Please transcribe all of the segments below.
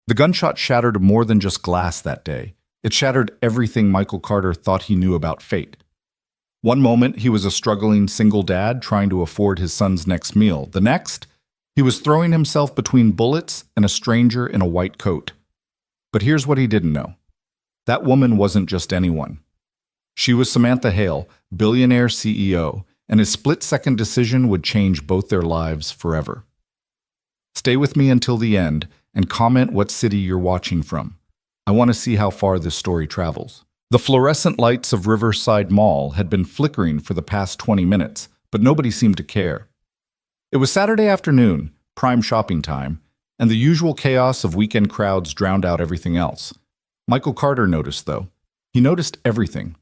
The gunshot shattered more than just glass that day. It shattered everything Michael Carter thought he knew about fate. One moment, he was a struggling single dad trying to afford his son's next meal. The next, he was throwing himself between bullets and a stranger in a white coat. But here's what he didn't know. That woman wasn't just anyone. She was Samantha Hale, billionaire CEO, and his split-second decision would change both their lives forever. Stay with me until the end and comment what city you're watching from. I want to see how far this story travels. The fluorescent lights of Riverside Mall had been flickering for the past 20 minutes, but nobody seemed to care. It was Saturday afternoon, prime shopping time, and the usual chaos of weekend crowds drowned out everything else. Michael Carter noticed, though. He noticed everything.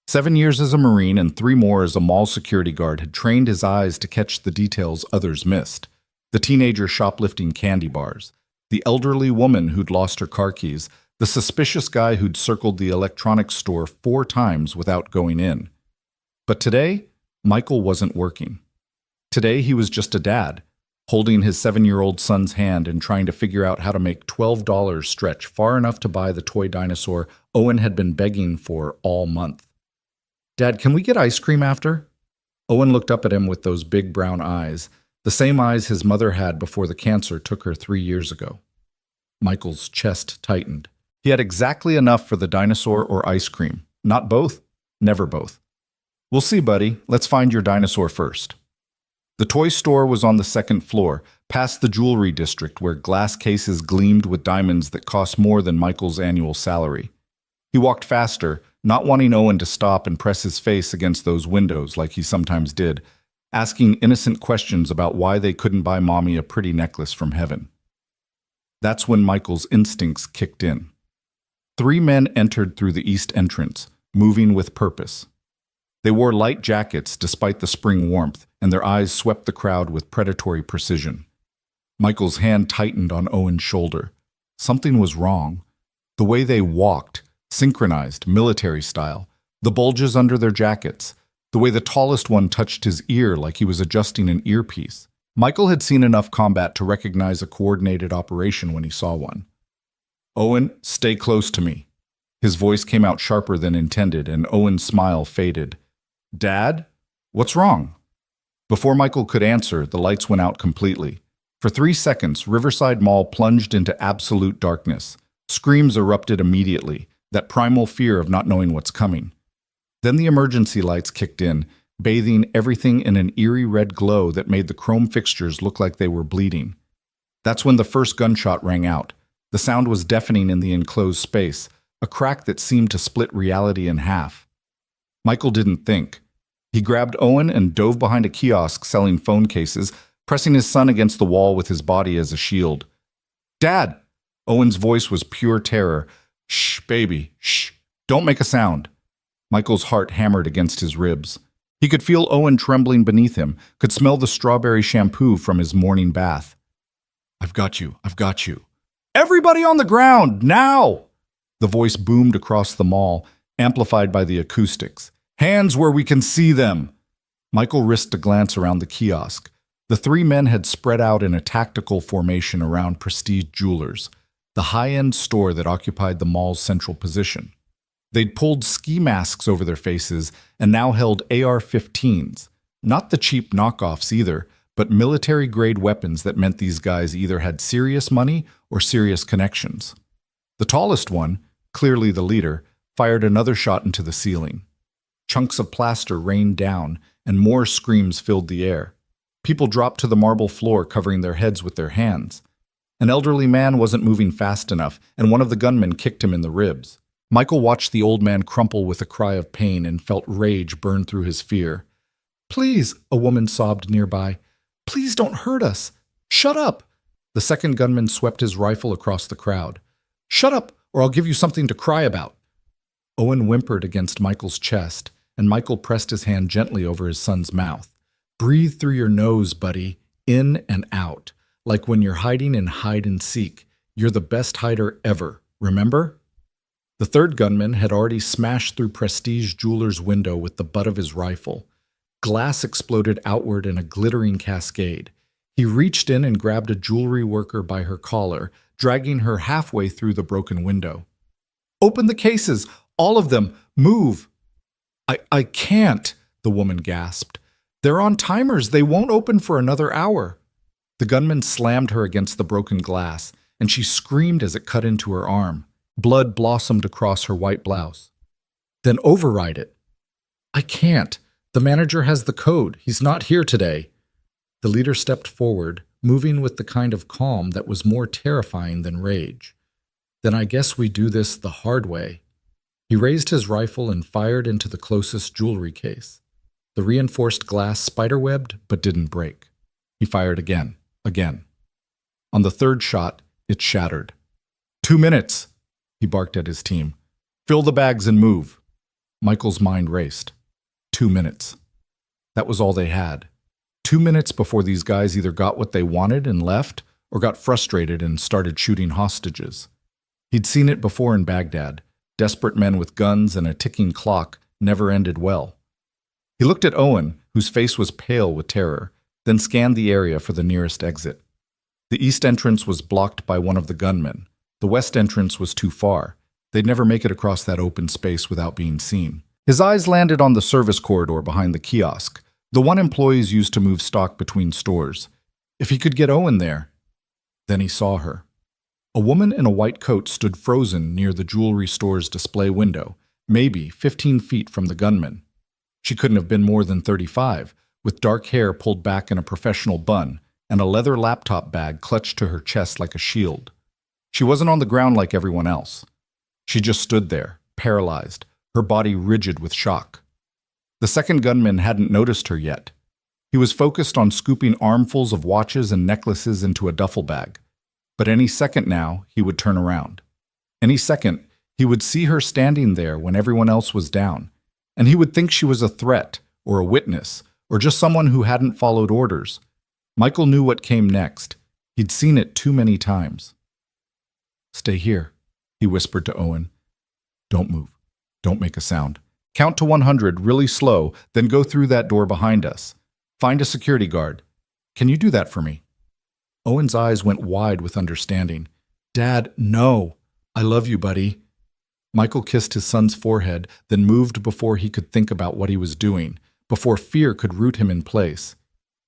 7 years as a Marine and 3 more as a mall security guard had trained his eyes to catch the details others missed. The teenager shoplifting candy bars, the elderly woman who'd lost her car keys, the suspicious guy who'd circled the electronics store 4 times without going in. But today, Michael wasn't working. Today, he was just a dad, holding his 7-year-old son's hand and trying to figure out how to make $12 stretch far enough to buy the toy dinosaur Owen had been begging for all month. "Dad, can we get ice cream after?" Owen looked up at him with those big brown eyes, the same eyes his mother had before the cancer took her 3 years ago. Michael's chest tightened. He had exactly enough for the dinosaur or ice cream. Not both, never both. "We'll see, buddy. Let's find your dinosaur first." The toy store was on the 2nd floor, past the jewelry district where glass cases gleamed with diamonds that cost more than Michael's annual salary. He walked faster, not wanting Owen to stop and press his face against those windows like he sometimes did, asking innocent questions about why they couldn't buy Mommy a pretty necklace from heaven. That's when Michael's instincts kicked in. 3 men entered through the east entrance, moving with purpose. They wore light jackets despite the spring warmth, and their eyes swept the crowd with predatory precision. Michael's hand tightened on Owen's shoulder. Something was wrong. The way they walked, synchronized, military style, the bulges under their jackets, the way the tallest one touched his ear like he was adjusting an earpiece. Michael had seen enough combat to recognize a coordinated operation when he saw one. "Owen, stay close to me." His voice came out sharper than intended, and Owen's smile faded. "Dad? What's wrong?" Before Michael could answer, the lights went out completely. For 3 seconds, Riverside Mall plunged into absolute darkness. Screams erupted immediately, that primal fear of not knowing what's coming. Then the emergency lights kicked in, bathing everything in an eerie red glow that made the chrome fixtures look like they were bleeding. That's when the first gunshot rang out. The sound was deafening in the enclosed space, a crack that seemed to split reality in half. Michael didn't think. He grabbed Owen and dove behind a kiosk selling phone cases, pressing his son against the wall with his body as a shield. "Dad!" Owen's voice was pure terror. "Shh, baby, shh. Don't make a sound." Michael's heart hammered against his ribs. He could feel Owen trembling beneath him, could smell the strawberry shampoo from his morning bath. "I've got you, I've got you." "Everybody on the ground, now!" The voice boomed across the mall, amplified by the acoustics. "Hands where we can see them!" Michael risked a glance around the kiosk. The 3 men had spread out in a tactical formation around Prestige Jewelers, the high-end store that occupied the mall's central position. They'd pulled ski masks over their faces and now held AR-15s, not the cheap knockoffs either, but military-grade weapons that meant these guys either had serious money or serious connections. The tallest one, clearly the leader, fired another shot into the ceiling. Chunks of plaster rained down, and more screams filled the air. People dropped to the marble floor, covering their heads with their hands. An elderly man wasn't moving fast enough, and one of the gunmen kicked him in the ribs. Michael watched the old man crumple with a cry of pain and felt rage burn through his fear. "Please," a woman sobbed nearby. "Please don't hurt us. Shut up." The second gunman swept his rifle across the crowd. "Shut up, or I'll give you something to cry about." Owen whimpered against Michael's chest, and Michael pressed his hand gently over his son's mouth. "Breathe through your nose, buddy, in and out, like when you're hiding in hide and seek. You're the best hider ever, remember?" The third gunman had already smashed through Prestige Jewelers' window with the butt of his rifle. Glass exploded outward in a glittering cascade. He reached in and grabbed a jewelry worker by her collar, dragging her halfway through the broken window. "Open the cases! All of them! Move!" I can't," the woman gasped. "They're on timers. They won't open for another hour." The gunman slammed her against the broken glass, and she screamed as it cut into her arm. Blood blossomed across her white blouse. "Then override it." "I can't. The manager has the code. He's not here today." The leader stepped forward, moving with the kind of calm that was more terrifying than rage. "Then I guess we do this the hard way." He raised his rifle and fired into the closest jewelry case. The reinforced glass spiderwebbed but didn't break. He fired again. On the third shot, it shattered. 2 minutes, he barked at his team. "Fill the bags and move." Michael's mind raced. 2 minutes. That was all they had. 2 minutes before these guys either got what they wanted and left, or got frustrated and started shooting hostages. He'd seen it before in Baghdad. Desperate men with guns and a ticking clock never ended well. He looked at Owen, whose face was pale with terror, then scanned the area for the nearest exit. The east entrance was blocked by one of the gunmen. The west entrance was too far. They'd never make it across that open space without being seen. His eyes landed on the service corridor behind the kiosk, the one employees used to move stock between stores. If he could get Owen there. Then he saw her. A woman in a white coat stood frozen near the jewelry store's display window, maybe 15 feet from the gunman. She couldn't have been more than 35, with dark hair pulled back in a professional bun and a leather laptop bag clutched to her chest like a shield. She wasn't on the ground like everyone else. She just stood there, paralyzed, her body rigid with shock. The second gunman hadn't noticed her yet. He was focused on scooping armfuls of watches and necklaces into a duffel bag. But any second now, he would turn around. Any second, he would see her standing there when everyone else was down, and he would think she was a threat, or a witness, or just someone who hadn't followed orders. Michael knew what came next. He'd seen it too many times. "Stay here," he whispered to Owen. "Don't move. Don't make a sound. Count to 100 really slow, then go through that door behind us. Find a security guard. Can you do that for me?" Owen's eyes went wide with understanding. "Dad, no. I love you, buddy." Michael kissed his son's forehead, then moved before he could think about what he was doing, before fear could root him in place.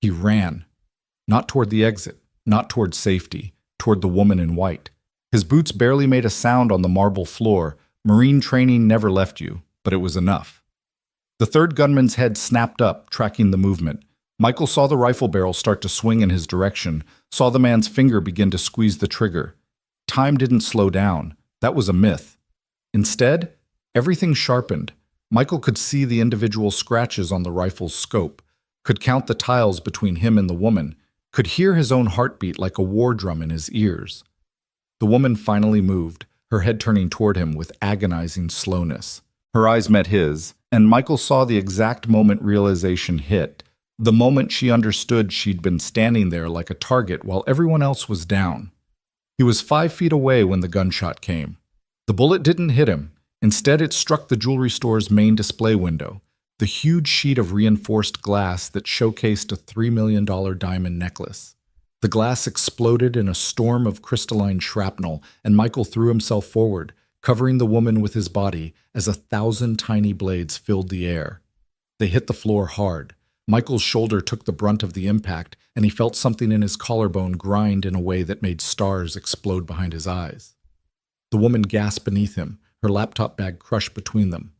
He ran. Not toward the exit, not toward safety, toward the woman in white. His boots barely made a sound on the marble floor. Marine training never left you, but it was enough. The third gunman's head snapped up, tracking the movement. Michael saw the rifle barrel start to swing in his direction, saw the man's finger begin to squeeze the trigger. Time didn't slow down. That was a myth. Instead, everything sharpened. Michael could see the individual scratches on the rifle's scope, could count the tiles between him and the woman, could hear his own heartbeat like a war drum in his ears. The woman finally moved, her head turning toward him with agonizing slowness. Her eyes met his, and Michael saw the exact moment realization hit, the moment she understood she'd been standing there like a target while everyone else was down. He was 5 feet away when the gunshot came. The bullet didn't hit him. Instead, it struck the jewelry store's main display window, the huge sheet of reinforced glass that showcased a $3 million diamond necklace. The glass exploded in a storm of crystalline shrapnel, and Michael threw himself forward, covering the woman with his body as 1,000 tiny blades filled the air. They hit the floor hard. Michael's shoulder took the brunt of the impact, and he felt something in his collarbone grind in a way that made stars explode behind his eyes. The woman gasped beneath him, her laptop bag crushed between them.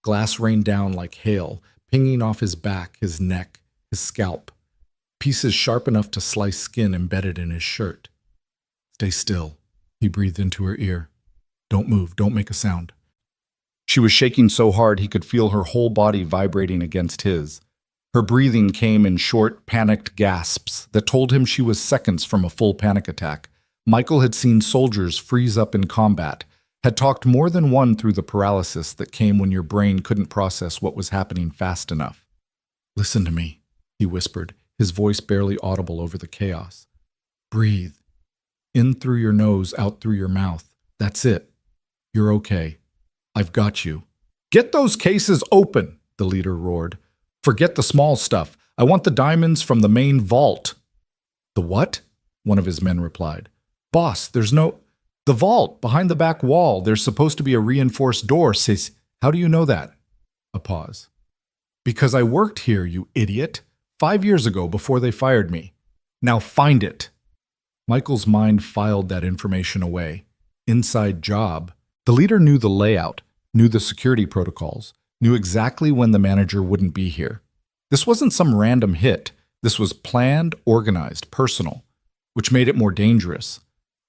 Glass rained down like hail, pinging off his back, his neck, his scalp. Pieces sharp enough to slice skin embedded in his shirt. "Stay still," he breathed into her ear. "Don't move, don't make a sound." She was shaking so hard he could feel her whole body vibrating against his. Her breathing came in short, panicked gasps that told him she was seconds from a full panic attack. Michael had seen soldiers freeze up in combat, had talked more than one through the paralysis that came when your brain couldn't process what was happening fast enough. "Listen to me," he whispered, his voice barely audible over the chaos. "Breathe. In through your nose, out through your mouth. That's it. You're okay. I've got you." "Get those cases open," the leader roared. "Forget the small stuff. I want the diamonds from the main vault." "The what?" one of his men replied. Boss, there's no... The vault, behind the back wall, there's supposed to be a reinforced door, says... How do you know that? A pause. Because I worked here, you idiot. 5 years ago, before they fired me. Now find it. Michael's mind filed that information away. Inside job. The leader knew the layout, knew the security protocols, knew exactly when the manager wouldn't be here. This wasn't some random hit. This was planned, organized, personal, which made it more dangerous.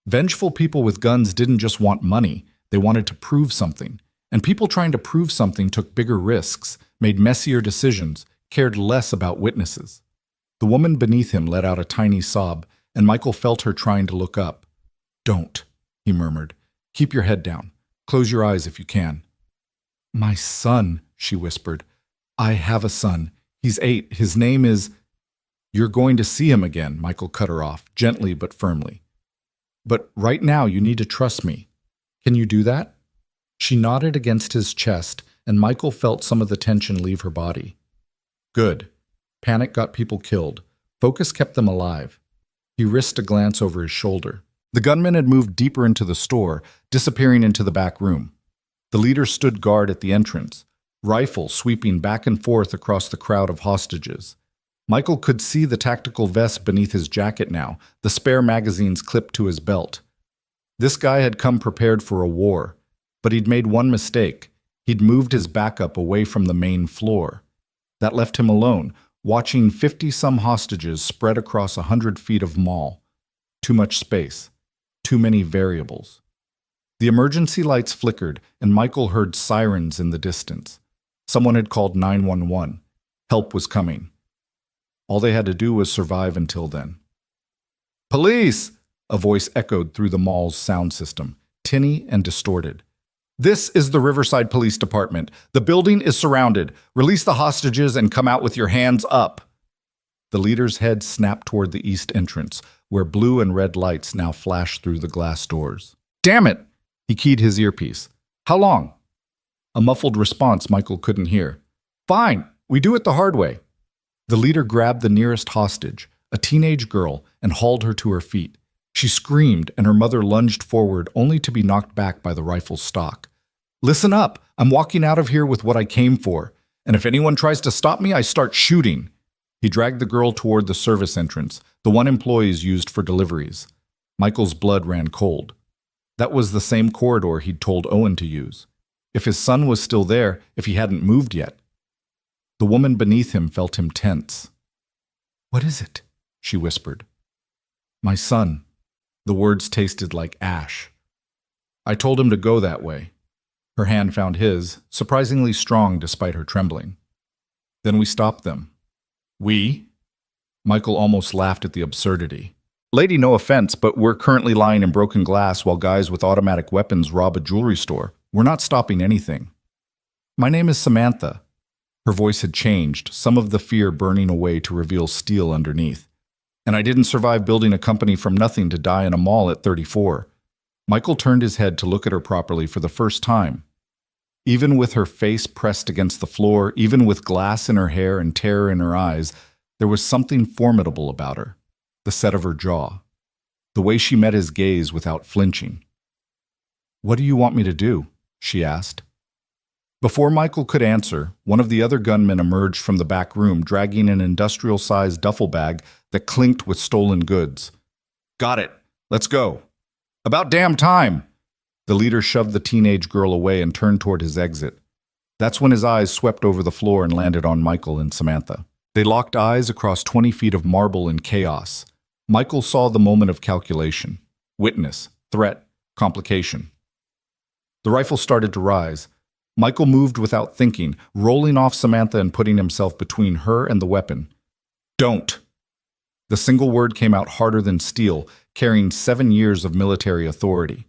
Vengeful people with guns didn't just want money, they wanted to prove something. And people trying to prove something took bigger risks, made messier decisions, cared less about witnesses. The woman beneath him let out a tiny sob, and Michael felt her trying to look up. Don't, he murmured. Keep your head down. Close your eyes if you can. My son, she whispered. I have a son. He's 8. His name is... You're going to see him again, Michael cut her off, gently but firmly. But right now you need to trust me. Can you do that? She nodded against his chest, and Michael felt some of the tension leave her body. Good. Panic got people killed. Focus kept them alive. He risked a glance over his shoulder. The gunman had moved deeper into the store, disappearing into the back room. The leader stood guard at the entrance, rifle sweeping back and forth across the crowd of hostages. Michael could see the tactical vest beneath his jacket now, the spare magazines clipped to his belt. This guy had come prepared for a war, but he'd made one mistake. He'd moved his backup away from the main floor. That left him alone, watching 50-some hostages spread across 100 feet of mall. Too much space. Too many variables. The emergency lights flickered, and Michael heard sirens in the distance. Someone had called 911. Help was coming. All they had to do was survive until then. Police! A voice echoed through the mall's sound system, tinny and distorted. This is the Riverside Police Department. The building is surrounded. Release the hostages and come out with your hands up. The leader's head snapped toward the east entrance, where blue and red lights now flashed through the glass doors. Damn it! He keyed his earpiece. How long? A muffled response Michael couldn't hear. Fine, we do it the hard way. The leader grabbed the nearest hostage, a teenage girl, and hauled her to her feet. She screamed, and her mother lunged forward only to be knocked back by the rifle's stock. Listen up, I'm walking out of here with what I came for, and if anyone tries to stop me, I start shooting. He dragged the girl toward the service entrance, the one employees used for deliveries. Michael's blood ran cold. That was the same corridor he'd told Owen to use. If his son was still there, if he hadn't moved yet. The woman beneath him felt him tense. What is it? She whispered. My son. The words tasted like ash. I told him to go that way. Her hand found his, surprisingly strong despite her trembling. Then we stopped them. We? Michael almost laughed at the absurdity. Lady, no offense, but we're currently lying in broken glass while guys with automatic weapons rob a jewelry store. We're not stopping anything. My name is Samantha. Her voice had changed, some of the fear burning away to reveal steel underneath. And I didn't survive building a company from nothing to die in a mall at 34. Michael turned his head to look at her properly for the first time. Even with her face pressed against the floor, even with glass in her hair and terror in her eyes, there was something formidable about her. The set of her jaw. The way she met his gaze without flinching. What do you want me to do? She asked. Before Michael could answer, one of the other gunmen emerged from the back room dragging an industrial-sized duffel bag that clinked with stolen goods. Got it. Let's go. About damn time. The leader shoved the teenage girl away and turned toward his exit. That's when his eyes swept over the floor and landed on Michael and Samantha. They locked eyes across 20 feet of marble in chaos. Michael saw the moment of calculation. Witness, threat, complication. The rifle started to rise. Michael moved without thinking, rolling off Samantha and putting himself between her and the weapon. Don't. The single word came out harder than steel, carrying 7 years of military authority.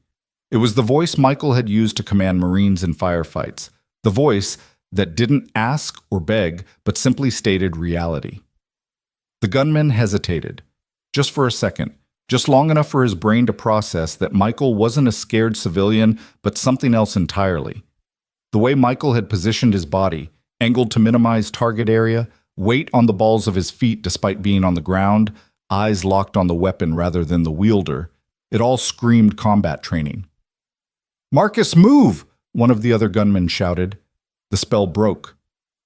It was the voice Michael had used to command Marines in firefights. The voice that didn't ask or beg, but simply stated reality. The gunman hesitated. Just for a second. Just long enough for his brain to process that Michael wasn't a scared civilian, but something else entirely. The way Michael had positioned his body, angled to minimize target area, weight on the balls of his feet despite being on the ground, eyes locked on the weapon rather than the wielder, It all screamed combat training. "Marcus, move!" one of the other gunmen shouted. The spell broke.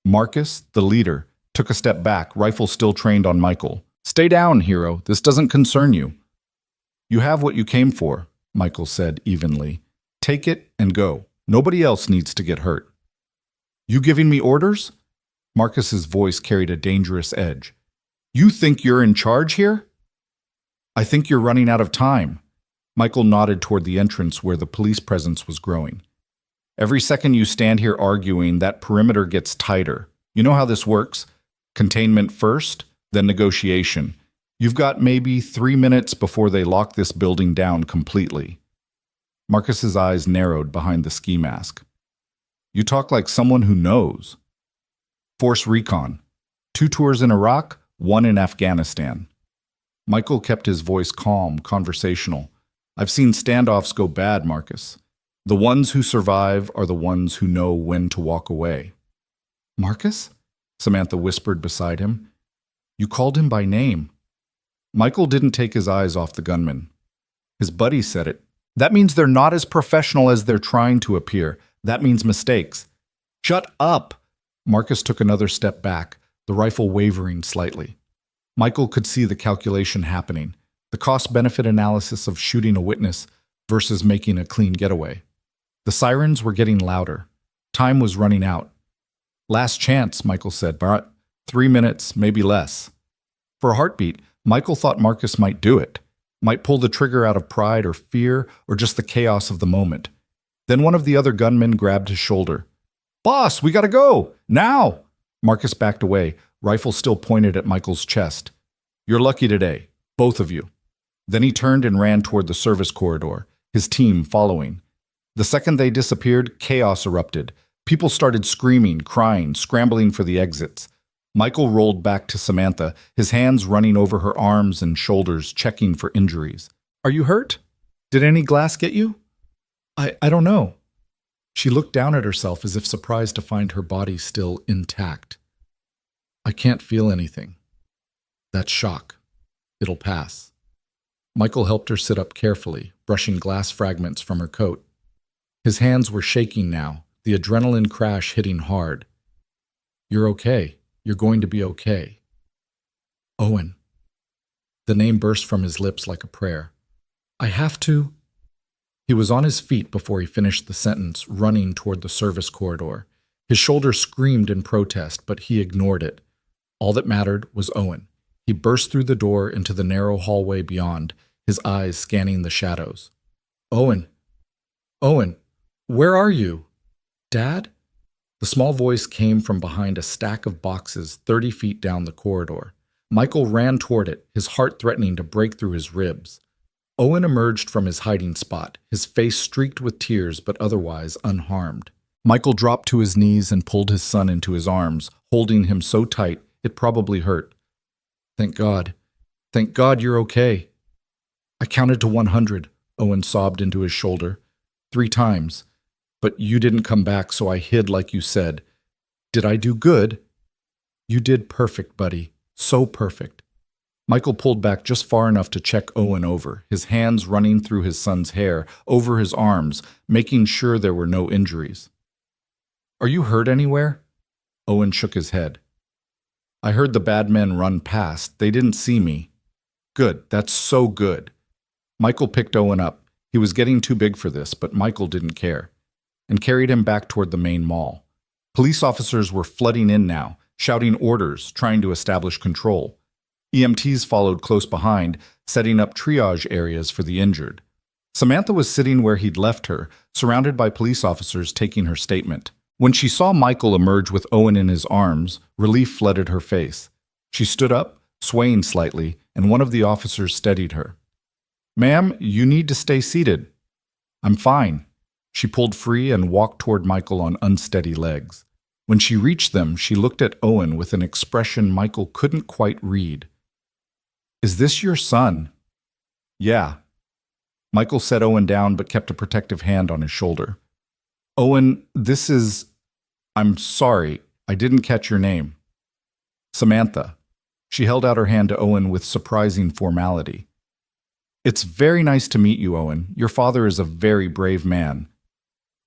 Marcus, the leader, took a step back, rifle still trained on Michael. "Stay down, hero. This doesn't concern you." "You have what you came for," Michael said evenly. "Take it and go. Nobody else needs to get hurt." "You giving me orders?" Marcus's voice carried a dangerous edge. "You think you're in charge here?" "I think you're running out of time." Michael nodded toward the entrance where the police presence was growing. "Every second you stand here arguing, that perimeter gets tighter. You know how this works? Containment first, then negotiation. You've got maybe 3 minutes before they lock this building down completely." Marcus's eyes narrowed behind the ski mask. "You talk like someone who knows." "Force recon. 2 tours in Iraq, 1 in Afghanistan." Michael kept his voice calm, conversational. "I've seen standoffs go bad, Marcus. The ones who survive are the ones who know when to walk away." "Marcus?" Samantha whispered beside him. "You called him by name." Michael didn't take his eyes off the gunman. His buddy said it. "That means they're not as professional as they're trying to appear. That means mistakes." "Shut up!" Marcus took another step back, the rifle wavering slightly. Michael could see the calculation happening, the cost-benefit analysis of shooting a witness versus making a clean getaway. The sirens were getting louder. Time was running out. "Last chance," Michael said, "but 3 minutes, maybe less." For a heartbeat, Michael thought Marcus might do it, might pull the trigger out of pride or fear or just the chaos of the moment. Then one of the other gunmen grabbed his shoulder. "Boss, we gotta go! Now!" Marcus backed away, rifle still pointed at Michael's chest. "You're lucky today, both of you." Then he turned and ran toward the service corridor, his team following. The second they disappeared, chaos erupted. People started screaming, crying, scrambling for the exits. Michael rolled back to Samantha, his hands running over her arms and shoulders, checking for injuries. "Are you hurt? Did any glass get you?" I don't know." She looked down at herself as if surprised to find her body still intact. "I can't feel anything." "That's shock. It'll pass." Michael helped her sit up carefully, brushing glass fragments from her coat. His hands were shaking now, the adrenaline crash hitting hard. "You're okay. You're going to be okay." "Owen." The name burst from his lips like a prayer. "I have to." He was on his feet before he finished the sentence, running toward the service corridor. His shoulder screamed in protest, but he ignored it. All that mattered was Owen. He burst through the door into the narrow hallway beyond, his eyes scanning the shadows. "Owen! Owen! Where are you? Dad?" The small voice came from behind a stack of boxes 30 feet down the corridor. Michael ran toward it, his heart threatening to break through his ribs. Owen emerged from his hiding spot, his face streaked with tears but otherwise unharmed. Michael dropped to his knees and pulled his son into his arms, holding him so tight it probably hurt. "Thank God. Thank God you're okay." "I counted to 100, Owen sobbed into his shoulder. 3 times. But you didn't come back, so I hid like you said. Did I do good?" "You did perfect, buddy. So perfect." Michael pulled back just far enough to check Owen over, his hands running through his son's hair, over his arms, making sure there were no injuries. "Are you hurt anywhere?" Owen shook his head. "I heard the bad men run past. They didn't see me." "Good. That's so good." Michael picked Owen up. He was getting too big for this, but Michael didn't care, and carried him back toward the main mall. Police officers were flooding in now, shouting orders, trying to establish control. EMTs followed close behind, setting up triage areas for the injured. Samantha was sitting where he'd left her, surrounded by police officers taking her statement. When she saw Michael emerge with Owen in his arms, relief flooded her face. She stood up, swaying slightly, and one of the officers steadied her. "Ma'am, you need to stay seated." "I'm fine." She pulled free and walked toward Michael on unsteady legs. When she reached them, she looked at Owen with an expression Michael couldn't quite read. "Is this your son?" "Yeah." Michael set Owen down but kept a protective hand on his shoulder. "Owen, this is... I'm sorry, I didn't catch your name." "Samantha." She held out her hand to Owen with surprising formality. It's very nice to meet you, Owen. Your father is a very brave man.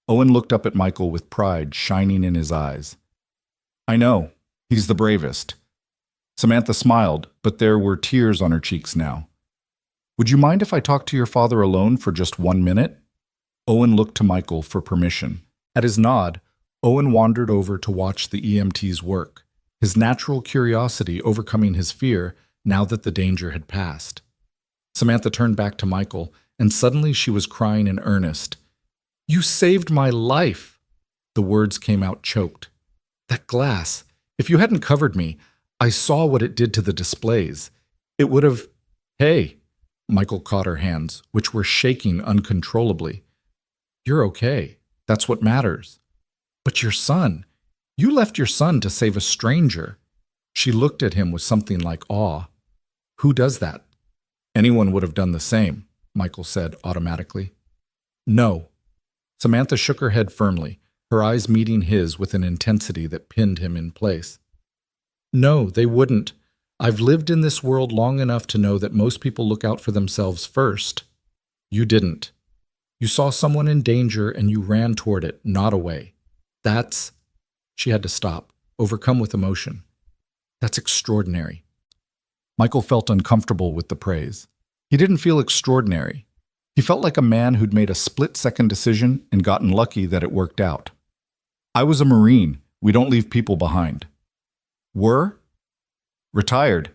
Owen looked up at Michael with pride shining in his eyes. I know. He's the bravest. Samantha smiled, but there were tears on her cheeks now. Would you mind if I talked to your father alone for just 1 minute? Owen looked to Michael for permission. At his nod, Owen wandered over to watch the EMTs work, his natural curiosity overcoming his fear now that the danger had passed. Samantha turned back to Michael, and suddenly she was crying in earnest. You saved my life! The words came out choked. That glass, if you hadn't covered me, I saw what it did to the displays. It would have... Hey! Michael caught her hands, which were shaking uncontrollably. You're okay. That's what matters. But your son. You left your son to save a stranger. She looked at him with something like awe. Who does that? Anyone would have done the same, Michael said automatically. No. Samantha shook her head firmly, her eyes meeting his with an intensity that pinned him in place. No, they wouldn't. I've lived in this world long enough to know that most people look out for themselves first. You didn't. You saw someone in danger and you ran toward it, not away. That's... She had to stop, overcome with emotion. That's extraordinary. Michael felt uncomfortable with the praise. He didn't feel extraordinary. He felt like a man who'd made a split-second decision and gotten lucky that it worked out. I was a Marine. We don't leave people behind. Were? Retired.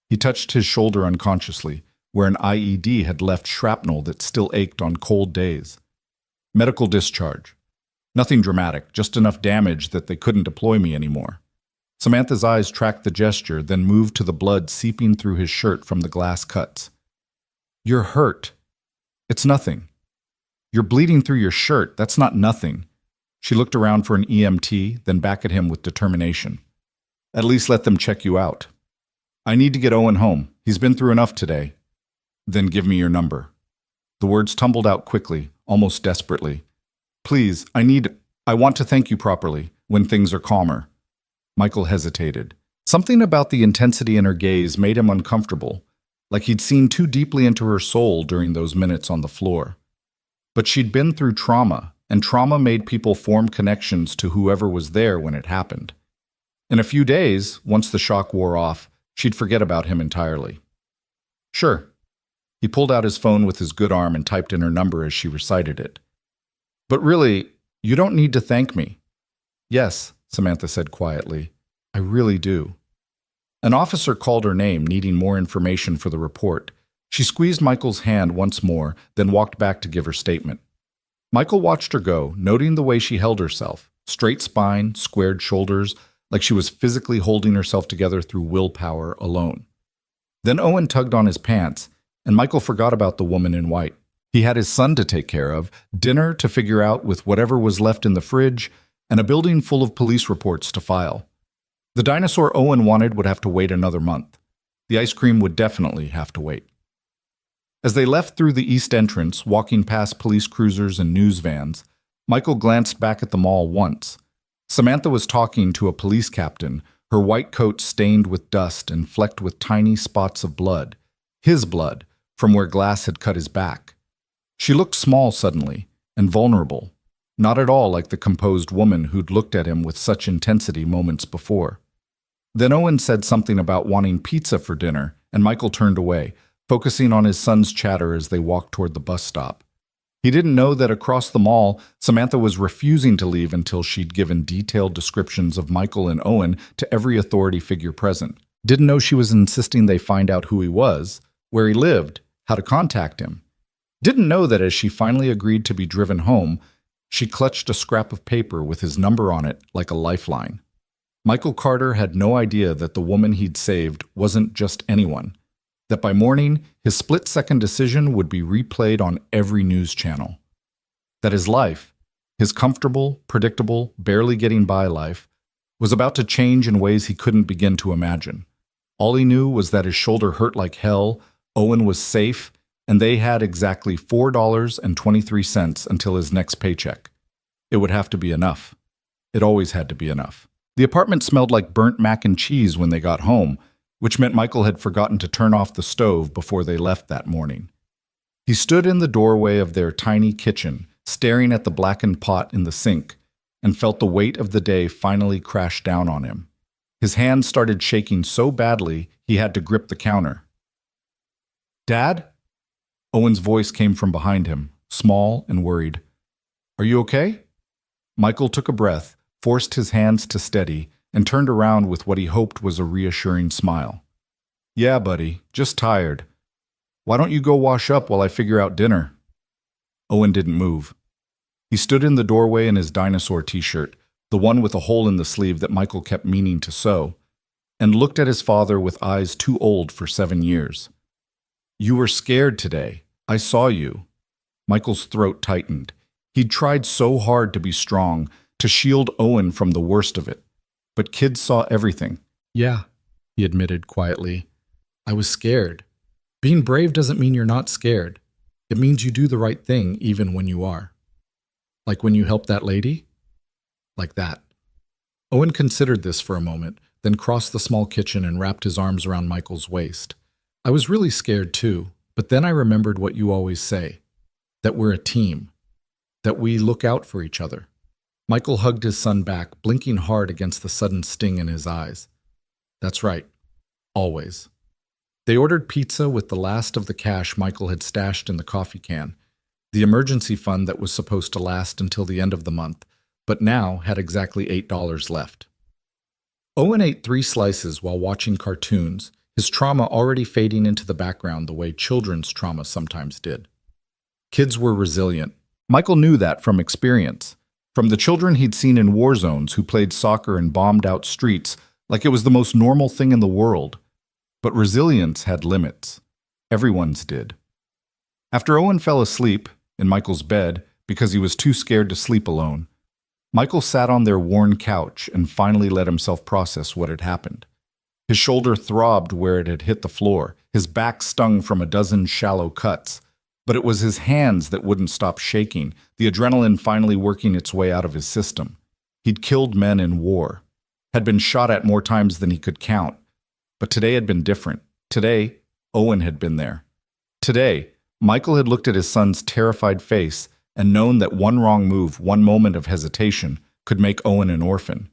He touched his shoulder unconsciously, where an IED had left shrapnel that still ached on cold days. Medical discharge. Nothing dramatic, just enough damage that they couldn't deploy me anymore. Samantha's eyes tracked the gesture, then moved to the blood seeping through his shirt from the glass cuts. You're hurt. It's nothing. You're bleeding through your shirt. That's not nothing. She looked around for an EMT, then back at him with determination. At least let them check you out. I need to get Owen home. He's been through enough today. Then give me your number. The words tumbled out quickly, almost desperately. Please, I want to thank you properly, when things are calmer. Michael hesitated. Something about the intensity in her gaze made him uncomfortable, like he'd seen too deeply into her soul during those minutes on the floor. But she'd been through trauma, and trauma made people form connections to whoever was there when it happened. In a few days, once the shock wore off, she'd forget about him entirely. Sure. He pulled out his phone with his good arm and typed in her number as she recited it. But really, you don't need to thank me. Yes, Samantha said quietly. I really do. An officer called her name, needing more information for the report. She squeezed Michael's hand once more, then walked back to give her statement. Michael watched her go, noting the way she held herself. Straight spine, squared shoulders, like she was physically holding herself together through willpower alone. Then Owen tugged on his pants, and Michael forgot about the woman in white. He had his son to take care of, dinner to figure out with whatever was left in the fridge, and a building full of police reports to file. The dinosaur Owen wanted would have to wait another month. The ice cream would definitely have to wait. As they left through the east entrance, walking past police cruisers and news vans, Michael glanced back at the mall once. Samantha was talking to a police captain, her white coat stained with dust and flecked with tiny spots of blood. His blood, from where glass had cut his back. She looked small suddenly, and vulnerable. Not at all like the composed woman who'd looked at him with such intensity moments before. Then Owen said something about wanting pizza for dinner, and Michael turned away, focusing on his son's chatter as they walked toward the bus stop. He didn't know that across the mall, Samantha was refusing to leave until she'd given detailed descriptions of Michael and Owen to every authority figure present. Didn't know she was insisting they find out who he was, where he lived, how to contact him. Didn't know that as she finally agreed to be driven home, she clutched a scrap of paper with his number on it like a lifeline. Michael Carter had no idea that the woman he'd saved wasn't just anyone, that by morning his split-second decision would be replayed on every news channel. That his life, his comfortable, predictable, barely getting by life, was about to change in ways he couldn't begin to imagine. All he knew was that his shoulder hurt like hell, Owen was safe, and they had exactly $4.23 until his next paycheck. It would have to be enough. It always had to be enough. The apartment smelled like burnt mac and cheese when they got home, which meant Michael had forgotten to turn off the stove before they left that morning. He stood in the doorway of their tiny kitchen, staring at the blackened pot in the sink, and felt the weight of the day finally crash down on him. His hands started shaking so badly he had to grip the counter. "Dad?" Owen's voice came from behind him, small and worried. "Are you okay?" Michael took a breath, forced his hands to steady, and turned around with what he hoped was a reassuring smile. "Yeah, buddy, just tired. Why don't you go wash up while I figure out dinner?" Owen didn't move. He stood in the doorway in his dinosaur t-shirt, the one with a hole in the sleeve that Michael kept meaning to sew, and looked at his father with eyes too old for 7 years. "You were scared today. I saw you." Michael's throat tightened. He'd tried so hard to be strong, to shield Owen from the worst of it. But kids saw everything. "Yeah," he admitted quietly. "I was scared. Being brave doesn't mean you're not scared. It means you do the right thing even when you are. Like when you helped that lady? Like that." Owen considered this for a moment, then crossed the small kitchen and wrapped his arms around Michael's waist. "I was really scared too, but then I remembered what you always say, that we're a team, that we look out for each other." Michael hugged his son back, blinking hard against the sudden sting in his eyes. "That's right. Always." They ordered pizza with the last of the cash Michael had stashed in the coffee can, the emergency fund that was supposed to last until the end of the month, but now had exactly $8 left. Owen ate 3 slices while watching cartoons, his trauma already fading into the background the way children's trauma sometimes did. Kids were resilient. Michael knew that from experience, from the children he'd seen in war zones who played soccer and bombed out streets like it was the most normal thing in the world. But resilience had limits. Everyone's did. After Owen fell asleep in Michael's bed because he was too scared to sleep alone, Michael sat on their worn couch and finally let himself process what had happened. His shoulder throbbed where it had hit the floor, his back stung from a dozen shallow cuts, but it was his hands that wouldn't stop shaking, the adrenaline finally working its way out of his system. He'd killed men in war, had been shot at more times than he could count, but today had been different. Today, Owen had been there. Today, Michael had looked at his son's terrified face and known that one wrong move, one moment of hesitation, could make Owen an orphan.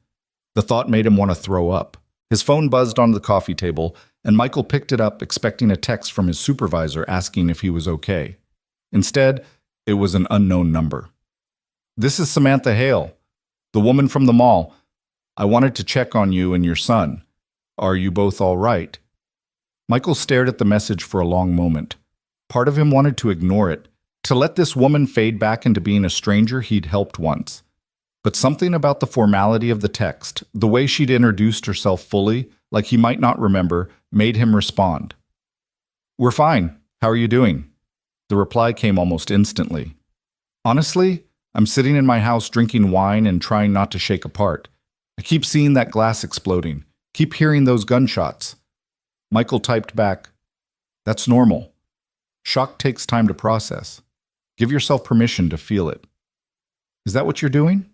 The thought made him want to throw up. His phone buzzed onto the coffee table, and Michael picked it up, expecting a text from his supervisor asking if he was okay. Instead, it was an unknown number. "This is Samantha Hale, the woman from the mall. I wanted to check on you and your son. Are you both all right?" Michael stared at the message for a long moment. Part of him wanted to ignore it, to let this woman fade back into being a stranger he'd helped once. But something about the formality of the text, the way she'd introduced herself fully, like he might not remember, made him respond. "We're fine. How are you doing?" The reply came almost instantly. "Honestly, I'm sitting in my house drinking wine and trying not to shake apart. I keep seeing that glass exploding. Keep hearing those gunshots." Michael typed back, "That's normal. Shock takes time to process. Give yourself permission to feel it." "Is that what you're doing?"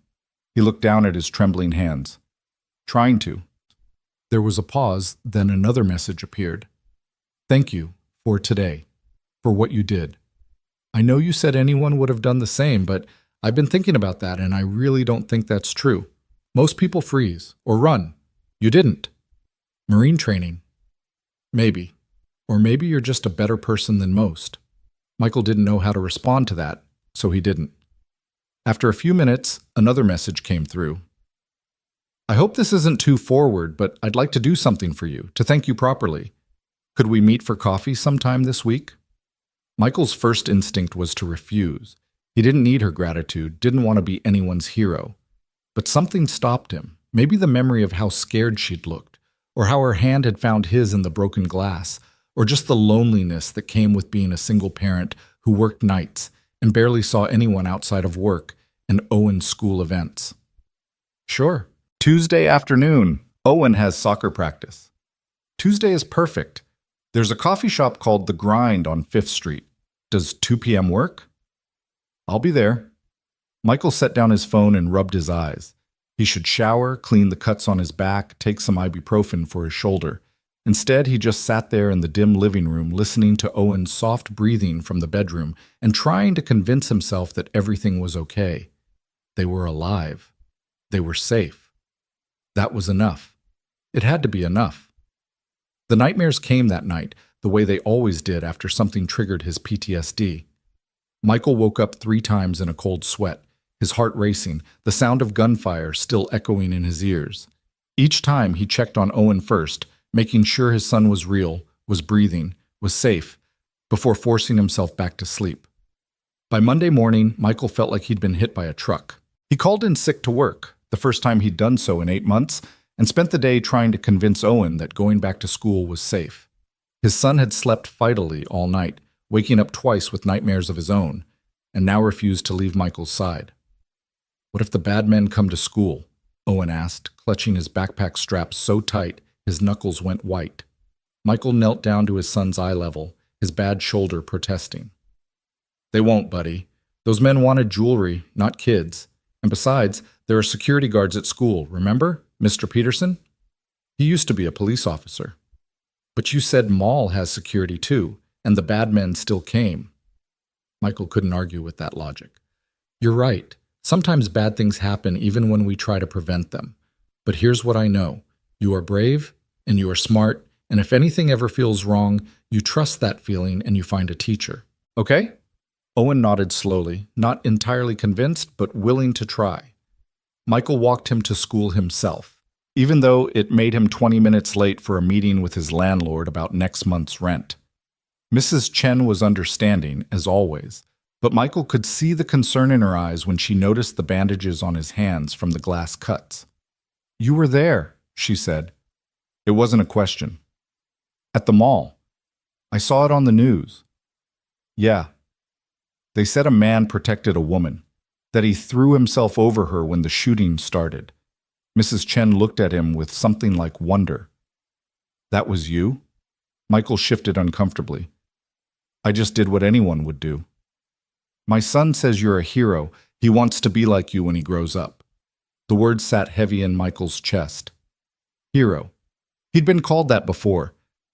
He looked down at his trembling hands. "Trying to." There was a pause, then another message appeared. "Thank you for today, for what you did. I know you said anyone would have done the same, but I've been thinking about that and I really don't think that's true. Most people freeze or run. You didn't. Marine training. Maybe. Or maybe you're just a better person than most." Michael didn't know how to respond to that, so he didn't. After a few minutes, another message came through. "I hope this isn't too forward, but I'd like to do something for you, to thank you properly. Could we meet for coffee sometime this week?" Michael's first instinct was to refuse. He didn't need her gratitude, didn't want to be anyone's hero. But something stopped him, maybe the memory of how scared she'd looked, or how her hand had found his in the broken glass, or just the loneliness that came with being a single parent who worked nights and barely saw anyone outside of work and Owen's school events. "Sure. Tuesday afternoon. Owen has soccer practice." "Tuesday is perfect. There's a coffee shop called The Grind on 5th Street. Does 2 p.m. work?" "I'll be there." Michael set down his phone and rubbed his eyes. He should shower, clean the cuts on his back, take some ibuprofen for his shoulder, Instead, he just sat there in the dim living room listening to Owen's soft breathing from the bedroom and trying to convince himself that everything was okay. They were alive. They were safe. That was enough. It had to be enough. The nightmares came that night, the way they always did after something triggered his PTSD. Michael woke up 3 times in a cold sweat, his heart racing, the sound of gunfire still echoing in his ears. Each time he checked on Owen first, making sure his son was real, was breathing, was safe, before forcing himself back to sleep. By Monday morning, Michael felt like he'd been hit by a truck. He called in sick to work, the first time he'd done so in 8 months, and spent the day trying to convince Owen that going back to school was safe. His son had slept fightily all night, waking up twice with nightmares of his own, and now refused to leave Michael's side. "What if the bad men come to school?" Owen asked, clutching his backpack straps so tight his knuckles went white. Michael knelt down to his son's eye level, his bad shoulder protesting. "They won't, buddy. Those men wanted jewelry, not kids. And besides, there are security guards at school, remember? Mr. Peterson? He used to be a police officer." "But you said Mall has security too, and the bad men still came." Michael couldn't argue with that logic. "You're right. Sometimes bad things happen even when we try to prevent them. But here's what I know. You are brave, and you are smart, and if anything ever feels wrong, you trust that feeling and you find a teacher. Okay?" Owen nodded slowly, not entirely convinced, but willing to try. Michael walked him to school himself, even though it made him 20 minutes late for a meeting with his landlord about next month's rent. Mrs. Chen was understanding, as always, but Michael could see the concern in her eyes when she noticed the bandages on his hands from the glass cuts. "You were there," she said. It wasn't a question. "At the mall. I saw it on the news." "Yeah. They said a man protected a woman, that he threw himself over her when the shooting started." Mrs. Chen looked at him with something like wonder. "That was you?" Michael shifted uncomfortably. "I just did what anyone would do." "My son says you're a hero. He wants to be like you when he grows up." The word sat heavy in Michael's chest. Hero. He'd been called that before,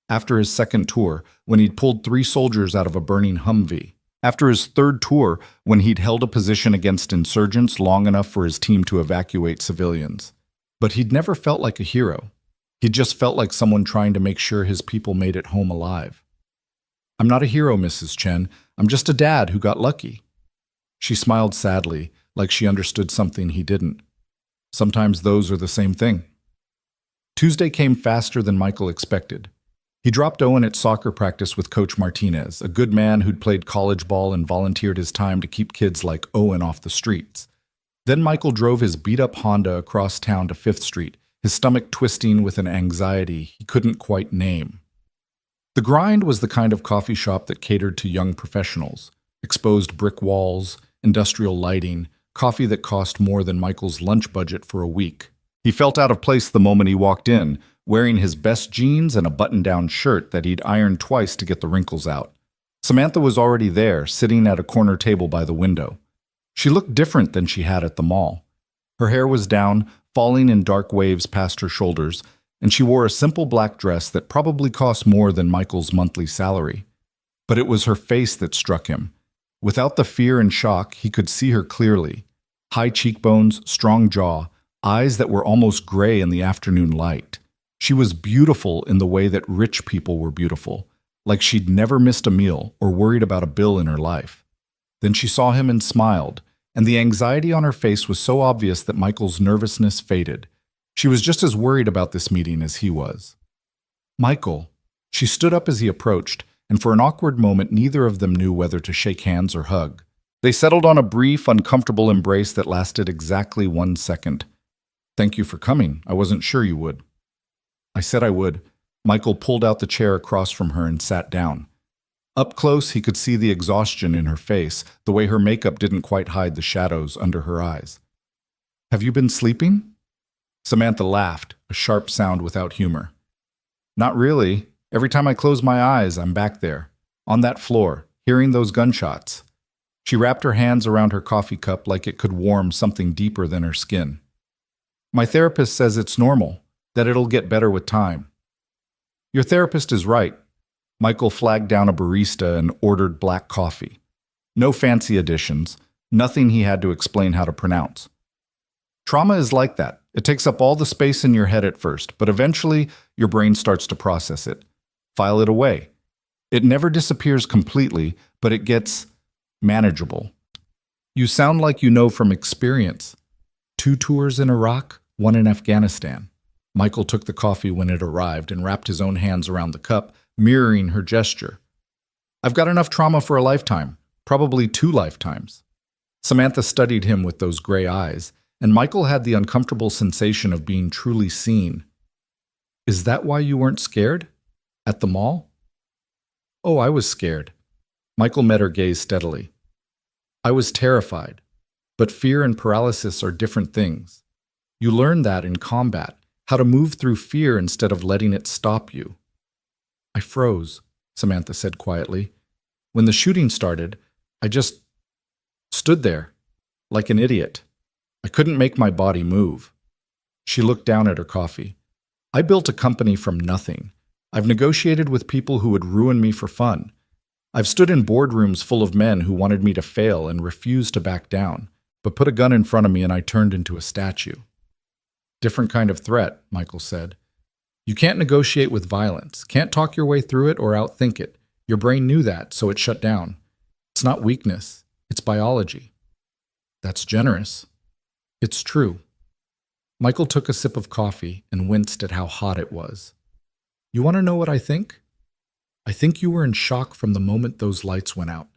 after his second tour, when he'd pulled 3 soldiers out of a burning Humvee. After his third tour, when he'd held a position against insurgents long enough for his team to evacuate civilians. But he'd never felt like a hero. He'd just felt like someone trying to make sure his people made it home alive. "I'm not a hero, Mrs. Chen. I'm just a dad who got lucky." She smiled sadly, like she understood something he didn't. Sometimes those are the same thing. Tuesday came faster than Michael expected. He dropped Owen at soccer practice with Coach Martinez, a good man who'd played college ball and volunteered his time to keep kids like Owen off the streets. Then Michael drove his beat-up Honda across town to 5th Street, his stomach twisting with an anxiety he couldn't quite name. The Grind was the kind of coffee shop that catered to young professionals. Exposed brick walls, industrial lighting, coffee that cost more than Michael's lunch budget for a week. He felt out of place the moment he walked in, wearing his best jeans and a button-down shirt that he'd ironed twice to get the wrinkles out. Samantha was already there, sitting at a corner table by the window. She looked different than she had at the mall. Her hair was down, falling in dark waves past her shoulders, and she wore a simple black dress that probably cost more than Michael's monthly salary. But it was her face that struck him. Without the fear and shock, he could see her clearly. High cheekbones, strong jaw, eyes that were almost gray in the afternoon light. She was beautiful in the way that rich people were beautiful, like she'd never missed a meal or worried about a bill in her life. Then she saw him and smiled, and the anxiety on her face was so obvious that Michael's nervousness faded. She was just as worried about this meeting as he was. "Michael." She stood up as he approached, and for an awkward moment neither of them knew whether to shake hands or hug. They settled on a brief, uncomfortable embrace that lasted exactly 1 second. "Thank you for coming. I wasn't sure you would." "I said I would." Michael pulled out the chair across from her and sat down. Up close, he could see the exhaustion in her face, the way her makeup didn't quite hide the shadows under her eyes. "Have you been sleeping?" Samantha laughed, a sharp sound without humor. "Not really. Every time I close my eyes, I'm back there, on that floor, hearing those gunshots." She wrapped her hands around her coffee cup like it could warm something deeper than her skin. "My therapist says it's normal, that it'll get better with time." Your therapist is right. Michael flagged down a barista and ordered black coffee. No fancy additions, nothing he had to explain how to pronounce. Trauma is like that. It takes up all the space in your head at first, but eventually your brain starts to process it, file it away. It never disappears completely, but it gets manageable. You sound like you know from experience. 2 tours in Iraq, 1 in Afghanistan. Michael took the coffee when it arrived and wrapped his own hands around the cup, mirroring her gesture. I've got enough trauma for a lifetime, probably 2 lifetimes. Samantha studied him with those gray eyes, and Michael had the uncomfortable sensation of being truly seen. Is that why you weren't scared? At the mall? Oh, I was scared. Michael met her gaze steadily. I was terrified, but fear and paralysis are different things. You learn that in combat, how to move through fear instead of letting it stop you. I froze, Samantha said quietly. When the shooting started, I just stood there, like an idiot. I couldn't make my body move. She looked down at her coffee. I built a company from nothing. I've negotiated with people who would ruin me for fun. I've stood in boardrooms full of men who wanted me to fail and refused to back down, but put a gun in front of me and I turned into a statue. Different kind of threat, Michael said. You can't negotiate with violence, can't talk your way through it or outthink it. Your brain knew that, so it shut down. It's not weakness, it's biology. That's generous. It's true. Michael took a sip of coffee and winced at how hot it was. You want to know what I think? I think you were in shock from the moment those lights went out.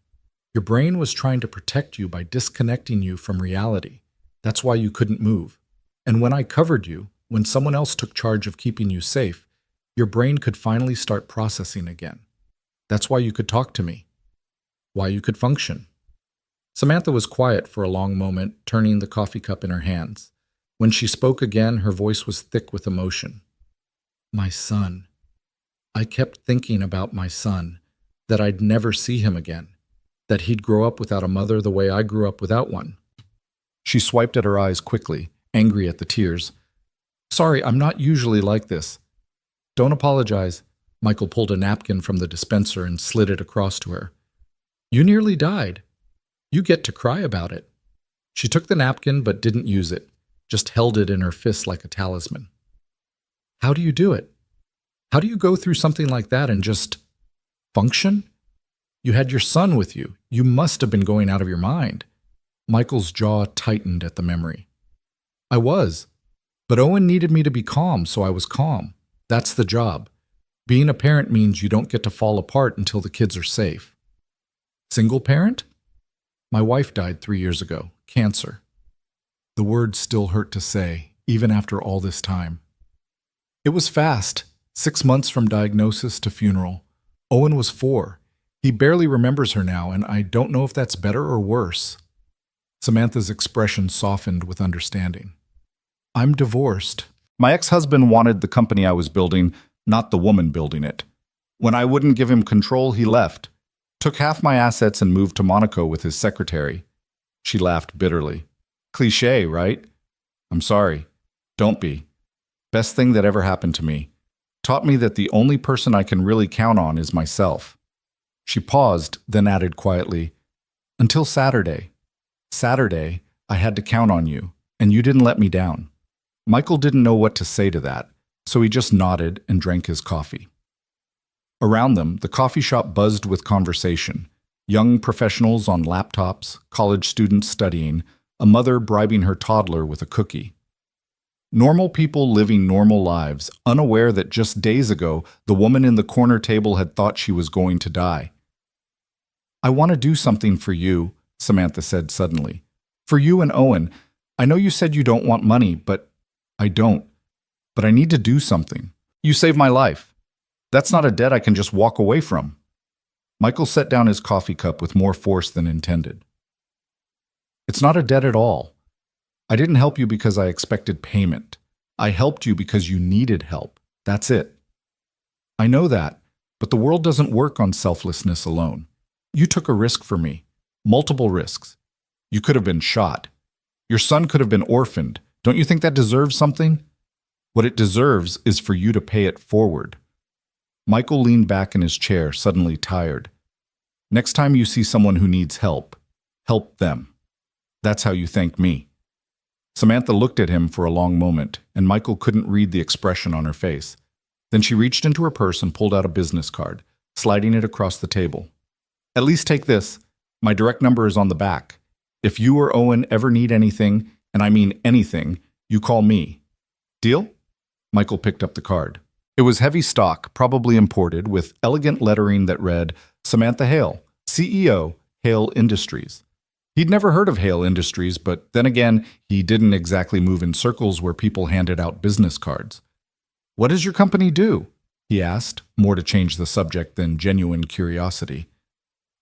Your brain was trying to protect you by disconnecting you from reality. That's why you couldn't move. And when I covered you, when someone else took charge of keeping you safe, your brain could finally start processing again. That's why you could talk to me. Why you could function. Samantha was quiet for a long moment, turning the coffee cup in her hands. When she spoke again, her voice was thick with emotion. My son. I kept thinking about my son, that I'd never see him again, that he'd grow up without a mother the way I grew up without one. She swiped at her eyes quickly, angry at the tears. Sorry, I'm not usually like this. Don't apologize. Michael pulled a napkin from the dispenser and slid it across to her. You nearly died. You get to cry about it. She took the napkin but didn't use it, just held it in her fist like a talisman. How do you do it? How do you go through something like that and just function? You had your son with you. You must have been going out of your mind. Michael's jaw tightened at the memory. I was. But Owen needed me to be calm, so I was calm. That's the job. Being a parent means you don't get to fall apart until the kids are safe. Single parent? My wife died 3 years ago. Cancer. The words still hurt to say, even after all this time. It was fast. 6 months from diagnosis to funeral. Owen was 4. He barely remembers her now, and I don't know if that's better or worse. Samantha's expression softened with understanding. I'm divorced. My ex-husband wanted the company I was building, not the woman building it. When I wouldn't give him control, he left. Took half my assets and moved to Monaco with his secretary. She laughed bitterly. Cliché, right? I'm sorry. Don't be. Best thing that ever happened to me. Taught me that the only person I can really count on is myself. She paused, then added quietly, until Saturday. Saturday, I had to count on you, and you didn't let me down. Michael didn't know what to say to that, so he just nodded and drank his coffee. Around them, the coffee shop buzzed with conversation. Young professionals on laptops, college students studying, a mother bribing her toddler with a cookie. Normal people living normal lives, unaware that just days ago, the woman in the corner table had thought she was going to die. I want to do something for you, Samantha said suddenly. For you and Owen. I know you said you don't want money, but I don't. But I need to do something. You saved my life. That's not a debt I can just walk away from. Michael set down his coffee cup with more force than intended. It's not a debt at all. I didn't help you because I expected payment. I helped you because you needed help. That's it. I know that, but the world doesn't work on selflessness alone. You took a risk for me. Multiple risks. You could have been shot. Your son could have been orphaned. Don't you think that deserves something? What it deserves is for you to pay it forward. Michael leaned back in his chair, suddenly tired. Next time you see someone who needs help, help them. That's how you thank me. Samantha looked at him for a long moment, and Michael couldn't read the expression on her face. Then she reached into her purse and pulled out a business card, sliding it across the table. At least take this. My direct number is on the back. If you or Owen ever need anything, and I mean anything, you call me. Deal? Michael picked up the card. It was heavy stock, probably imported, with elegant lettering that read, Samantha Hale, CEO, Hale Industries. He'd never heard of Hale Industries, but then again, he didn't exactly move in circles where people handed out business cards. What does your company do? He asked, more to change the subject than genuine curiosity.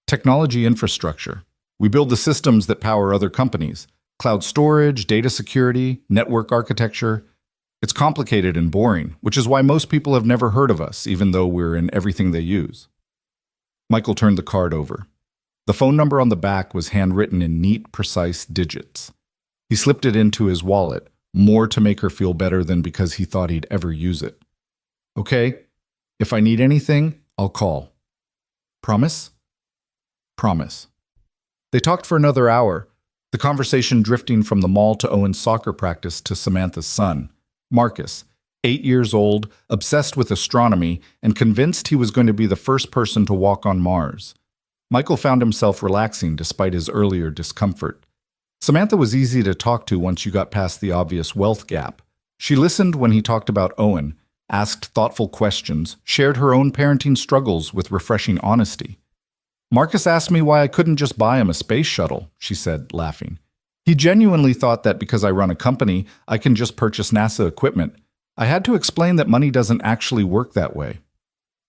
Technology infrastructure. We build the systems that power other companies. Cloud storage, data security, network architecture. It's complicated and boring, which is why most people have never heard of us, even though we're in everything they use. Michael turned the card over. The phone number on the back was handwritten in neat, precise digits. He slipped it into his wallet, more to make her feel better than because he thought he'd ever use it. Okay, if I need anything, I'll call. Promise? Promise. They talked for another hour, the conversation drifting from the mall to Owen's soccer practice to Samantha's son, Marcus, 8 years old, obsessed with astronomy, and convinced he was going to be the first person to walk on Mars. Michael found himself relaxing despite his earlier discomfort. Samantha was easy to talk to once you got past the obvious wealth gap. She listened when he talked about Owen, asked thoughtful questions, shared her own parenting struggles with refreshing honesty. Marcus asked me why I couldn't just buy him a space shuttle, she said, laughing. He genuinely thought that because I run a company, I can just purchase NASA equipment. I had to explain that money doesn't actually work that way.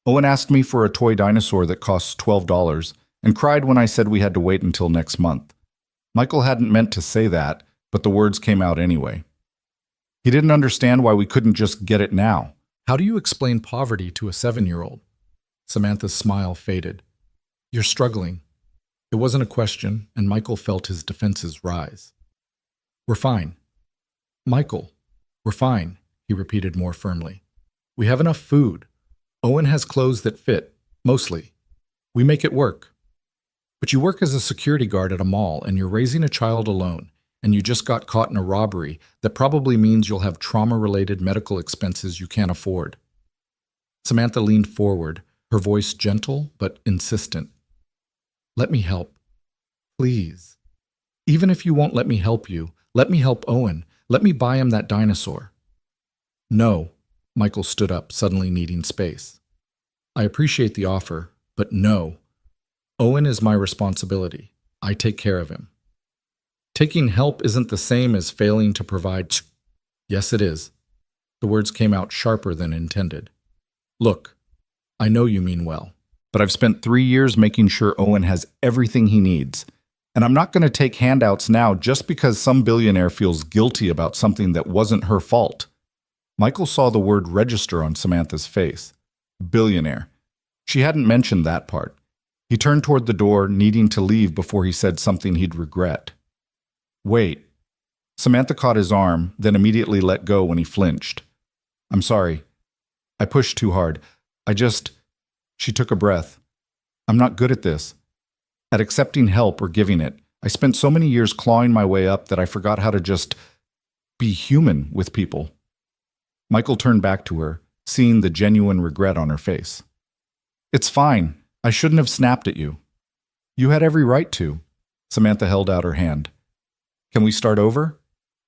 Owen asked me for a toy dinosaur that costs $12 and cried when I said we had to wait until next month. Michael hadn't meant to say that, but the words came out anyway. He didn't understand why we couldn't just get it now. How do you explain poverty to a 7-year-old? Samantha's smile faded. You're struggling. It wasn't a question, and Michael felt his defenses rise. We're fine. Michael, we're fine, he repeated more firmly. We have enough food. Owen has clothes that fit, mostly. We make it work. But you work as a security guard at a mall, and you're raising a child alone, and you just got caught in a robbery that probably means you'll have trauma-related medical expenses you can't afford. Samantha leaned forward, her voice gentle but insistent. Let me help. Please. Even if you won't let me help you, let me help Owen. Let me buy him that dinosaur. No. Michael stood up, suddenly needing space. I appreciate the offer, but no. Owen is my responsibility. I take care of him. Taking help isn't the same as failing to provide. Yes, it is. The words came out sharper than intended. Look, I know you mean well, but I've spent 3 years making sure Owen has everything he needs. And I'm not going to take handouts now just because some billionaire feels guilty about something that wasn't her fault. Michael saw the word register on Samantha's face. Billionaire. She hadn't mentioned that part. He turned toward the door, needing to leave before he said something he'd regret. Wait. Samantha caught his arm, then immediately let go when he flinched. I'm sorry. I pushed too hard. She took a breath. I'm not good at this. At accepting help or giving it. I spent so many years clawing my way up that I forgot how to just be human with people. Michael turned back to her, seeing the genuine regret on her face. It's fine. I shouldn't have snapped at you. You had every right to. Samantha held out her hand. Can we start over?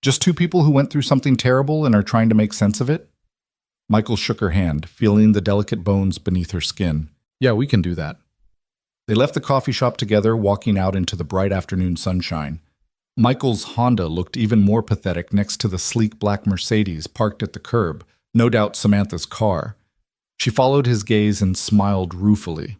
Just two people who went through something terrible and are trying to make sense of it? Michael shook her hand, feeling the delicate bones beneath her skin. Yeah, we can do that. They left the coffee shop together, walking out into the bright afternoon sunshine. Michael's Honda looked even more pathetic next to the sleek black Mercedes parked at the curb, no doubt Samantha's car. She followed his gaze and smiled ruefully.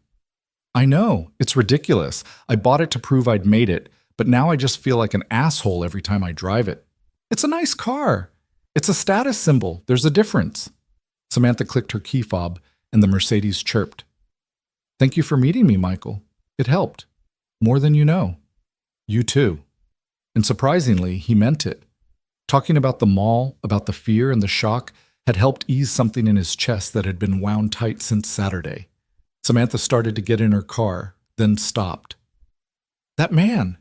I know, it's ridiculous. I bought it to prove I'd made it, but now I just feel like an asshole every time I drive it. It's a nice car. It's a status symbol. There's a difference. Samantha clicked her key fob, and the Mercedes chirped. Thank you for meeting me, Michael. It helped. More than you know. You too. And surprisingly, he meant it. Talking about the mall, about the fear and the shock, had helped ease something in his chest that had been wound tight since Saturday. Samantha started to get in her car, then stopped. That man!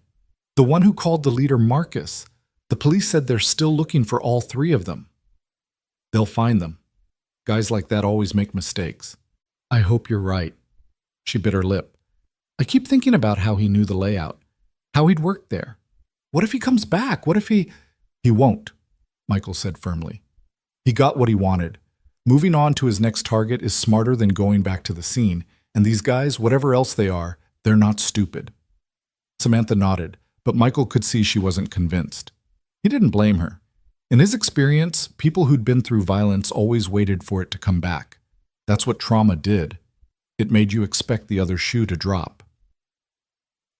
The one who called the leader Marcus. The police said they're still looking for all three of them. They'll find them. Guys like that always make mistakes. I hope you're right. She bit her lip. I keep thinking about how he knew the layout, how he'd worked there. What if he comes back? What if he... He won't, Michael said firmly. He got what he wanted. Moving on to his next target is smarter than going back to the scene, and these guys, whatever else they are, they're not stupid. Samantha nodded, but Michael could see she wasn't convinced. He didn't blame her. In his experience, people who'd been through violence always waited for it to come back. That's what trauma did. It made you expect the other shoe to drop.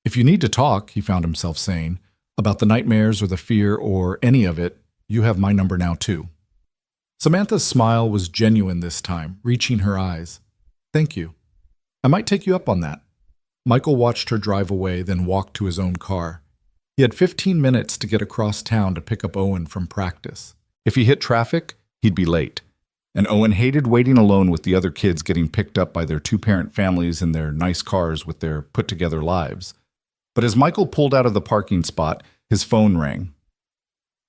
If you need to talk, he found himself saying, about the nightmares or the fear or any of it, you have my number now too. Samantha's smile was genuine this time, reaching her eyes. Thank you. I might take you up on that. Michael watched her drive away, then walked to his own car. He had 15 minutes to get across town to pick up Owen from practice. If he hit traffic, he'd be late. And Owen hated waiting alone with the other kids getting picked up by their two-parent families in their nice cars with their put-together lives. But as Michael pulled out of the parking spot, his phone rang.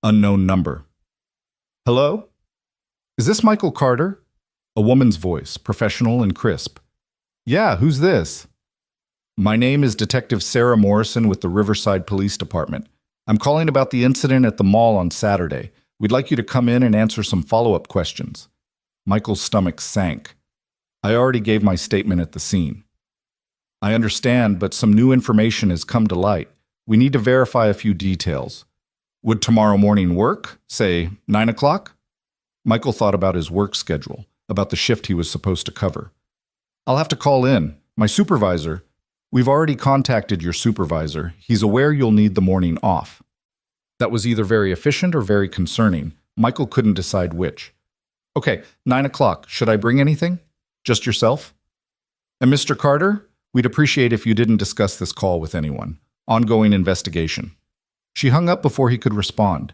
Unknown number. Hello? Is this Michael Carter? A woman's voice, professional and crisp. Yeah, who's this? My name is Detective Sarah Morrison with the Riverside Police Department. I'm calling about the incident at the mall on Saturday. We'd like you to come in and answer some follow-up questions. Michael's stomach sank. I already gave my statement at the scene. I understand, but some new information has come to light. We need to verify a few details. Would tomorrow morning work? Say, 9 o'clock? Michael thought about his work schedule, about the shift he was supposed to cover. I'll have to call in. My supervisor. We've already contacted your supervisor. He's aware you'll need the morning off. That was either very efficient or very concerning. Michael couldn't decide which. Okay, 9 o'clock. Should I bring anything? Just yourself? And Mr. Carter? We'd appreciate if you didn't discuss this call with anyone. Ongoing investigation. She hung up before he could respond.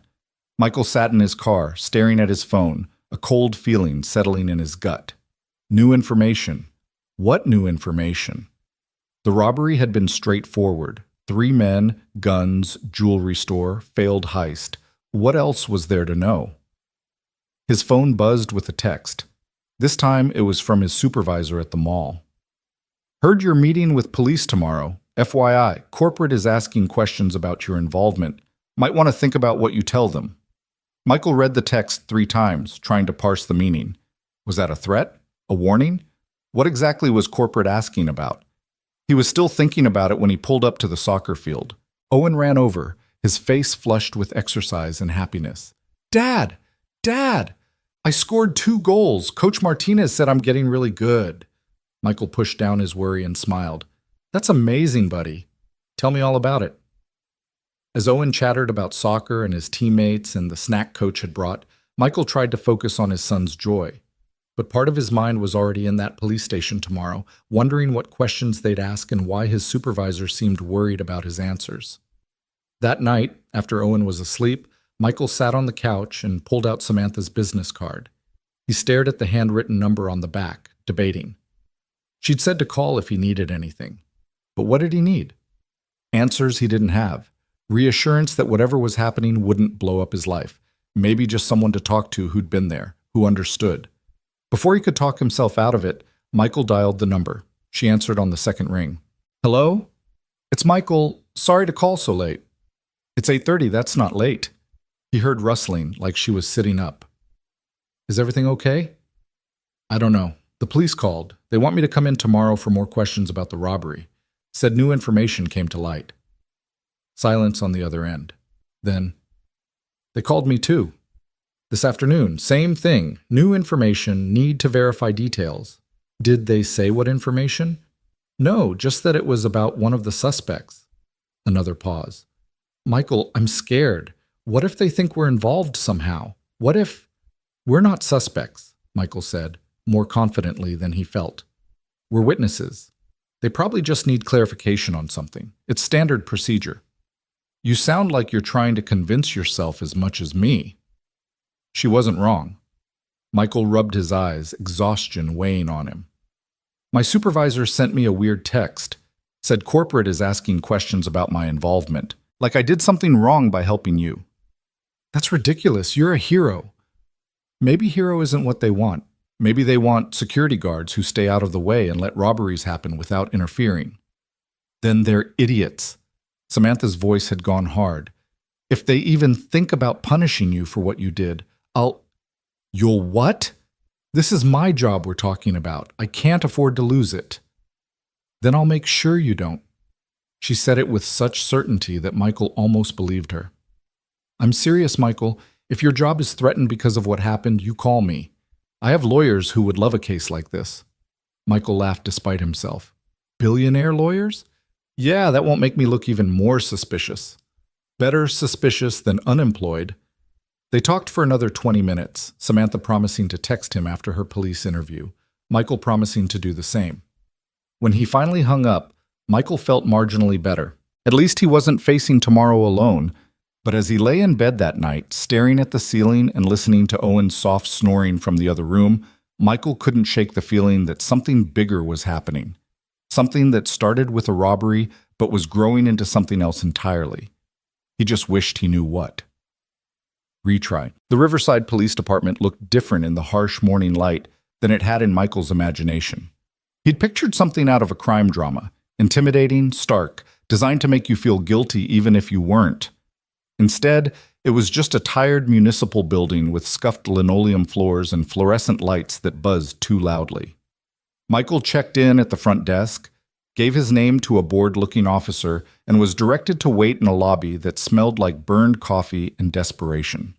Michael sat in his car, staring at his phone, a cold feeling settling in his gut. New information. What new information? The robbery had been straightforward. 3 men, guns, jewelry store, failed heist. What else was there to know? His phone buzzed with a text. This time it was from his supervisor at the mall. Heard you're meeting with police tomorrow. FYI, corporate is asking questions about your involvement. Might want to think about what you tell them. Michael read the text 3 times, trying to parse the meaning. Was that a threat? A warning? What exactly was corporate asking about? He was still thinking about it when he pulled up to the soccer field. Owen ran over, his face flushed with exercise and happiness. Dad! Dad! I scored 2 goals. Coach Martinez said I'm getting really good. Michael pushed down his worry and smiled. That's amazing, buddy. Tell me all about it. As Owen chattered about soccer and his teammates and the snack coach had brought, Michael tried to focus on his son's joy. But part of his mind was already in that police station tomorrow, wondering what questions they'd ask and why his supervisor seemed worried about his answers. That night, after Owen was asleep, Michael sat on the couch and pulled out Samantha's business card. He stared at the handwritten number on the back, debating. She'd said to call if he needed anything. But what did he need? Answers he didn't have. Reassurance that whatever was happening wouldn't blow up his life. Maybe just someone to talk to who'd been there, who understood. Before he could talk himself out of it, Michael dialed the number. She answered on the second ring. Hello? It's Michael. Sorry to call so late. It's 8:30. That's not late. He heard rustling, like she was sitting up. Is everything okay? I don't know. The police called. They want me to come in tomorrow for more questions about the robbery. Said new information came to light. Silence on the other end. Then, they called me too. This afternoon, same thing. New information, need to verify details. Did they say what information? No, just that it was about one of the suspects. Another pause. Michael, I'm scared. What if they think we're involved somehow? What if... We're not suspects, Michael said, more confidently than he felt. We're witnesses. They probably just need clarification on something. It's standard procedure. You sound like you're trying to convince yourself as much as me. She wasn't wrong. Michael rubbed his eyes, exhaustion weighing on him. My supervisor sent me a weird text. Said corporate is asking questions about my involvement, like I did something wrong by helping you. That's ridiculous. You're a hero. Maybe hero isn't what they want. Maybe they want security guards who stay out of the way and let robberies happen without interfering. Then they're idiots. Samantha's voice had gone hard. If they even think about punishing you for what you did, You'll what? This is my job we're talking about. I can't afford to lose it. Then I'll make sure you don't. She said it with such certainty that Michael almost believed her. I'm serious, Michael. If your job is threatened because of what happened, you call me. I have lawyers who would love a case like this. Michael laughed despite himself. Billionaire lawyers? Yeah, that won't make me look even more suspicious. Better suspicious than unemployed. They talked for another 20 minutes, Samantha promising to text him after her police interview, Michael promising to do the same. When he finally hung up, Michael felt marginally better. At least he wasn't facing tomorrow alone, but as he lay in bed that night, staring at the ceiling and listening to Owen's soft snoring from the other room, Michael couldn't shake the feeling that something bigger was happening. Something that started with a robbery, but was growing into something else entirely. He just wished he knew what. Retry. The Riverside Police Department looked different in the harsh morning light than it had in Michael's imagination. He'd pictured something out of a crime drama, intimidating, stark, designed to make you feel guilty even if you weren't. Instead, it was just a tired municipal building with scuffed linoleum floors and fluorescent lights that buzzed too loudly. Michael checked in at the front desk, gave his name to a bored-looking officer, and was directed to wait in a lobby that smelled like burned coffee and desperation.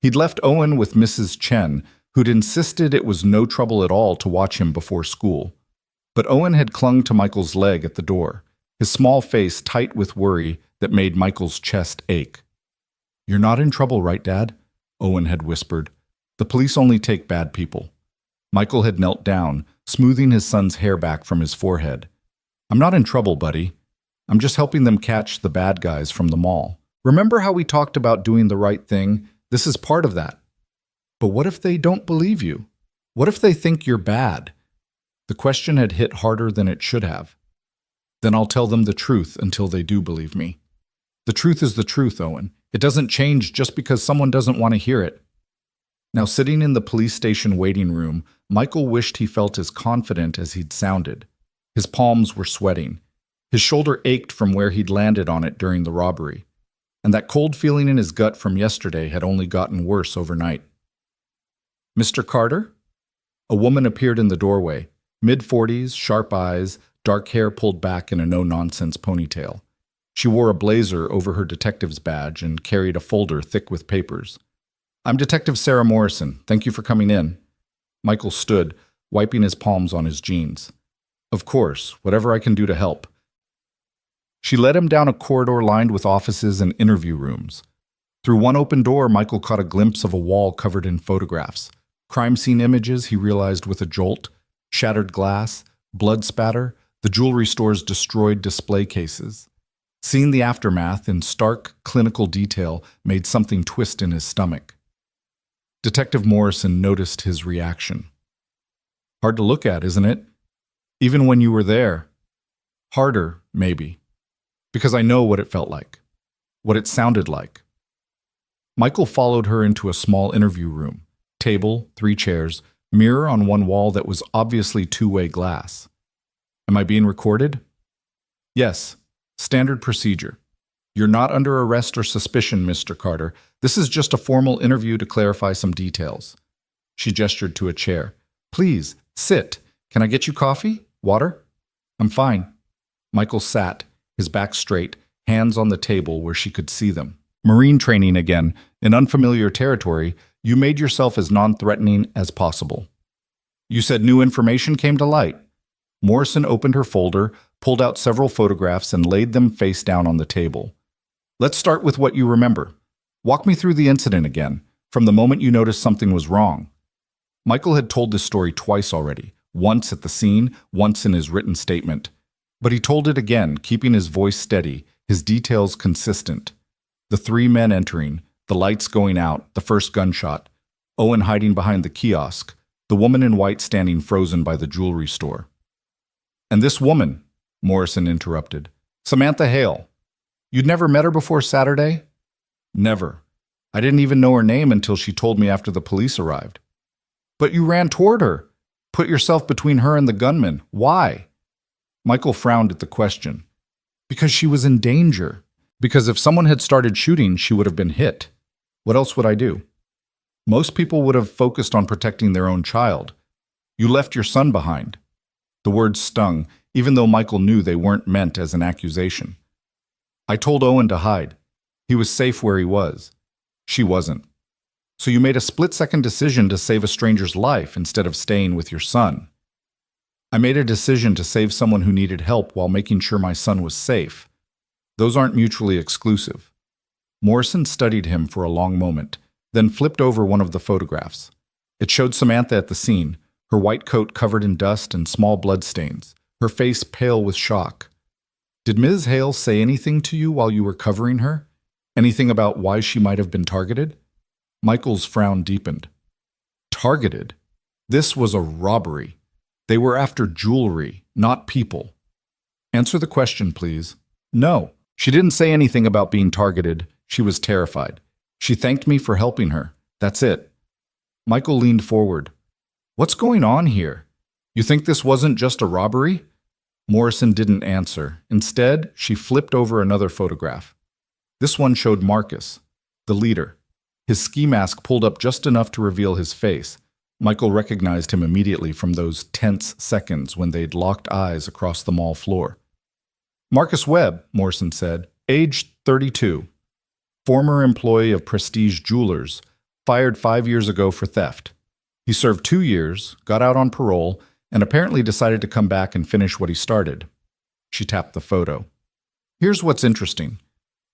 He'd left Owen with Mrs. Chen, who'd insisted it was no trouble at all to watch him before school. But Owen had clung to Michael's leg at the door, his small face tight with worry that made Michael's chest ache. You're not in trouble, right, Dad? Owen had whispered. The police only take bad people. Michael had knelt down, smoothing his son's hair back from his forehead. I'm not in trouble, buddy. I'm just helping them catch the bad guys from the mall. Remember how we talked about doing the right thing? This is part of that. But what if they don't believe you? What if they think you're bad? The question had hit harder than it should have. Then I'll tell them the truth until they do believe me. The truth is the truth, Owen. It doesn't change just because someone doesn't want to hear it. Now, sitting in the police station waiting room, Michael wished he felt as confident as he'd sounded. His palms were sweating. His shoulder ached from where he'd landed on it during the robbery. And that cold feeling in his gut from yesterday had only gotten worse overnight. Mr. Carter? A woman appeared in the doorway, mid-40s, sharp eyes, dark hair pulled back in a no-nonsense ponytail. She wore a blazer over her detective's badge and carried a folder thick with papers. I'm Detective Sarah Morrison. Thank you for coming in. Michael stood, wiping his palms on his jeans. Of course, whatever I can do to help. She led him down a corridor lined with offices and interview rooms. Through one open door, Michael caught a glimpse of a wall covered in photographs. Crime scene images, he realized with a jolt, shattered glass, blood spatter, the jewelry store's destroyed display cases. Seeing the aftermath in stark, clinical detail made something twist in his stomach. Detective Morrison noticed his reaction. Hard to look at, isn't it? Even when you were there. Harder, maybe. Because I know what it felt like. What it sounded like. Michael followed her into a small interview room. Table, 3 chairs, mirror on one wall that was obviously two-way glass. Am I being recorded? Yes. Standard procedure. You're not under arrest or suspicion, Mr. Carter. This is just a formal interview to clarify some details. She gestured to a chair. Please, sit. Can I get you coffee? Water? I'm fine. Michael sat, his back straight, hands on the table where she could see them. Marine training again. In unfamiliar territory, you made yourself as non-threatening as possible. You said new information came to light. Morrison opened her folder, pulled out several photographs, and laid them face down on the table. Let's start with what you remember. Walk me through the incident again, from the moment you noticed something was wrong. Michael had told this story twice already, once at the scene, once in his written statement. But he told it again, keeping his voice steady, his details consistent. The 3 men entering, the lights going out, the first gunshot. Owen hiding behind the kiosk, the woman in white standing frozen by the jewelry store. And this woman, Morrison interrupted. Samantha Hale. You'd never met her before Saturday? Never. I didn't even know her name until she told me after the police arrived. But you ran toward her. Put yourself between her and the gunman. Why? Michael frowned at the question. Because she was in danger. Because if someone had started shooting, she would have been hit. What else would I do? Most people would have focused on protecting their own child. You left your son behind. The words stung, even though Michael knew they weren't meant as an accusation. I told Owen to hide. He was safe where he was. She wasn't. So you made a split-second decision to save a stranger's life instead of staying with your son. I made a decision to save someone who needed help while making sure my son was safe. Those aren't mutually exclusive. Morrison studied him for a long moment, then flipped over one of the photographs. It showed Samantha at the scene, her white coat covered in dust and small bloodstains, her face pale with shock. Did Ms. Hale say anything to you while you were covering her? Anything about why she might have been targeted? Michael's frown deepened. Targeted? This was a robbery. They were after jewelry, not people. Answer the question, please. No. She didn't say anything about being targeted. She was terrified. She thanked me for helping her. That's it. Michael leaned forward. What's going on here? You think this wasn't just a robbery? Morrison didn't answer. Instead, she flipped over another photograph. This one showed Marcus, the leader. His ski mask pulled up just enough to reveal his face. Michael recognized him immediately from those tense seconds when they'd locked eyes across the mall floor. Marcus Webb, Morrison said, age 32. Former employee of Prestige Jewelers, fired 5 years ago for theft. He served 2 years, got out on parole, and apparently decided to come back and finish what he started. She tapped the photo. Here's what's interesting.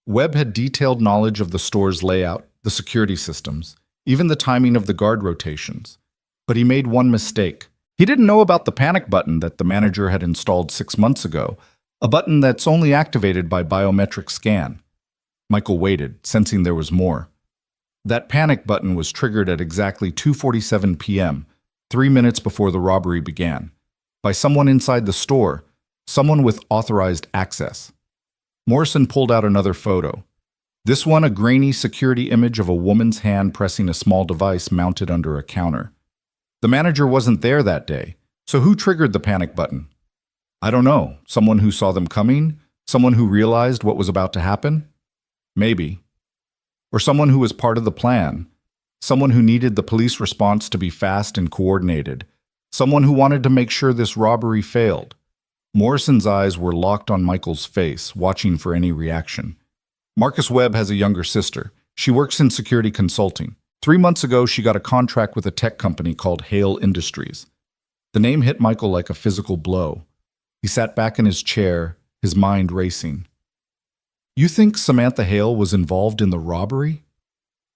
Webb had detailed knowledge of the store's layout, the security systems, even the timing of the guard rotations. But he made one mistake. He didn't know about the panic button that the manager had installed 6 months ago, a button that's only activated by biometric scan. Michael waited, sensing there was more. That panic button was triggered at exactly 2:47 p.m., 3 minutes before the robbery began, by someone inside the store, someone with authorized access. Morrison pulled out another photo. This one, a grainy security image of a woman's hand pressing a small device mounted under a counter. The manager wasn't there that day, so who triggered the panic button? I don't know. Someone who saw them coming? Someone who realized what was about to happen? Maybe. Or someone who was part of the plan. Someone who needed the police response to be fast and coordinated. Someone who wanted to make sure this robbery failed. Morrison's eyes were locked on Michael's face, watching for any reaction. Marcus Webb has a younger sister. She works in security consulting. 3 months ago, she got a contract with a tech company called Hale Industries. The name hit Michael like a physical blow. He sat back in his chair, his mind racing. You think Samantha Hale was involved in the robbery?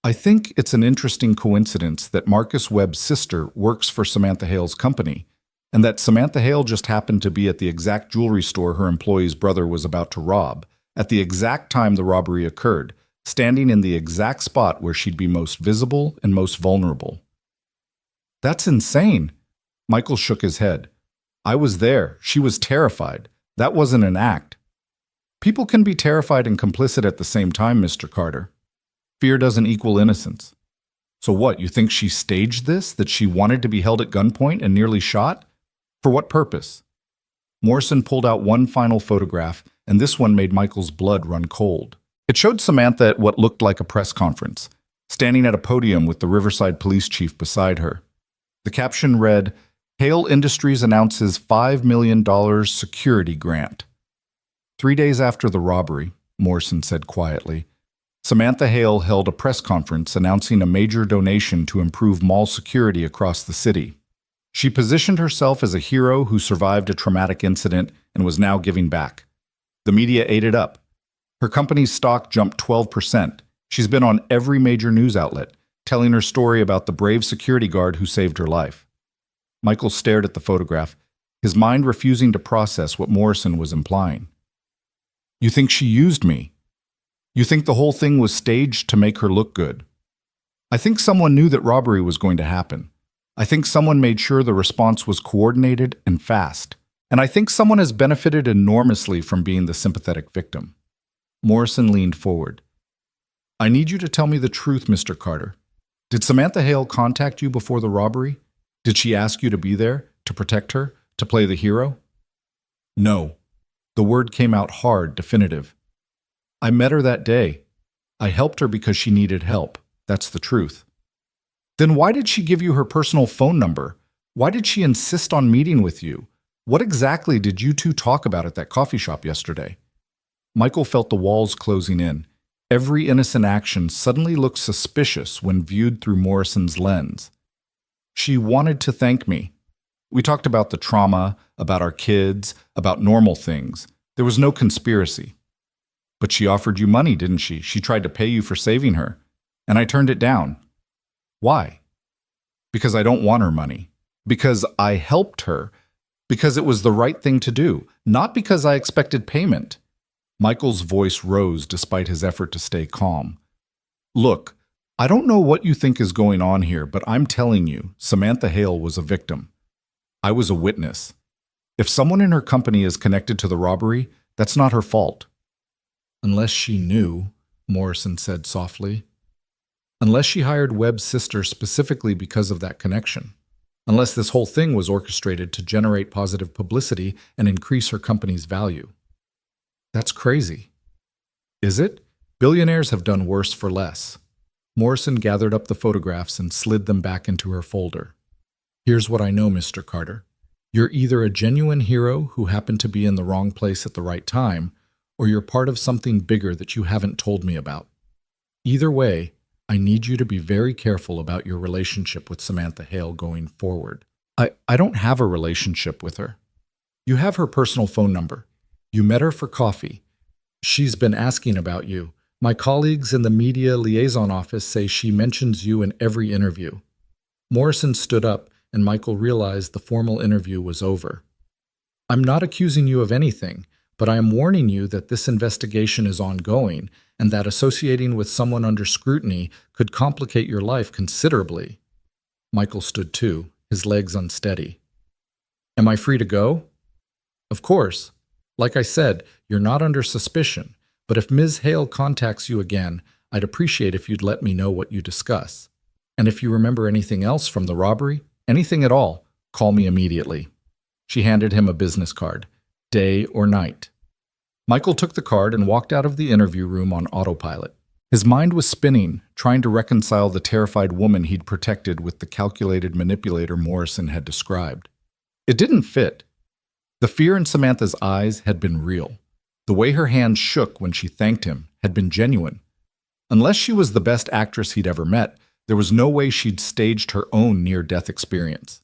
I think it's an interesting coincidence that Marcus Webb's sister works for Samantha Hale's company, and that Samantha Hale just happened to be at the exact jewelry store her employee's brother was about to rob, at the exact time the robbery occurred, standing in the exact spot where she'd be most visible and most vulnerable. That's insane. Michael shook his head. I was there. She was terrified. That wasn't an act. People can be terrified and complicit at the same time, Mr. Carter. Fear doesn't equal innocence. So what, you think she staged this? That she wanted to be held at gunpoint and nearly shot? For what purpose? Morrison pulled out one final photograph, and this one made Michael's blood run cold. It showed Samantha at what looked like a press conference, standing at a podium with the Riverside police chief beside her. The caption read, Hale Industries announces $5 million security grant. 3 days after the robbery, Morrison said quietly, Samantha Hale held a press conference announcing a major donation to improve mall security across the city. She positioned herself as a hero who survived a traumatic incident and was now giving back. The media ate it up. Her company's stock jumped 12%. She's been on every major news outlet, telling her story about the brave security guard who saved her life. Michael stared at the photograph, his mind refusing to process what Morrison was implying. You think she used me? You think the whole thing was staged to make her look good? I think someone knew that robbery was going to happen. I think someone made sure the response was coordinated and fast. And I think someone has benefited enormously from being the sympathetic victim. Morrison leaned forward. I need you to tell me the truth, Mr. Carter. Did Samantha Hale contact you before the robbery? Did she ask you to be there, to protect her, to play the hero? No. The word came out hard, definitive. I met her that day. I helped her because she needed help. That's the truth. Then why did she give you her personal phone number? Why did she insist on meeting with you? What exactly did you two talk about at that coffee shop yesterday? Michael felt the walls closing in. Every innocent action suddenly looked suspicious when viewed through Morrison's lens. She wanted to thank me. We talked about the trauma, about our kids, about normal things. There was no conspiracy. But she offered you money, didn't she? She tried to pay you for saving her. And I turned it down. Why? Because I don't want her money. Because I helped her. Because it was the right thing to do. Not because I expected payment. Michael's voice rose despite his effort to stay calm. Look, I don't know what you think is going on here, but I'm telling you, Samantha Hale was a victim. I was a witness. If someone in her company is connected to the robbery, that's not her fault. Unless she knew, Morrison said softly. Unless she hired Webb's sister specifically because of that connection. Unless this whole thing was orchestrated to generate positive publicity and increase her company's value. That's crazy. Is it? Billionaires have done worse for less. Morrison gathered up the photographs and slid them back into her folder. Here's what I know, Mr. Carter. You're either a genuine hero who happened to be in the wrong place at the right time, or you're part of something bigger that you haven't told me about. Either way, I need you to be very careful about your relationship with Samantha Hale going forward. I don't have a relationship with her. You have her personal phone number. You met her for coffee. She's been asking about you. My colleagues in the media liaison office say she mentions you in every interview. Morrison stood up, and Michael realized the formal interview was over. I'm not accusing you of anything, but I am warning you that this investigation is ongoing and that associating with someone under scrutiny could complicate your life considerably. Michael stood too, his legs unsteady. Am I free to go? Of course. Like I said, you're not under suspicion, but if Ms. Hale contacts you again, I'd appreciate if you'd let me know what you discuss. And if you remember anything else from the robbery, anything at all, call me immediately. She handed him a business card. Day or night. Michael took the card and walked out of the interview room on autopilot. His mind was spinning, trying to reconcile the terrified woman he'd protected with the calculated manipulator Morrison had described. It didn't fit. The fear in Samantha's eyes had been real. The way her hands shook when she thanked him had been genuine. Unless she was the best actress he'd ever met, there was no way she'd staged her own near-death experience.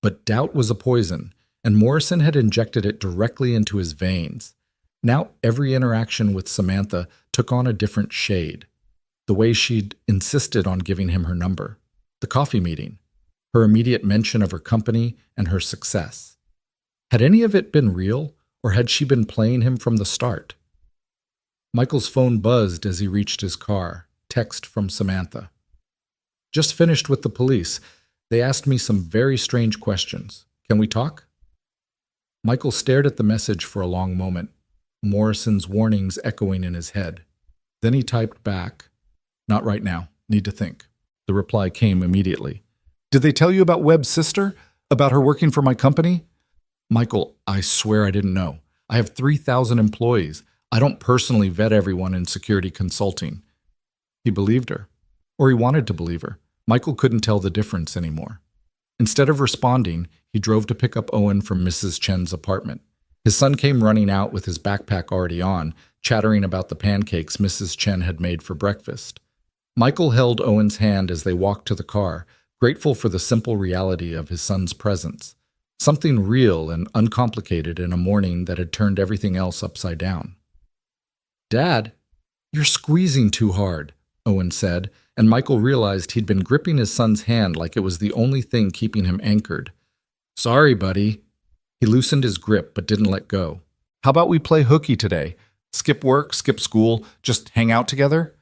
But doubt was a poison, and Morrison had injected it directly into his veins. Now every interaction with Samantha took on a different shade. The way she'd insisted on giving him her number, the coffee meeting, her immediate mention of her company and her success. Had any of it been real, or had she been playing him from the start? Michael's phone buzzed as he reached his car. Text from Samantha. Just finished with the police. They asked me some very strange questions. Can we talk? Michael stared at the message for a long moment, Morrison's warnings echoing in his head. Then he typed back, "Not right now. Need to think." The reply came immediately. "Did they tell you about Webb's sister? About her working for my company?" "Michael, I swear I didn't know. I have 3,000 employees. I don't personally vet everyone in security consulting." He believed her. Or he wanted to believe her. Michael couldn't tell the difference anymore. Instead of responding, he drove to pick up Owen from Mrs. Chen's apartment. His son came running out with his backpack already on, chattering about the pancakes Mrs. Chen had made for breakfast. Michael held Owen's hand as they walked to the car, grateful for the simple reality of his son's presence. Something real and uncomplicated in a morning that had turned everything else upside down. "Dad, you're squeezing too hard," Owen said, and Michael realized he'd been gripping his son's hand like it was the only thing keeping him anchored. "Sorry, buddy." He loosened his grip but didn't let go. "How about we play hooky today? Skip work, skip school, just hang out together?"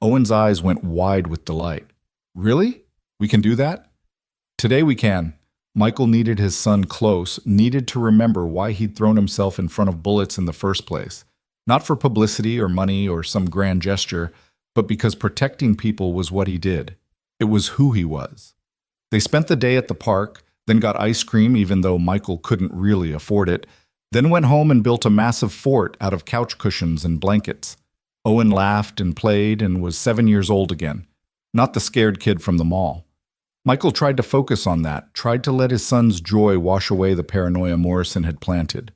Owen's eyes went wide with delight. Really? We can do that? Today we can. Michael needed his son close, needed to remember why he'd thrown himself in front of bullets in the first place. Not for publicity or money or some grand gesture, but because protecting people was what he did. It was who he was. They spent the day at the park, then got ice cream even though Michael couldn't really afford it, then went home and built a massive fort out of couch cushions and blankets. Owen laughed and played and was 7 years old again, not the scared kid from the mall. Michael tried to focus on that, tried to let his son's joy wash away the paranoia Morrison had planted.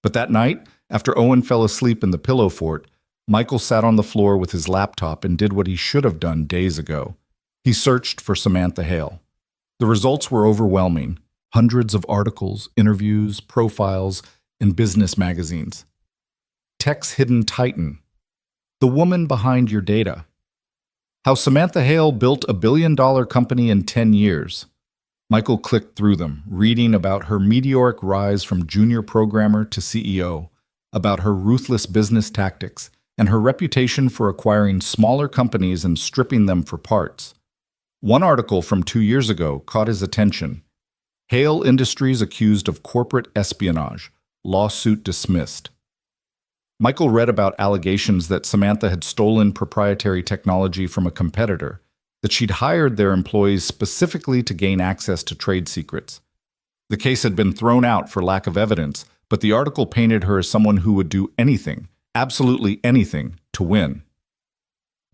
But that night, after Owen fell asleep in the pillow fort, Michael sat on the floor with his laptop and did what he should have done days ago. He searched for Samantha Hale. The results were overwhelming. Hundreds of articles, interviews, profiles, in business magazines. Tech's hidden titan. The woman behind your data. How Samantha Hale built a billion-dollar company in 10 years. Michael clicked through them, reading about her meteoric rise from junior programmer to CEO, about her ruthless business tactics, and her reputation for acquiring smaller companies and stripping them for parts. One article from 2 years ago caught his attention. Hale Industries accused of corporate espionage. Lawsuit dismissed. Michael read about allegations that Samantha had stolen proprietary technology from a competitor, that she'd hired their employees specifically to gain access to trade secrets. The case had been thrown out for lack of evidence, but the article painted her as someone who would do anything, absolutely anything, to win.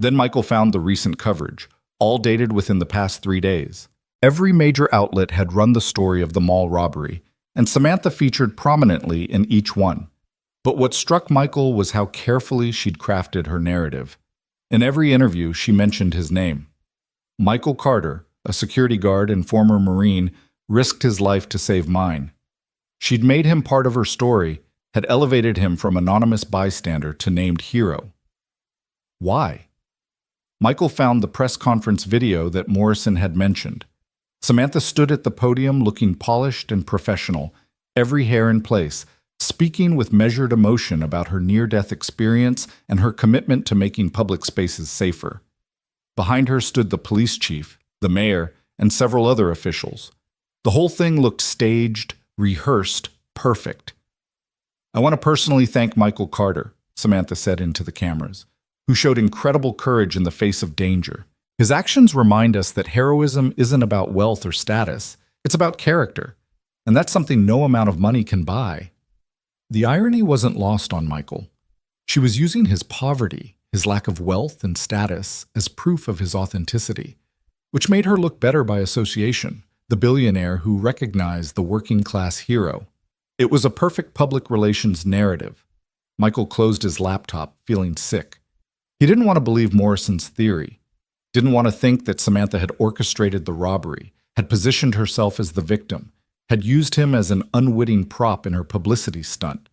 Then Michael found the recent coverage, all dated within the past 3 days. Every major outlet had run the story of the mall robbery, and Samantha featured prominently in each one. But what struck Michael was how carefully she'd crafted her narrative. In every interview, she mentioned his name. Michael Carter, a security guard and former Marine, risked his life to save mine. She'd made him part of her story, had elevated him from anonymous bystander to named hero. Why? Michael found the press conference video that Morrison had mentioned. Samantha stood at the podium looking polished and professional, every hair in place, speaking with measured emotion about her near-death experience and her commitment to making public spaces safer. Behind her stood the police chief, the mayor, and several other officials. The whole thing looked staged, rehearsed, perfect. "I want to personally thank Michael Carter," Samantha said into the cameras, "who showed incredible courage in the face of danger. His actions remind us that heroism isn't about wealth or status, it's about character, and that's something no amount of money can buy." The irony wasn't lost on Michael. She was using his poverty, his lack of wealth and status, as proof of his authenticity, which made her look better by association, the billionaire who recognized the working-class hero. It was a perfect public relations narrative. Michael closed his laptop, feeling sick. He didn't want to believe Morrison's theory. Didn't want to think that Samantha had orchestrated the robbery, had positioned herself as the victim, had used him as an unwitting prop in her publicity stunt.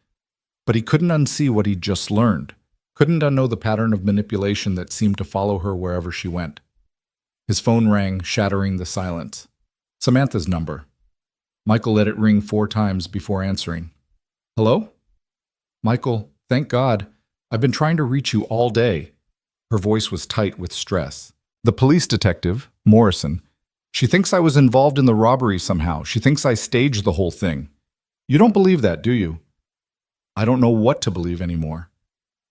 But he couldn't unsee what he'd just learned, couldn't unknow the pattern of manipulation that seemed to follow her wherever she went. His phone rang, shattering the silence. Samantha's number. Michael let it ring 4 times before answering. "Hello?" "Michael, thank God. I've been trying to reach you all day." Her voice was tight with stress. "The police detective, Morrison, she thinks I was involved in the robbery somehow. She thinks I staged the whole thing. You don't believe that, do you?" "I don't know what to believe anymore."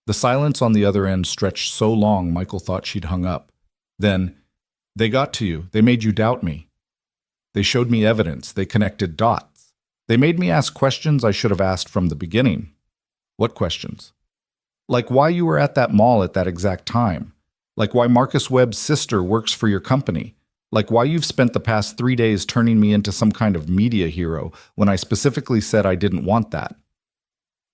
The silence on the other end stretched so long Michael thought she'd hung up. Then, "They got to you. They made you doubt me. They showed me evidence. They connected dots. They made me ask questions I should have asked from the beginning." "What questions?" "Like why you were at that mall at that exact time. Like why Marcus Webb's sister works for your company. Like why you've spent the past 3 days turning me into some kind of media hero when I specifically said I didn't want that."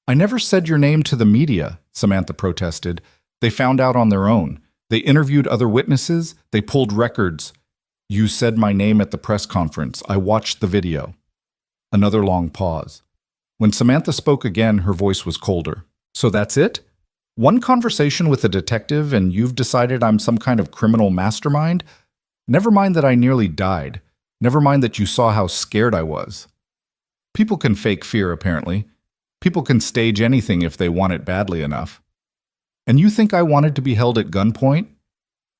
"I never said your name to the media," Samantha protested. "They found out on their own. They interviewed other witnesses. They pulled records. You said my name at the press conference. I watched the video." Another long pause. When Samantha spoke again, her voice was colder. "So that's it? One conversation with a detective and you've decided I'm some kind of criminal mastermind? Never mind that I nearly died. Never mind that you saw how scared I was." People can fake fear, apparently. People can stage anything if they want it badly enough. "And you think I wanted to be held at gunpoint?"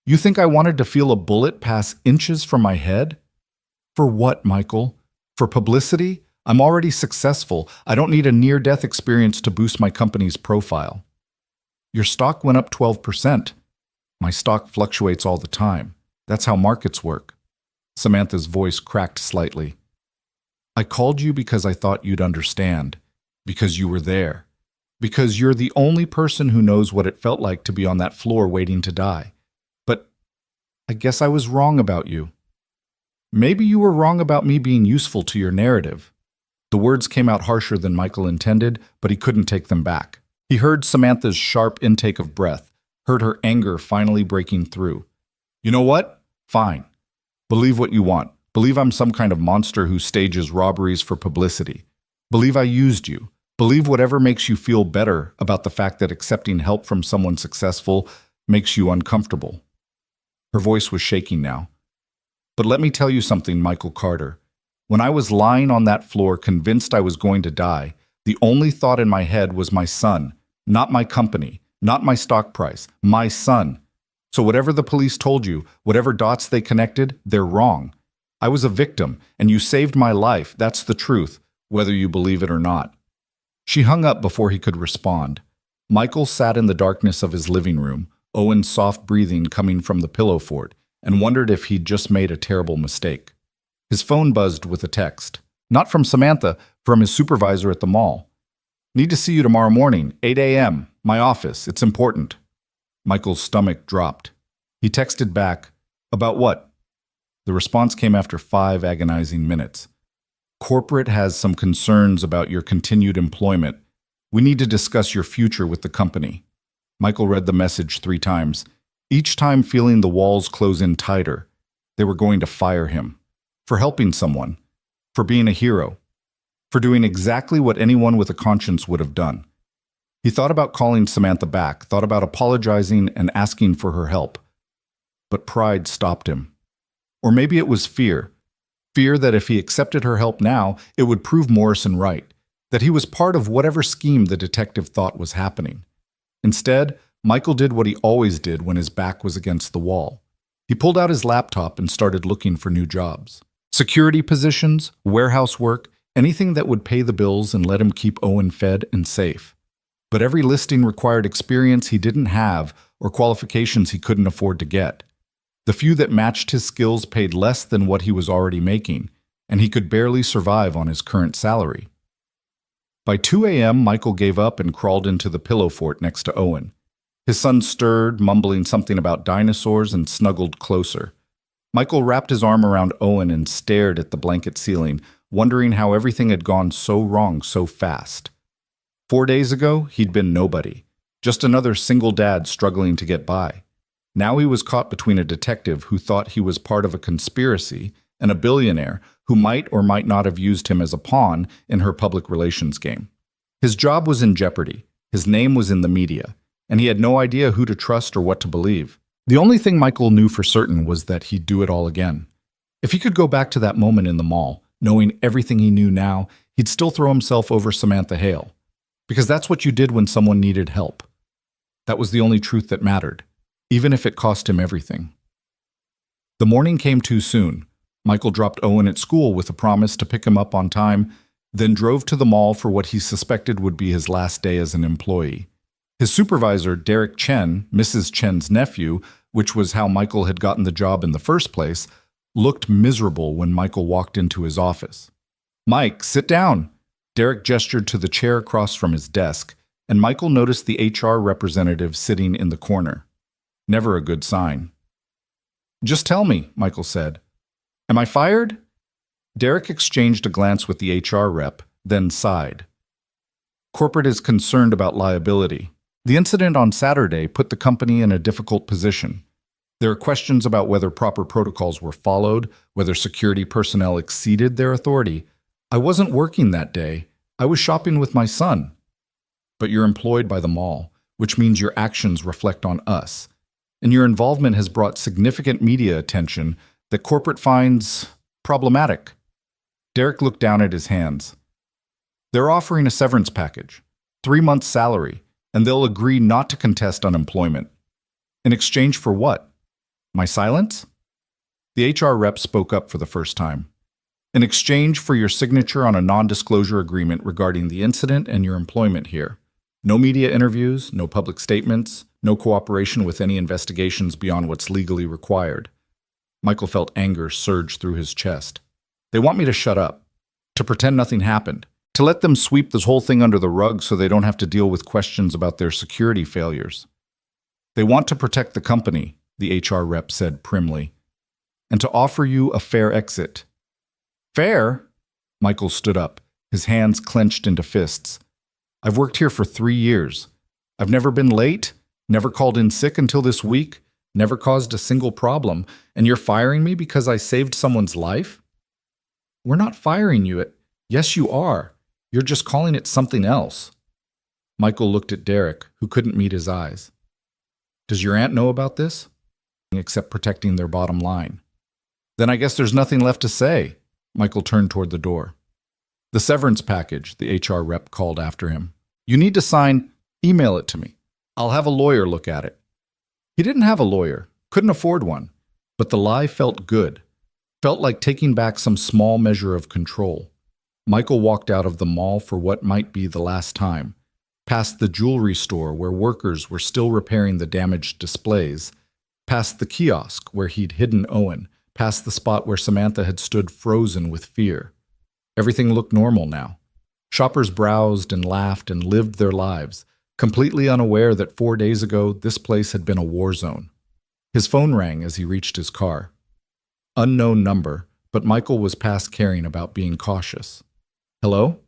You think I wanted to feel a bullet pass inches from my head? For what, Michael? For publicity? I'm already successful. I don't need a near-death experience to boost my company's profile. Your stock went up 12%. My stock fluctuates all the time. That's how markets work. Samantha's voice cracked slightly. I called you because I thought you'd understand. Because you were there. Because you're the only person who knows what it felt like to be on that floor waiting to die. But I guess I was wrong about you. Maybe you were wrong about me being useful to your narrative. The words came out harsher than Michael intended, but he couldn't take them back. He heard Samantha's sharp intake of breath, heard her anger finally breaking through. You know what? Fine. Believe what you want. Believe I'm some kind of monster who stages robberies for publicity. Believe I used you. Believe whatever makes you feel better about the fact that accepting help from someone successful makes you uncomfortable. Her voice was shaking now. But let me tell you something, Michael Carter. When I was lying on that floor convinced I was going to die, the only thought in my head was my son, not my company, not my stock price, my son. So whatever the police told you, whatever dots they connected, they're wrong. I was a victim, and you saved my life. That's the truth, whether you believe it or not. She hung up before he could respond. Michael sat in the darkness of his living room, Owen's soft breathing coming from the pillow fort, and wondered if he'd just made a terrible mistake. His phone buzzed with a text. Not from Samantha, from his supervisor at the mall. Need to see you tomorrow morning, 8 a.m., my office, it's important. Michael's stomach dropped. He texted back, about what? The response came after 5 agonizing minutes. Corporate has some concerns about your continued employment. We need to discuss your future with the company. Michael read the message 3 times, each time feeling the walls close in tighter. They were going to fire him. For helping someone. For being a hero. For doing exactly what anyone with a conscience would have done. He thought about calling Samantha back, thought about apologizing and asking for her help. But pride stopped him. Or maybe it was fear. Fear that if he accepted her help now, it would prove Morrison right, that he was part of whatever scheme the detective thought was happening. Instead, Michael did what he always did when his back was against the wall. He pulled out his laptop and started looking for new jobs. Security positions, warehouse work, anything that would pay the bills and let him keep Owen fed and safe. But every listing required experience he didn't have or qualifications he couldn't afford to get. The few that matched his skills paid less than what he was already making, and he could barely survive on his current salary. By 2 a.m., Michael gave up and crawled into the pillow fort next to Owen. His son stirred, mumbling something about dinosaurs, and snuggled closer. Michael wrapped his arm around Owen and stared at the blanket ceiling, wondering how everything had gone so wrong so fast. 4 days ago, he'd been nobody, just another single dad struggling to get by. Now he was caught between a detective who thought he was part of a conspiracy and a billionaire who might or might not have used him as a pawn in her public relations game. His job was in jeopardy, his name was in the media, and he had no idea who to trust or what to believe. The only thing Michael knew for certain was that he'd do it all again. If he could go back to that moment in the mall, knowing everything he knew now, he'd still throw himself over Samantha Hale. Because that's what you did when someone needed help. That was the only truth that mattered, even if it cost him everything. The morning came too soon. Michael dropped Owen at school with a promise to pick him up on time, then drove to the mall for what he suspected would be his last day as an employee. His supervisor, Derek Chen, Mrs. Chen's nephew, which was how Michael had gotten the job in the first place, looked miserable when Michael walked into his office. "Mike, sit down." Derek gestured to the chair across from his desk, and Michael noticed the HR representative sitting in the corner. Never a good sign. "Just tell me," Michael said. "Am I fired?" Derek exchanged a glance with the HR rep, then sighed. Corporate is concerned about liability. The incident on Saturday put the company in a difficult position. There are questions about whether proper protocols were followed, whether security personnel exceeded their authority. I wasn't working that day. I was shopping with my son. But you're employed by the mall, which means your actions reflect on us. And your involvement has brought significant media attention that corporate finds problematic. Derek looked down at his hands. They're offering a severance package, 3 months' salary, and they'll agree not to contest unemployment. In exchange for what? My silence? The HR rep spoke up for the first time. In exchange for your signature on a non-disclosure agreement regarding the incident and your employment here. No media interviews, no public statements, no cooperation with any investigations beyond what's legally required. Michael felt anger surge through his chest. They want me to shut up, to pretend nothing happened, to let them sweep this whole thing under the rug so they don't have to deal with questions about their security failures. They want to protect the company, the HR rep said primly, and to offer you a fair exit. Fair? Michael stood up, his hands clenched into fists. I've worked here for 3 years. I've never been late, never called in sick until this week, never caused a single problem, and you're firing me because I saved someone's life? We're not firing you. Yes, you are. You're just calling it something else. Michael looked at Derek, who couldn't meet his eyes. Does your aunt know about this? Except protecting their bottom line. Then I guess there's nothing left to say. Michael turned toward the door. The severance package, the HR rep called after him. You need to sign, email it to me. I'll have a lawyer look at it. He didn't have a lawyer, couldn't afford one, but the lie felt good, felt like taking back some small measure of control. Michael walked out of the mall for what might be the last time, past the jewelry store where workers were still repairing the damaged displays, past the kiosk where he'd hidden Owen, past the spot where Samantha had stood frozen with fear. Everything looked normal now. Shoppers browsed and laughed and lived their lives, completely unaware that 4 days ago this place had been a war zone. His phone rang as he reached his car. Unknown number, but Michael was past caring about being cautious. Hello?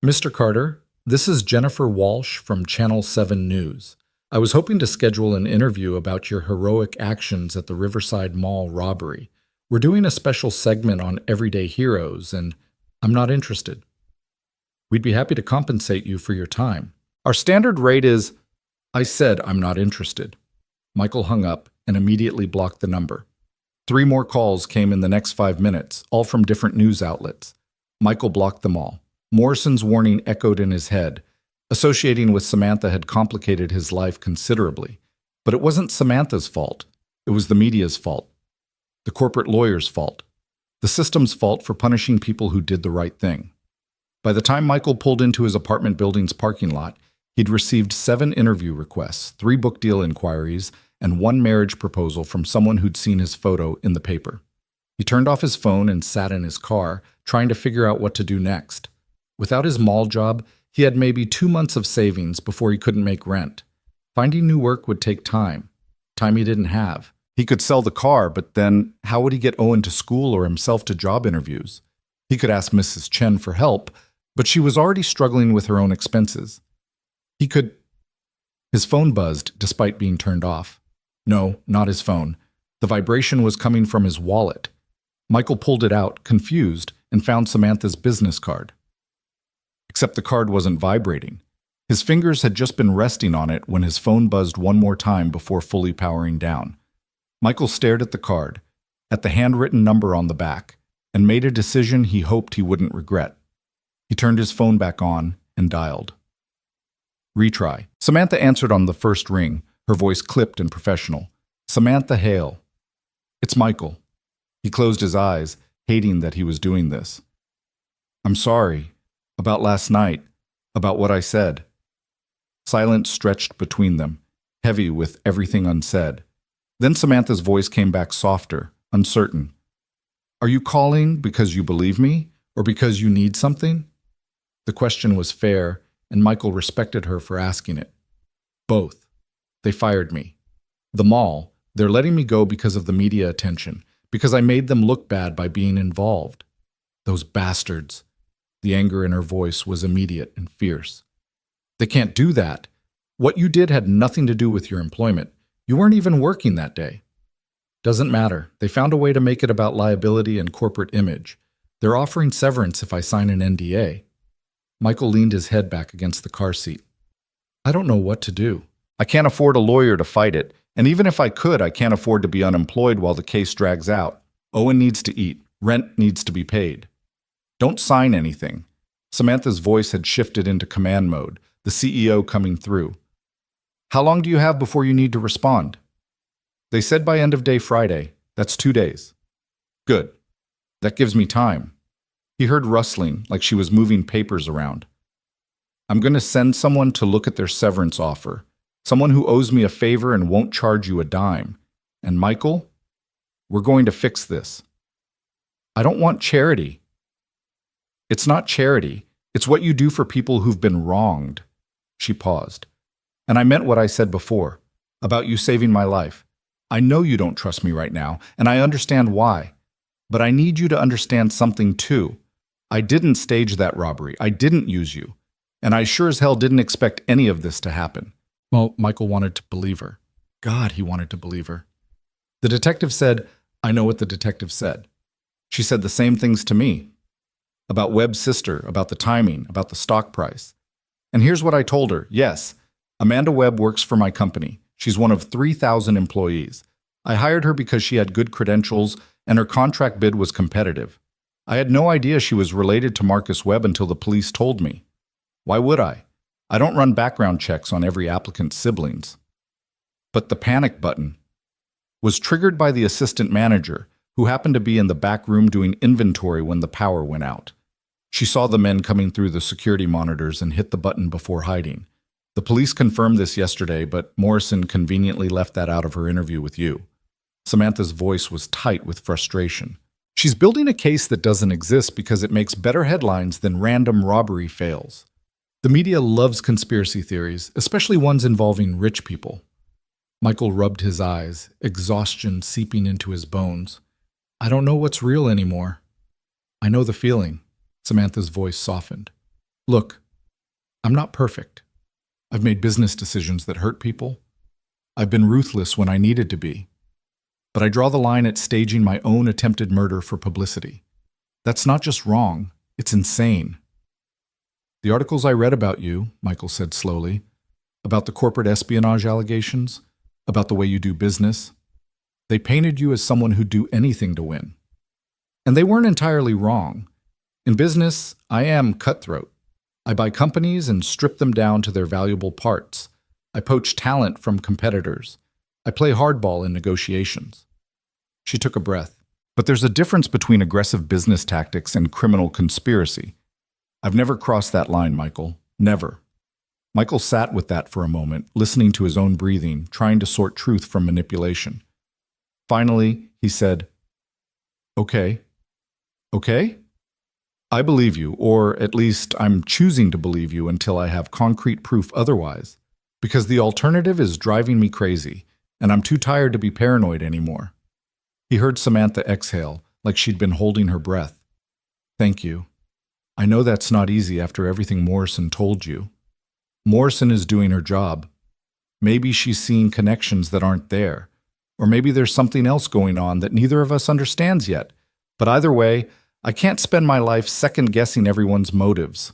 Mr. Carter, this is Jennifer Walsh from Channel 7 News. I was hoping to schedule an interview about your heroic actions at the Riverside Mall robbery. We're doing a special segment on everyday heroes, and I'm not interested. We'd be happy to compensate you for your time. Our standard rate is... I said I'm not interested. Michael hung up and immediately blocked the number. 3 more calls came in the next 5 minutes, all from different news outlets. Michael blocked them all. Morrison's warning echoed in his head. Associating with Samantha had complicated his life considerably. But it wasn't Samantha's fault. It was the media's fault. The corporate lawyer's fault. The system's fault for punishing people who did the right thing. By the time Michael pulled into his apartment building's parking lot, he'd received 7 interview requests, 3 book deal inquiries, and 1 marriage proposal from someone who'd seen his photo in the paper. He turned off his phone and sat in his car, trying to figure out what to do next. Without his mall job, he had maybe 2 months of savings before he couldn't make rent. Finding new work would take time he didn't have. He could sell the car, but then how would he get Owen to school or himself to job interviews? He could ask Mrs. Chen for help, but she was already struggling with her own expenses. His phone buzzed despite being turned off. No, not his phone. The vibration was coming from his wallet. Michael pulled it out, confused, and found Samantha's business card. Except the card wasn't vibrating. His fingers had just been resting on it when his phone buzzed 1 more time before fully powering down. Michael stared at the card, at the handwritten number on the back, and made a decision he hoped he wouldn't regret. He turned his phone back on and dialed. Retry. Samantha answered on the first ring, her voice clipped and professional. Samantha Hale. It's Michael. He closed his eyes, hating that he was doing this. I'm sorry. About last night. About what I said. Silence stretched between them, heavy with everything unsaid. Then Samantha's voice came back softer, uncertain. Are you calling because you believe me, or because you need something? The question was fair, and Michael respected her for asking it. Both. They fired me. The mall, they're letting me go because of the media attention, because I made them look bad by being involved. Those bastards. The anger in her voice was immediate and fierce. They can't do that. What you did had nothing to do with your employment. You weren't even working that day. Doesn't matter. They found a way to make it about liability and corporate image. They're offering severance if I sign an NDA. Michael leaned his head back against the car seat. I don't know what to do. I can't afford a lawyer to fight it, and even if I could, I can't afford to be unemployed while the case drags out. Owen needs to eat. Rent needs to be paid. Don't sign anything. Samantha's voice had shifted into command mode, the CEO coming through. How long do you have before you need to respond? They said by end of day Friday. That's 2 days. Good. That gives me time. He heard rustling, like she was moving papers around. I'm going to send someone to look at their severance offer. Someone who owes me a favor and won't charge you a dime. And Michael, we're going to fix this. I don't want charity. It's not charity. It's what you do for people who've been wronged. She paused. And I meant what I said before, about you saving my life. I know you don't trust me right now, and I understand why. But I need you to understand something too. I didn't stage that robbery. I didn't use you. And I sure as hell didn't expect any of this to happen. Well, Michael wanted to believe her. God, he wanted to believe her. The detective said, I know what the detective said. She said the same things to me. About Webb's sister, about the timing, about the stock price. And here's what I told her. Yes, Amanda Webb works for my company. She's one of 3,000 employees. I hired her because she had good credentials and her contract bid was competitive. I had no idea she was related to Marcus Webb until the police told me. Why would I? I don't run background checks on every applicant's siblings. But the panic button was triggered by the assistant manager, who happened to be in the back room doing inventory when the power went out. She saw the men coming through the security monitors and hit the button before hiding. The police confirmed this yesterday, but Morrison conveniently left that out of her interview with you. Samantha's voice was tight with frustration. She's building a case that doesn't exist because it makes better headlines than random robbery fails. The media loves conspiracy theories, especially ones involving rich people. Michael rubbed his eyes, exhaustion seeping into his bones. I don't know what's real anymore. I know the feeling. Samantha's voice softened. Look, I'm not perfect. I've made business decisions that hurt people. I've been ruthless when I needed to be. But I draw the line at staging my own attempted murder for publicity. That's not just wrong, it's insane. The articles I read about you, Michael said slowly, about the corporate espionage allegations, about the way you do business, they painted you as someone who'd do anything to win. And they weren't entirely wrong. In business, I am cutthroat. I buy companies and strip them down to their valuable parts. I poach talent from competitors. I play hardball in negotiations. She took a breath. But there's a difference between aggressive business tactics and criminal conspiracy. I've never crossed that line, Michael. Never. Michael sat with that for a moment, listening to his own breathing, trying to sort truth from manipulation. Finally, he said, Okay. Okay? I believe you, or at least I'm choosing to believe you until I have concrete proof otherwise, because the alternative is driving me crazy, and I'm too tired to be paranoid anymore. He heard Samantha exhale, like she'd been holding her breath. Thank you. I know that's not easy after everything Morrison told you. Morrison is doing her job. Maybe she's seeing connections that aren't there, or maybe there's something else going on that neither of us understands yet. But either way, I can't spend my life second-guessing everyone's motives.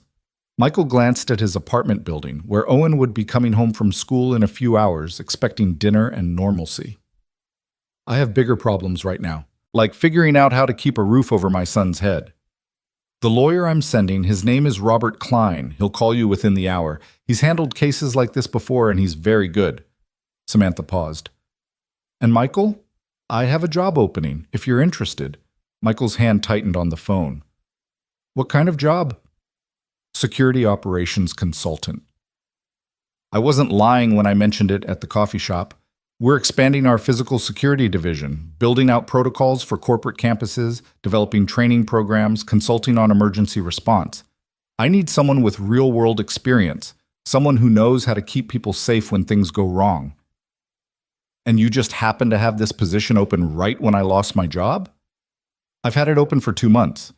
Michael glanced at his apartment building, where Owen would be coming home from school in a few hours, expecting dinner and normalcy. I have bigger problems right now, like figuring out how to keep a roof over my son's head. The lawyer I'm sending, his name is Robert Klein. He'll call you within the hour. He's handled cases like this before, and he's very good. Samantha paused. And Michael, I have a job opening, if you're interested. Michael's hand tightened on the phone. What kind of job? Security operations consultant. I wasn't lying when I mentioned it at the coffee shop. We're expanding our physical security division, building out protocols for corporate campuses, developing training programs, consulting on emergency response. I need someone with real-world experience, someone who knows how to keep people safe when things go wrong. And you just happen to have this position open right when I lost my job? I've had it open for 2 months.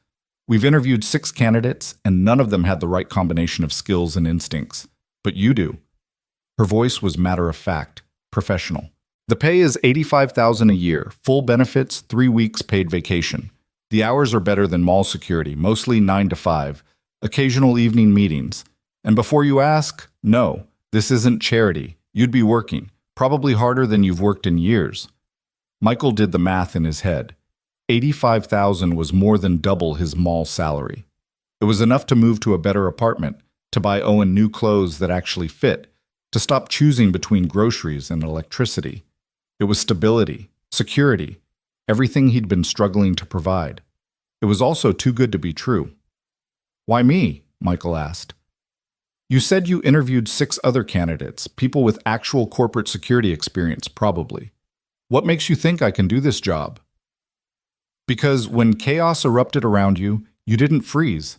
We've interviewed 6 candidates, and none of them had the right combination of skills and instincts. But you do. Her voice was matter-of-fact, professional. The pay is $85,000 a year, full benefits, 3 weeks paid vacation. The hours are better than mall security, mostly 9 to 5, occasional evening meetings. And before you ask, no, this isn't charity. You'd be working, probably harder than you've worked in years. Michael did the math in his head. $85,000 was more than double his mall salary. It was enough to move to a better apartment, to buy Owen new clothes that actually fit, to stop choosing between groceries and electricity. It was stability, security, everything he'd been struggling to provide. It was also too good to be true. Why me? Michael asked. You said you interviewed 6 other candidates, people with actual corporate security experience, probably. What makes you think I can do this job? Because when chaos erupted around you, you didn't freeze.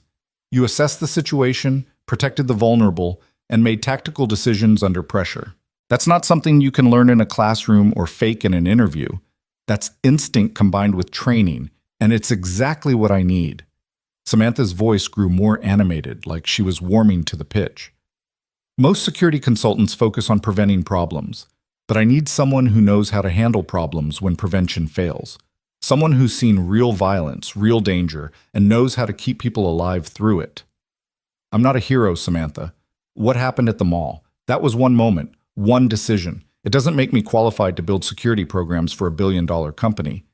You assessed the situation, protected the vulnerable, and made tactical decisions under pressure. That's not something you can learn in a classroom or fake in an interview. That's instinct combined with training, and it's exactly what I need. Samantha's voice grew more animated, like she was warming to the pitch. Most security consultants focus on preventing problems, but I need someone who knows how to handle problems when prevention fails. Someone who's seen real violence, real danger, and knows how to keep people alive through it. I'm not a hero, Samantha. What happened at the mall? That was one moment, one decision. It doesn't make me qualified to build security programs for a billion-dollar company.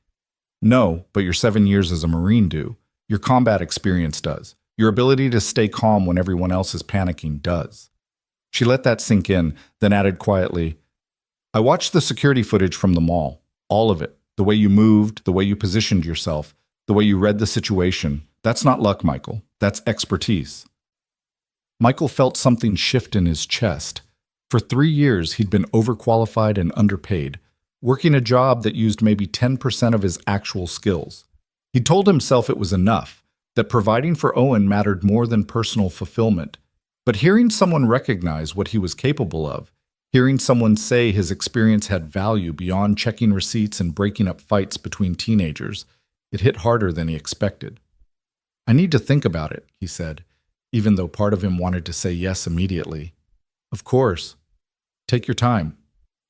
No, but your 7 years as a Marine do. Your combat experience does. Your ability to stay calm when everyone else is panicking does. She let that sink in, then added quietly, I watched the security footage from the mall, all of it. The way you moved, the way you positioned yourself, the way you read the situation. That's not luck, Michael. That's expertise. Michael felt something shift in his chest. For 3 years, he'd been overqualified and underpaid, working a job that used maybe 10% of his actual skills. He told himself it was enough, that providing for Owen mattered more than personal fulfillment. But hearing someone recognize what he was capable of, hearing someone say his experience had value beyond checking receipts and breaking up fights between teenagers, it hit harder than he expected. I need to think about it, he said, even though part of him wanted to say yes immediately. Of course. Take your time.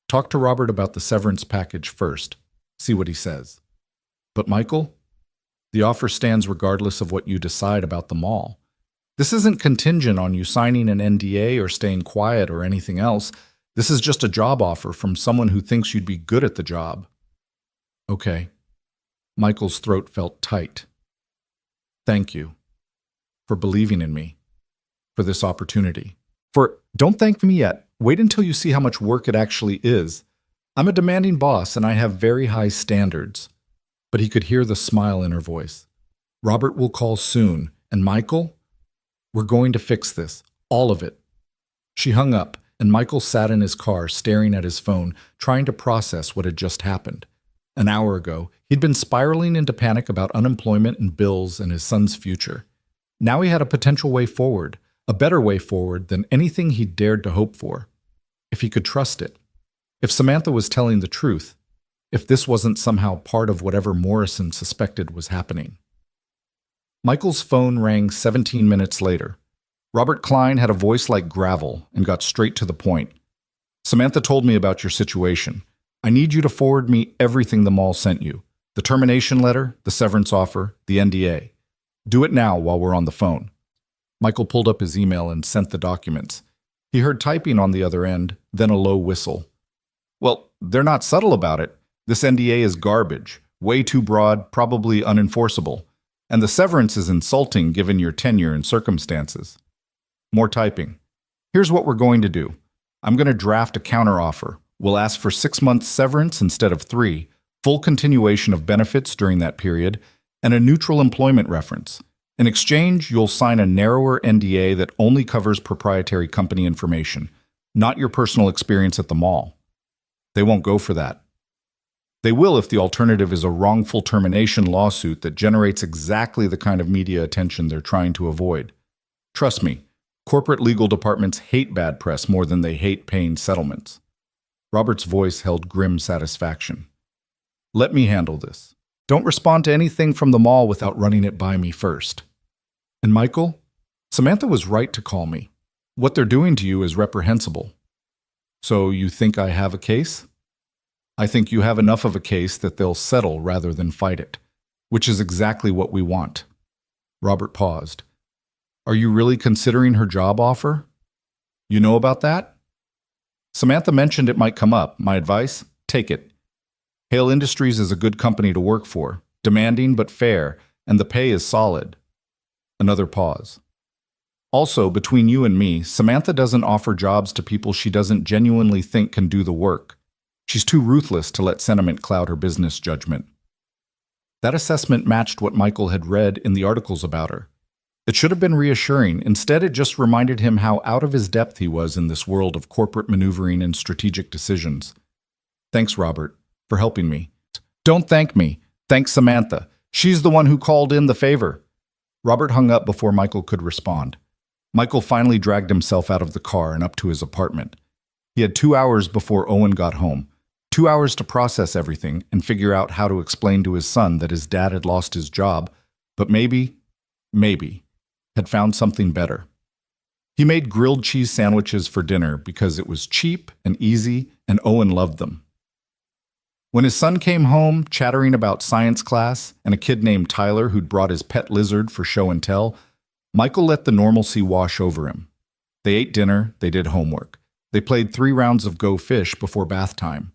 Talk to Robert about the severance package first. See what he says. But Michael, the offer stands regardless of what you decide about the mall. This isn't contingent on you signing an NDA or staying quiet or anything else. This is just a job offer from someone who thinks you'd be good at the job. Okay. Michael's throat felt tight. Thank you for believing in me, for this opportunity. Don't thank me yet. Wait until you see how much work it actually is. I'm a demanding boss and I have very high standards. But he could hear the smile in her voice. Robert will call soon. And Michael? We're going to fix this. All of it. She hung up, and Michael sat in his car staring at his phone, trying to process what had just happened. An hour ago, he'd been spiraling into panic about unemployment and bills and his son's future. Now he had a potential way forward, a better way forward than anything he'd dared to hope for. If he could trust it. If Samantha was telling the truth. If this wasn't somehow part of whatever Morrison suspected was happening. Michael's phone rang 17 minutes later. Robert Klein had a voice like gravel and got straight to the point. Samantha told me about your situation. I need you to forward me everything the mall sent you. The termination letter, the severance offer, the NDA. Do it now while we're on the phone. Michael pulled up his email and sent the documents. He heard typing on the other end, then a low whistle. Well, they're not subtle about it. This NDA is garbage, way too broad, probably unenforceable. And the severance is insulting given your tenure and circumstances. More typing. Here's what we're going to do. I'm going to draft a counteroffer. We'll ask for 6 months severance instead of 3, full continuation of benefits during that period, and a neutral employment reference. In exchange, you'll sign a narrower NDA that only covers proprietary company information, not your personal experience at the mall. They won't go for that. They will if the alternative is a wrongful termination lawsuit that generates exactly the kind of media attention they're trying to avoid. Trust me, corporate legal departments hate bad press more than they hate paying settlements. Robert's voice held grim satisfaction. Let me handle this. Don't respond to anything from the mall without running it by me first. And Michael, Samantha was right to call me. What they're doing to you is reprehensible. So you think I have a case? I think you have enough of a case that they'll settle rather than fight it, which is exactly what we want. Robert paused. Are you really considering her job offer? You know about that? Samantha mentioned it might come up. My advice? Take it. Hale Industries is a good company to work for, demanding but fair, and the pay is solid. Another pause. Also, between you and me, Samantha doesn't offer jobs to people she doesn't genuinely think can do the work. She's too ruthless to let sentiment cloud her business judgment. That assessment matched what Michael had read in the articles about her. It should have been reassuring. Instead, it just reminded him how out of his depth he was in this world of corporate maneuvering and strategic decisions. Thanks, Robert, for helping me. Don't thank me. Thank Samantha. She's the one who called in the favor. Robert hung up before Michael could respond. Michael finally dragged himself out of the car and up to his apartment. He had 2 hours before Owen got home. 2 hours to process everything and figure out how to explain to his son that his dad had lost his job, but maybe, had found something better. He made grilled cheese sandwiches for dinner because it was cheap and easy, and Owen loved them. When his son came home, chattering about science class and a kid named Tyler who'd brought his pet lizard for show and tell, Michael let the normalcy wash over him. They ate dinner, they did homework. They played 3 rounds of Go Fish before bath time.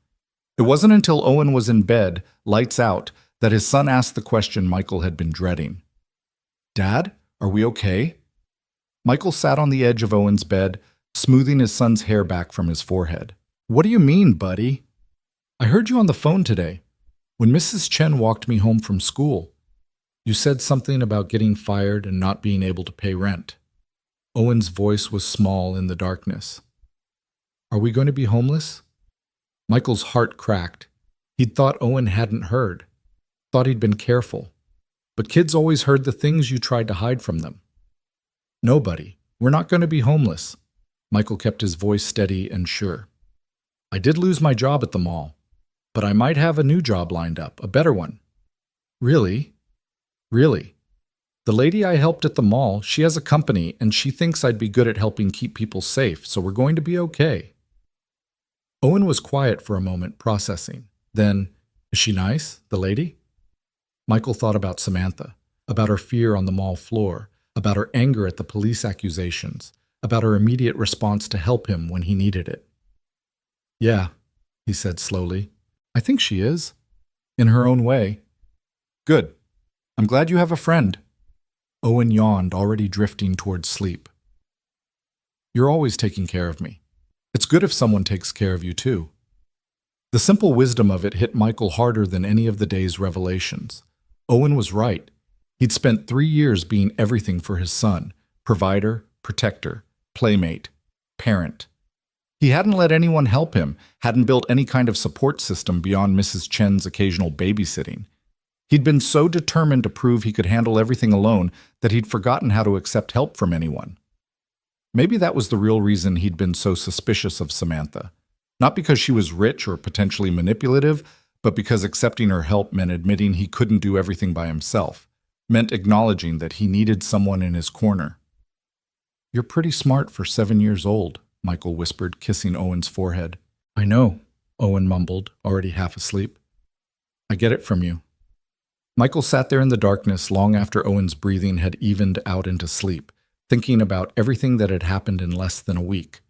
It wasn't until Owen was in bed, lights out, that his son asked the question Michael had been dreading. Dad, are we okay? Michael sat on the edge of Owen's bed, smoothing his son's hair back from his forehead. What do you mean, buddy? I heard you on the phone today. When Mrs. Chen walked me home from school, you said something about getting fired and not being able to pay rent. Owen's voice was small in the darkness. Are we going to be homeless? Michael's heart cracked. He'd thought Owen hadn't heard, thought he'd been careful. But kids always heard the things you tried to hide from them. Nobody. We're not going to be homeless. Michael kept his voice steady and sure. I did lose my job at the mall, but I might have a new job lined up, a better one. Really? Really? The lady I helped at the mall, she has a company and she thinks I'd be good at helping keep people safe, so we're going to be okay. Owen was quiet for a moment, processing. Then, is she nice, the lady? Michael thought about Samantha, about her fear on the mall floor, about her anger at the police accusations, about her immediate response to help him when he needed it. Yeah, he said slowly. I think she is. In her own way. Good. I'm glad you have a friend. Owen yawned, already drifting towards sleep. You're always taking care of me. It's good if someone takes care of you too. The simple wisdom of it hit Michael harder than any of the day's revelations. Owen was right. He'd spent 3 years being everything for his son, provider, protector, playmate, parent. He hadn't let anyone help him, hadn't built any kind of support system beyond Mrs. Chen's occasional babysitting. He'd been so determined to prove he could handle everything alone that he'd forgotten how to accept help from anyone. Maybe that was the real reason he'd been so suspicious of Samantha. Not because she was rich or potentially manipulative, but because accepting her help meant admitting he couldn't do everything by himself, meant acknowledging that he needed someone in his corner. You're pretty smart for 7 years old, Michael whispered, kissing Owen's forehead. I know, Owen mumbled, already half asleep. I get it from you. Michael sat there in the darkness long after Owen's breathing had evened out into sleep, thinking about everything that had happened in less than a week.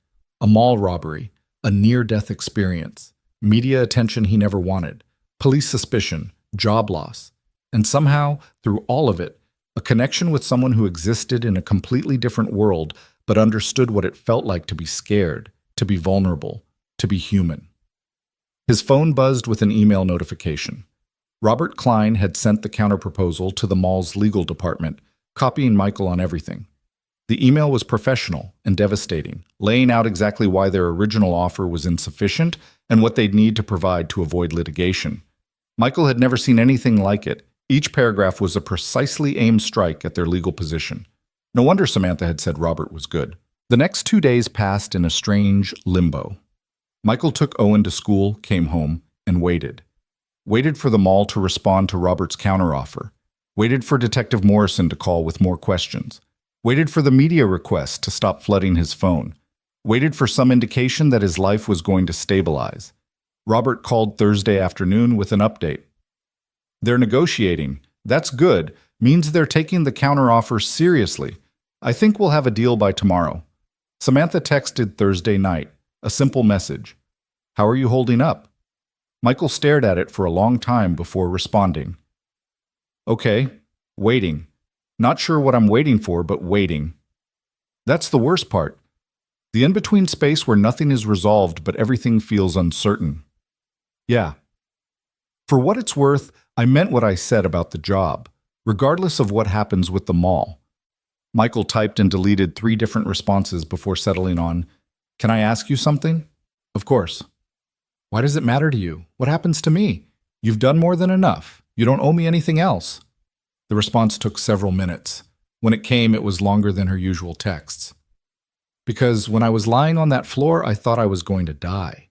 A mall robbery, a near-death experience, media attention he never wanted, police suspicion, job loss, and somehow, through all of it, a connection with someone who existed in a completely different world but understood what it felt like to be scared, to be vulnerable, to be human. His phone buzzed with an email notification. Robert Klein had sent the counterproposal to the mall's legal department, copying Michael on everything. The email was professional and devastating, laying out exactly why their original offer was insufficient and what they'd need to provide to avoid litigation. Michael had never seen anything like it. Each paragraph was a precisely aimed strike at their legal position. No wonder Samantha had said Robert was good. The next 2 days passed in a strange limbo. Michael took Owen to school, came home, and waited. Waited for the mall to respond to Robert's counteroffer. Waited for Detective Morrison to call with more questions. Waited for the media request to stop flooding his phone. Waited for some indication that his life was going to stabilize. Robert called Thursday afternoon with an update. They're negotiating. That's good. Means they're taking the counteroffer seriously. I think we'll have a deal by tomorrow. Samantha texted Thursday night, a simple message. How are you holding up? Michael stared at it for a long time before responding. Okay, waiting. Not sure what I'm waiting for, but waiting. That's the worst part. The in-between space where nothing is resolved but everything feels uncertain. Yeah. For what it's worth, I meant what I said about the job, regardless of what happens with the mall. Michael typed and deleted 3 different responses before settling on, "Can I ask you something?" "Of course." "Why does it matter to you? What happens to me? You've done more than enough. You don't owe me anything else." The response took several minutes. When it came, it was longer than her usual texts. "Because when I was lying on that floor, I thought I was going to die.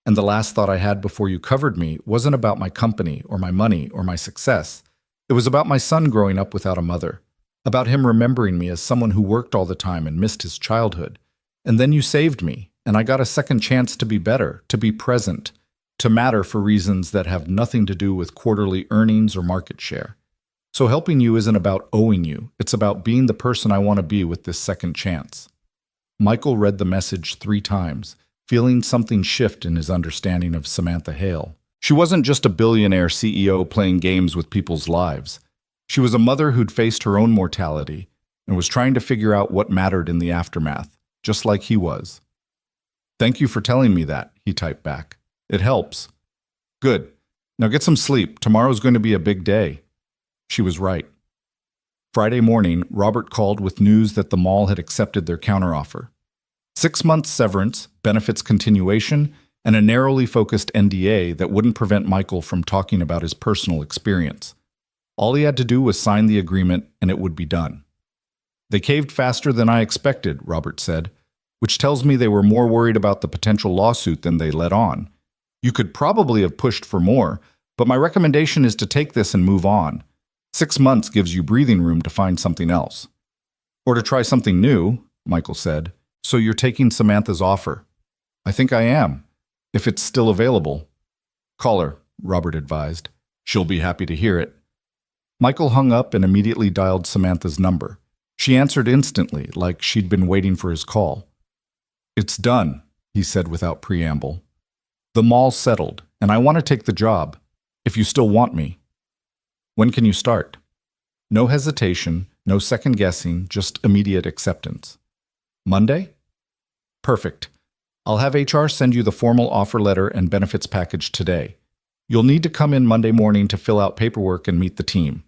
And the last thought I had before you covered me wasn't about my company or my money or my success. It was about my son growing up without a mother, about him remembering me as someone who worked all the time and missed his childhood. And then you saved me, and I got a second chance to be better, to be present, to matter for reasons that have nothing to do with quarterly earnings or market share. So helping you isn't about owing you, it's about being the person I want to be with this second chance." Michael read the message 3 times, feeling something shift in his understanding of Samantha Hale. She wasn't just a billionaire CEO playing games with people's lives. She was a mother who'd faced her own mortality and was trying to figure out what mattered in the aftermath, just like he was. "Thank you for telling me that," he typed back. "It helps." "Good. Now get some sleep. Tomorrow's going to be a big day." She was right. Friday morning, Robert called with news that the mall had accepted their counteroffer. 6 months severance, benefits continuation, and a narrowly focused NDA that wouldn't prevent Michael from talking about his personal experience. All he had to do was sign the agreement, and it would be done. "They caved faster than I expected," Robert said, "which tells me they were more worried about the potential lawsuit than they let on. You could probably have pushed for more, but my recommendation is to take this and move on. 6 months gives you breathing room to find something else." "Or to try something new," Michael said. "So you're taking Samantha's offer?" "I think I am, if it's still available." "Call her," Robert advised. "She'll be happy to hear it." Michael hung up and immediately dialed Samantha's number. She answered instantly, like she'd been waiting for his call. "It's done," he said without preamble. "The mall's settled, and I want to take the job, if you still want me. When can you start?" No hesitation, no second guessing, just immediate acceptance. "Monday?" "Perfect. I'll have HR send you the formal offer letter and benefits package today. You'll need to come in Monday morning to fill out paperwork and meet the team.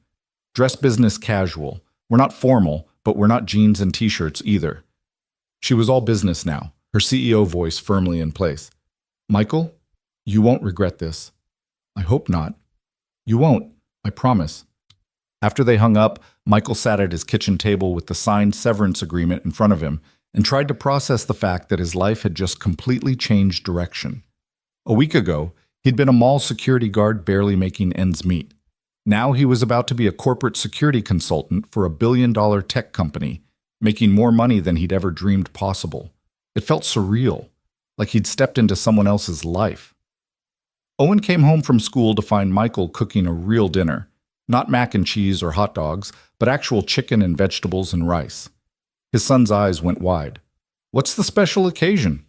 Dress business casual. We're not formal, but we're not jeans and t-shirts either." She was all business now, her CEO voice firmly in place. "Michael, you won't regret this." "I hope not." "You won't. I promise." After they hung up, Michael sat at his kitchen table with the signed severance agreement in front of him and tried to process the fact that his life had just completely changed direction. A week ago, he'd been a mall security guard barely making ends meet. Now he was about to be a corporate security consultant for a billion-dollar tech company, making more money than he'd ever dreamed possible. It felt surreal, like he'd stepped into someone else's life. Owen came home from school to find Michael cooking a real dinner. Not mac and cheese or hot dogs, but actual chicken and vegetables and rice. His son's eyes went wide. "What's the special occasion?"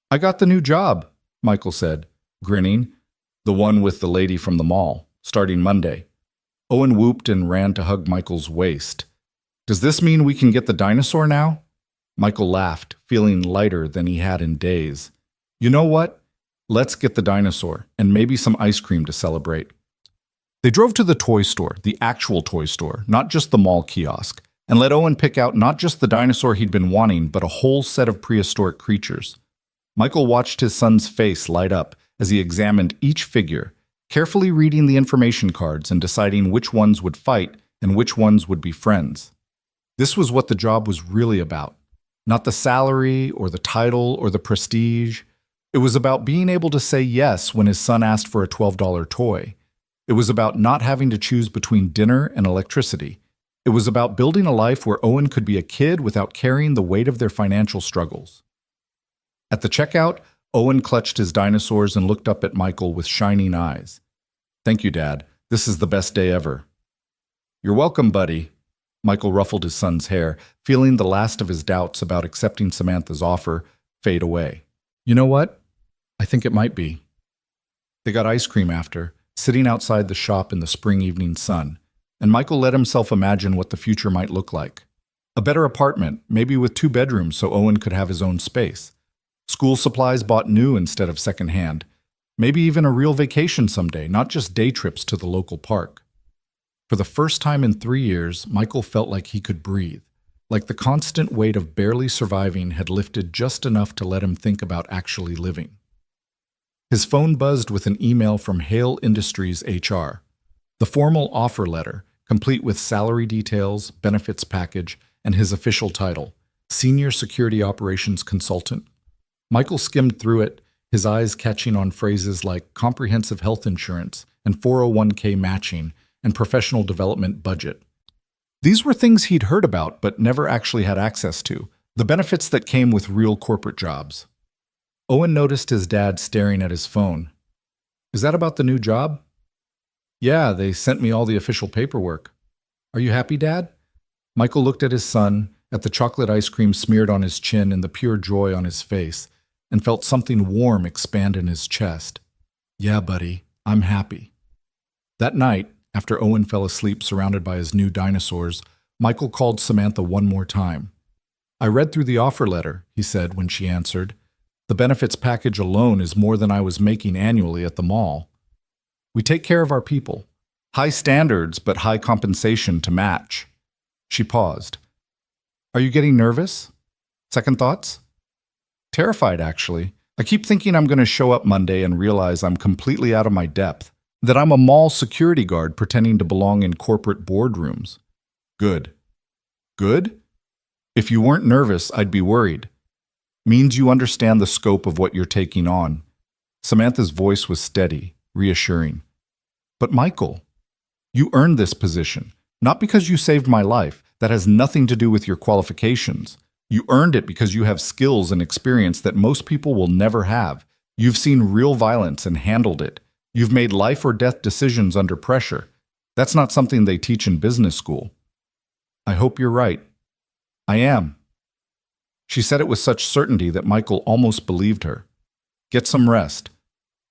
"I got the new job," Michael said, grinning. "The one with the lady from the mall, starting Monday." Owen whooped and ran to hug Michael's waist. "Does this mean we can get the dinosaur now?" Michael laughed, feeling lighter than he had in days. "You know what? Let's get the dinosaur, and maybe some ice cream to celebrate." They drove to the toy store, the actual toy store, not just the mall kiosk, and let Owen pick out not just the dinosaur he'd been wanting, but a whole set of prehistoric creatures. Michael watched his son's face light up as he examined each figure, carefully reading the information cards and deciding which ones would fight and which ones would be friends. This was what the job was really about. Not the salary or the title or the prestige. It was about being able to say yes when his son asked for a $12 toy. It was about not having to choose between dinner and electricity. It was about building a life where Owen could be a kid without carrying the weight of their financial struggles. At the checkout, Owen clutched his dinosaurs and looked up at Michael with shining eyes. "Thank you, Dad. This is the best day ever." "You're welcome, buddy." Michael ruffled his son's hair, feeling the last of his doubts about accepting Samantha's offer fade away. "You know what? I think it might be." They got ice cream after, sitting outside the shop in the spring evening sun, and Michael let himself imagine what the future might look like. A better apartment, maybe with 2 bedrooms so Owen could have his own space. School supplies bought new instead of secondhand. Maybe even a real vacation someday, not just day trips to the local park. For the first time in 3 years, Michael felt like he could breathe, like the constant weight of barely surviving had lifted just enough to let him think about actually living. His phone buzzed with an email from Hale Industries HR. The formal offer letter, complete with salary details, benefits package, and his official title, Senior Security Operations Consultant. Michael skimmed through it, his eyes catching on phrases like comprehensive health insurance and 401k matching and professional development budget. These were things he'd heard about but never actually had access to, the benefits that came with real corporate jobs. Owen noticed his dad staring at his phone. Is that about the new job? Yeah, they sent me all the official paperwork. Are you happy, Dad? Michael looked at his son, at the chocolate ice cream smeared on his chin and the pure joy on his face, and felt something warm expand in his chest. Yeah, buddy, I'm happy. That night, after Owen fell asleep surrounded by his new dinosaurs, Michael called Samantha one more time. I read through the offer letter, he said when she answered. The benefits package alone is more than I was making annually at the mall. We take care of our people. High standards, but high compensation to match. She paused. Are you getting nervous? Second thoughts? Terrified, actually. I keep thinking I'm going to show up Monday and realize I'm completely out of my depth, that I'm a mall security guard pretending to belong in corporate boardrooms. Good. Good? If you weren't nervous, I'd be worried. Means you understand the scope of what you're taking on. Samantha's voice was steady, reassuring. But Michael, you earned this position, not because you saved my life. That has nothing to do with your qualifications. You earned it because you have skills and experience that most people will never have. You've seen real violence and handled it. You've made life or death decisions under pressure. That's not something they teach in business school. I hope you're right. I am. She said it with such certainty that Michael almost believed her. Get some rest.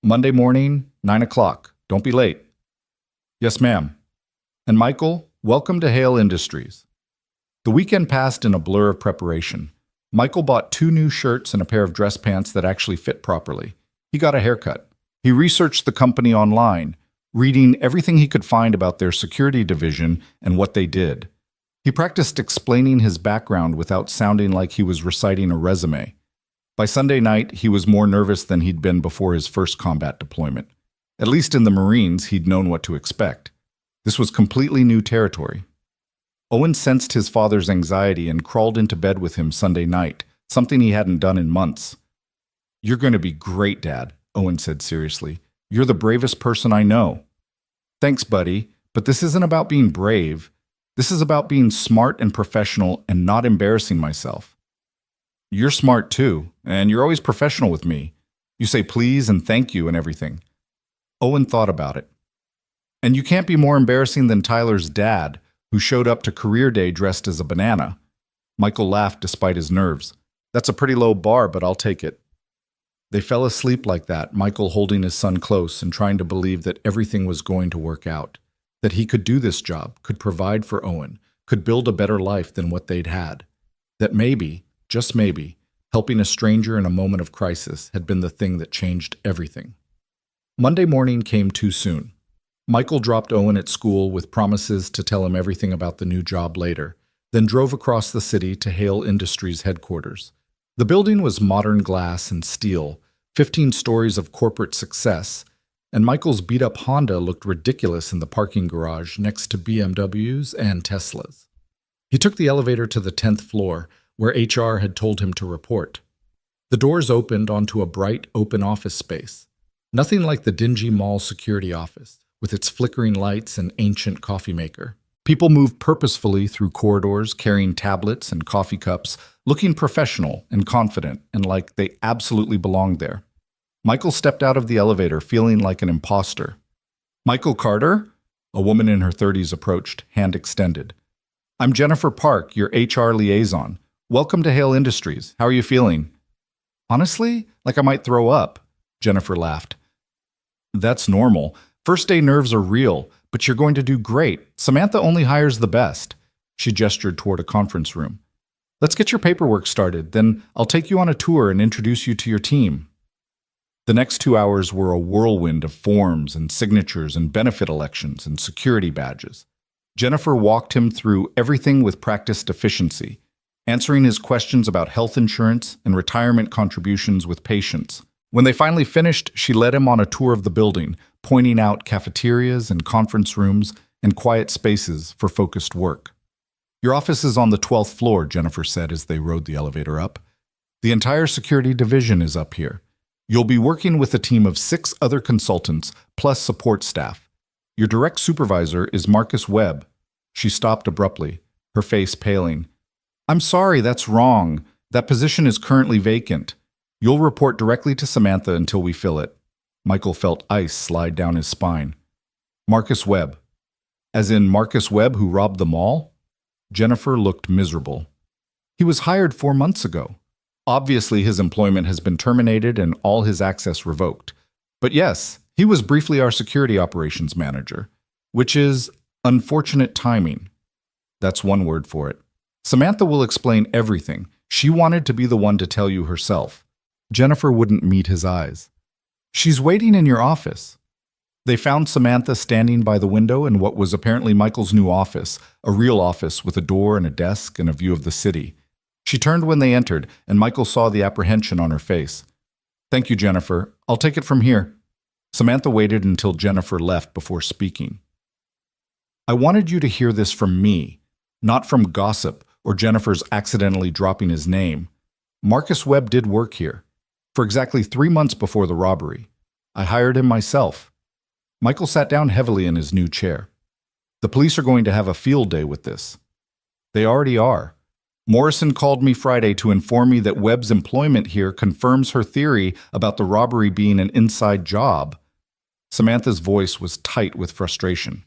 Monday morning, 9 o'clock. Don't be late. Yes, ma'am. And Michael, welcome to Hale Industries. The weekend passed in a blur of preparation. Michael bought 2 new shirts and a pair of dress pants that actually fit properly. He got a haircut. He researched the company online, reading everything he could find about their security division and what they did. He practiced explaining his background without sounding like he was reciting a resume. By Sunday night, he was more nervous than he'd been before his first combat deployment. At least in the Marines, he'd known what to expect. This was completely new territory. Owen sensed his father's anxiety and crawled into bed with him Sunday night, something he hadn't done in months. You're going to be great, Dad, Owen said seriously. You're the bravest person I know. Thanks, buddy, but this isn't about being brave. This is about being smart and professional and not embarrassing myself. You're smart too, and you're always professional with me. You say please and thank you and everything. Owen thought about it. And you can't be more embarrassing than Tyler's dad, who showed up to career day dressed as a banana. Michael laughed despite his nerves. That's a pretty low bar, but I'll take it. They fell asleep like that, Michael holding his son close and trying to believe that everything was going to work out, that he could do this job, could provide for Owen, could build a better life than what they'd had, that maybe, just maybe, helping a stranger in a moment of crisis had been the thing that changed everything. Monday morning came too soon. Michael dropped Owen at school with promises to tell him everything about the new job later, then drove across the city to Hale Industries headquarters. The building was modern glass and steel, 15 stories of corporate success, and Michael's beat-up Honda looked ridiculous in the parking garage next to BMWs and Teslas. He took the elevator to the 10th floor, where HR had told him to report. The doors opened onto a bright, open office space. Nothing like the dingy mall security office, with its flickering lights and ancient coffee maker. People moved purposefully through corridors, carrying tablets and coffee cups, looking professional and confident and like they absolutely belonged there. Michael stepped out of the elevator, feeling like an imposter. Michael Carter? A woman in her 30s approached, hand extended. I'm Jennifer Park, your HR liaison. Welcome to Hale Industries. How are you feeling? Honestly, like I might throw up, Jennifer laughed. That's normal. First day nerves are real, but you're going to do great. Samantha only hires the best. She gestured toward a conference room. Let's get your paperwork started, then I'll take you on a tour and introduce you to your team. The next 2 hours were a whirlwind of forms and signatures and benefit elections and security badges. Jennifer walked him through everything with practiced efficiency, answering his questions about health insurance and retirement contributions with patience. When they finally finished, she led him on a tour of the building, pointing out cafeterias and conference rooms and quiet spaces for focused work. "Your office is on the 12th floor," Jennifer said as they rode the elevator up. "The entire security division is up here. You'll be working with a team of 6 other consultants, plus support staff. Your direct supervisor is Marcus Webb." She stopped abruptly, her face paling. "I'm sorry, that's wrong. That position is currently vacant. You'll report directly to Samantha until we fill it." Michael felt ice slide down his spine. "Marcus Webb. As in Marcus Webb who robbed the mall?" Jennifer looked miserable. "He was hired 4 months ago. Obviously, his employment has been terminated and all his access revoked. But yes, he was briefly our security operations manager, which is unfortunate timing. That's one word for it. Samantha will explain everything. She wanted to be the one to tell you herself." Jennifer wouldn't meet his eyes. "She's waiting in your office." They found Samantha standing by the window in what was apparently Michael's new office, a real office with a door and a desk and a view of the city. She turned when they entered, and Michael saw the apprehension on her face. "Thank you, Jennifer. I'll take it from here." Samantha waited until Jennifer left before speaking. "I wanted you to hear this from me, not from gossip or Jennifer's accidentally dropping his name. Marcus Webb did work here, for exactly 3 months before the robbery. I hired him myself." Michael sat down heavily in his new chair. "The police are going to have a field day with this." "They already are. Morrison called me Friday to inform me that Webb's employment here confirms her theory about the robbery being an inside job." Samantha's voice was tight with frustration.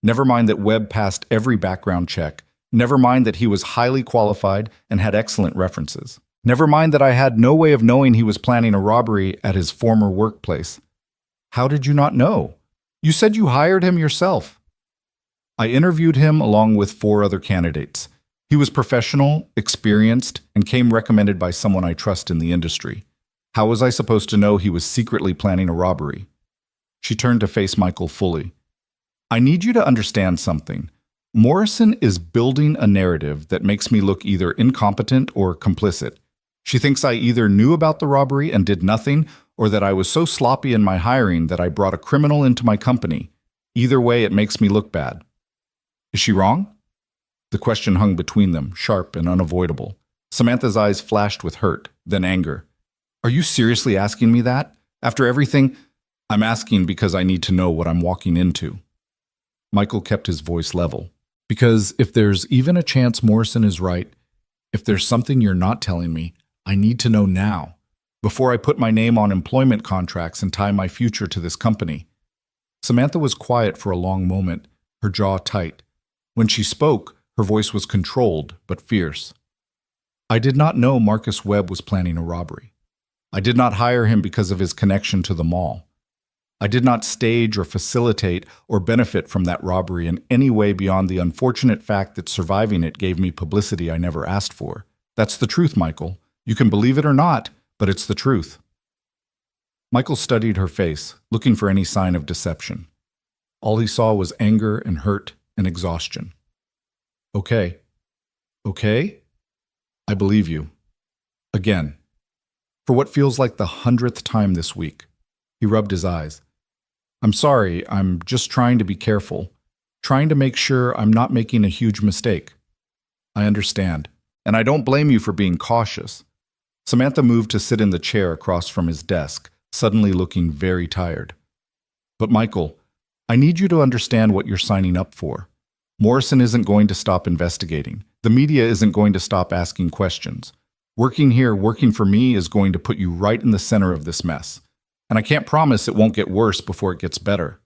"Never mind that Webb passed every background check. Never mind that he was highly qualified and had excellent references. Never mind that I had no way of knowing he was planning a robbery at his former workplace." "How did you not know? You said you hired him yourself." "I interviewed him along with 4 other candidates. He was professional, experienced, and came recommended by someone I trust in the industry. How was I supposed to know he was secretly planning a robbery?" She turned to face Michael fully. "I need you to understand something. Morrison is building a narrative that makes me look either incompetent or complicit. She thinks I either knew about the robbery and did nothing, or that I was so sloppy in my hiring that I brought a criminal into my company. Either way, it makes me look bad. Is she wrong?" The question hung between them, sharp and unavoidable. Samantha's eyes flashed with hurt, then anger. "Are you seriously asking me that? After everything?" "I'm asking because I need to know what I'm walking into." Michael kept his voice level. "Because if there's even a chance Morrison is right, if there's something you're not telling me, I need to know now, before I put my name on employment contracts and tie my future to this company." Samantha was quiet for a long moment, her jaw tight. When she spoke, her voice was controlled but fierce. "I did not know Marcus Webb was planning a robbery. I did not hire him because of his connection to the mall. I did not stage or facilitate or benefit from that robbery in any way beyond the unfortunate fact that surviving it gave me publicity I never asked for. That's the truth, Michael. You can believe it or not, but it's the truth." Michael studied her face, looking for any sign of deception. All he saw was anger and hurt and exhaustion. "Okay. Okay? I believe you. Again. For what feels like the 100th time this week." He rubbed his eyes. "I'm sorry, I'm just trying to be careful, trying to make sure I'm not making a huge mistake." "I understand, and I don't blame you for being cautious." Samantha moved to sit in the chair across from his desk, suddenly looking very tired. "But Michael, I need you to understand what you're signing up for. Morrison isn't going to stop investigating. The media isn't going to stop asking questions. Working here, working for me, is going to put you right in the center of this mess. And I can't promise it won't get worse before it gets better."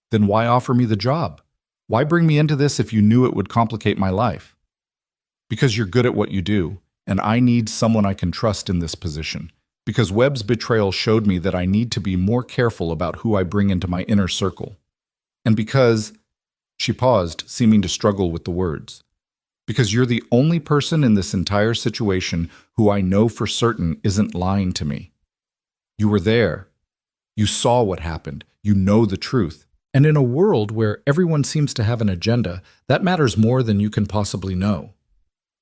"Then why offer me the job? Why bring me into this if you knew it would complicate my life?" "Because you're good at what you do, and I need someone I can trust in this position. Because Webb's betrayal showed me that I need to be more careful about who I bring into my inner circle. And because—" She paused, seeming to struggle with the words. "Because you're the only person in this entire situation who I know for certain isn't lying to me." You were there. You saw what happened. You know the truth. And in a world where everyone seems to have an agenda, that matters more than you can possibly know.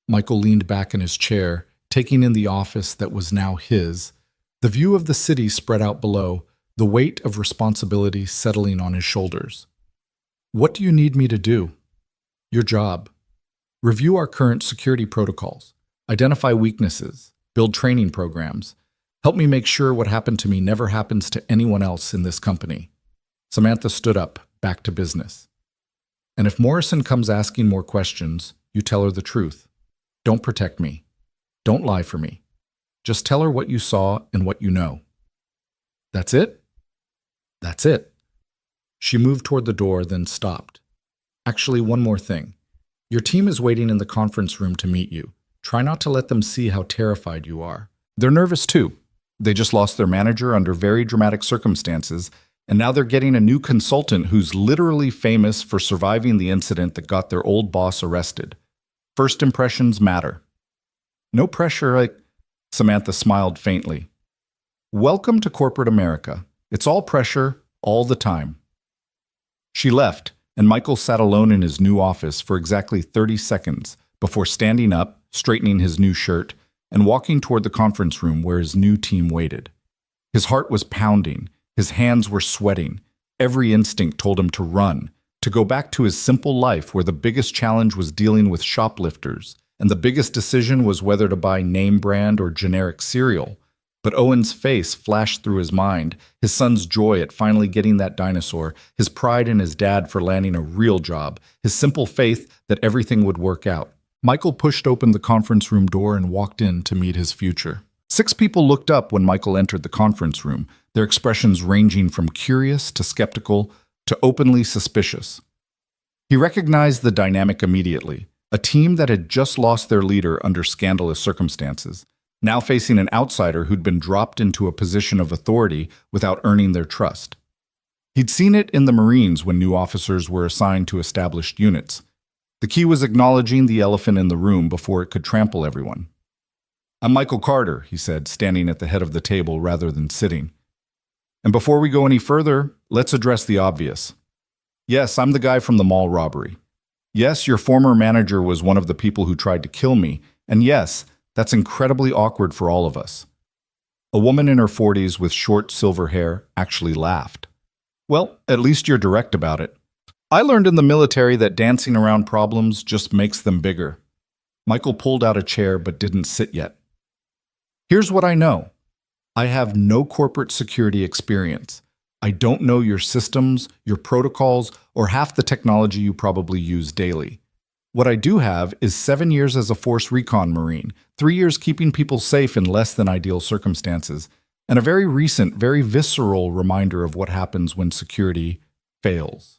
Michael leaned back in his chair, taking in the office that was now his. The view of the city spread out below, the weight of responsibility settling on his shoulders. What do you need me to do? Your job. Review our current security protocols. Identify weaknesses. Build training programs. Help me make sure what happened to me never happens to anyone else in this company. Samantha stood up, back to business. And if Morrison comes asking more questions, you tell her the truth. Don't protect me. Don't lie for me. Just tell her what you saw and what you know. That's it? That's it. She moved toward the door, then stopped. Actually, one more thing. Your team is waiting in the conference room to meet you. Try not to let them see how terrified you are. They're nervous too. They just lost their manager under very dramatic circumstances, and now they're getting a new consultant who's literally famous for surviving the incident that got their old boss arrested. First impressions matter. No pressure, Samantha smiled faintly. Welcome to corporate America. It's all pressure, all the time. She left, and Michael sat alone in his new office for exactly 30 seconds before standing up, straightening his new shirt, and walking toward the conference room where his new team waited. His heart was pounding. His hands were sweating. Every instinct told him to run, to go back to his simple life where the biggest challenge was dealing with shoplifters, and the biggest decision was whether to buy name brand or generic cereal. But Owen's face flashed through his mind, his son's joy at finally getting that dinosaur, his pride in his dad for landing a real job, his simple faith that everything would work out. Michael pushed open the conference room door and walked in to meet his future. 6 people looked up when Michael entered the conference room, their expressions ranging from curious to skeptical to openly suspicious. He recognized the dynamic immediately, a team that had just lost their leader under scandalous circumstances, now facing an outsider who'd been dropped into a position of authority without earning their trust. He'd seen it in the Marines when new officers were assigned to established units. The key was acknowledging the elephant in the room before it could trample everyone. I'm Michael Carter, he said, standing at the head of the table rather than sitting. And before we go any further, let's address the obvious. Yes, I'm the guy from the mall robbery. Yes, your former manager was one of the people who tried to kill me. And yes, that's incredibly awkward for all of us. A woman in her 40s with short silver hair actually laughed. Well, at least you're direct about it. I learned in the military that dancing around problems just makes them bigger. Michael pulled out a chair but didn't sit yet. Here's what I know. I have no corporate security experience. I don't know your systems, your protocols, or half the technology you probably use daily. What I do have is 7 years as a Force Recon Marine, 3 years keeping people safe in less than ideal circumstances, and a very recent, very visceral reminder of what happens when security fails.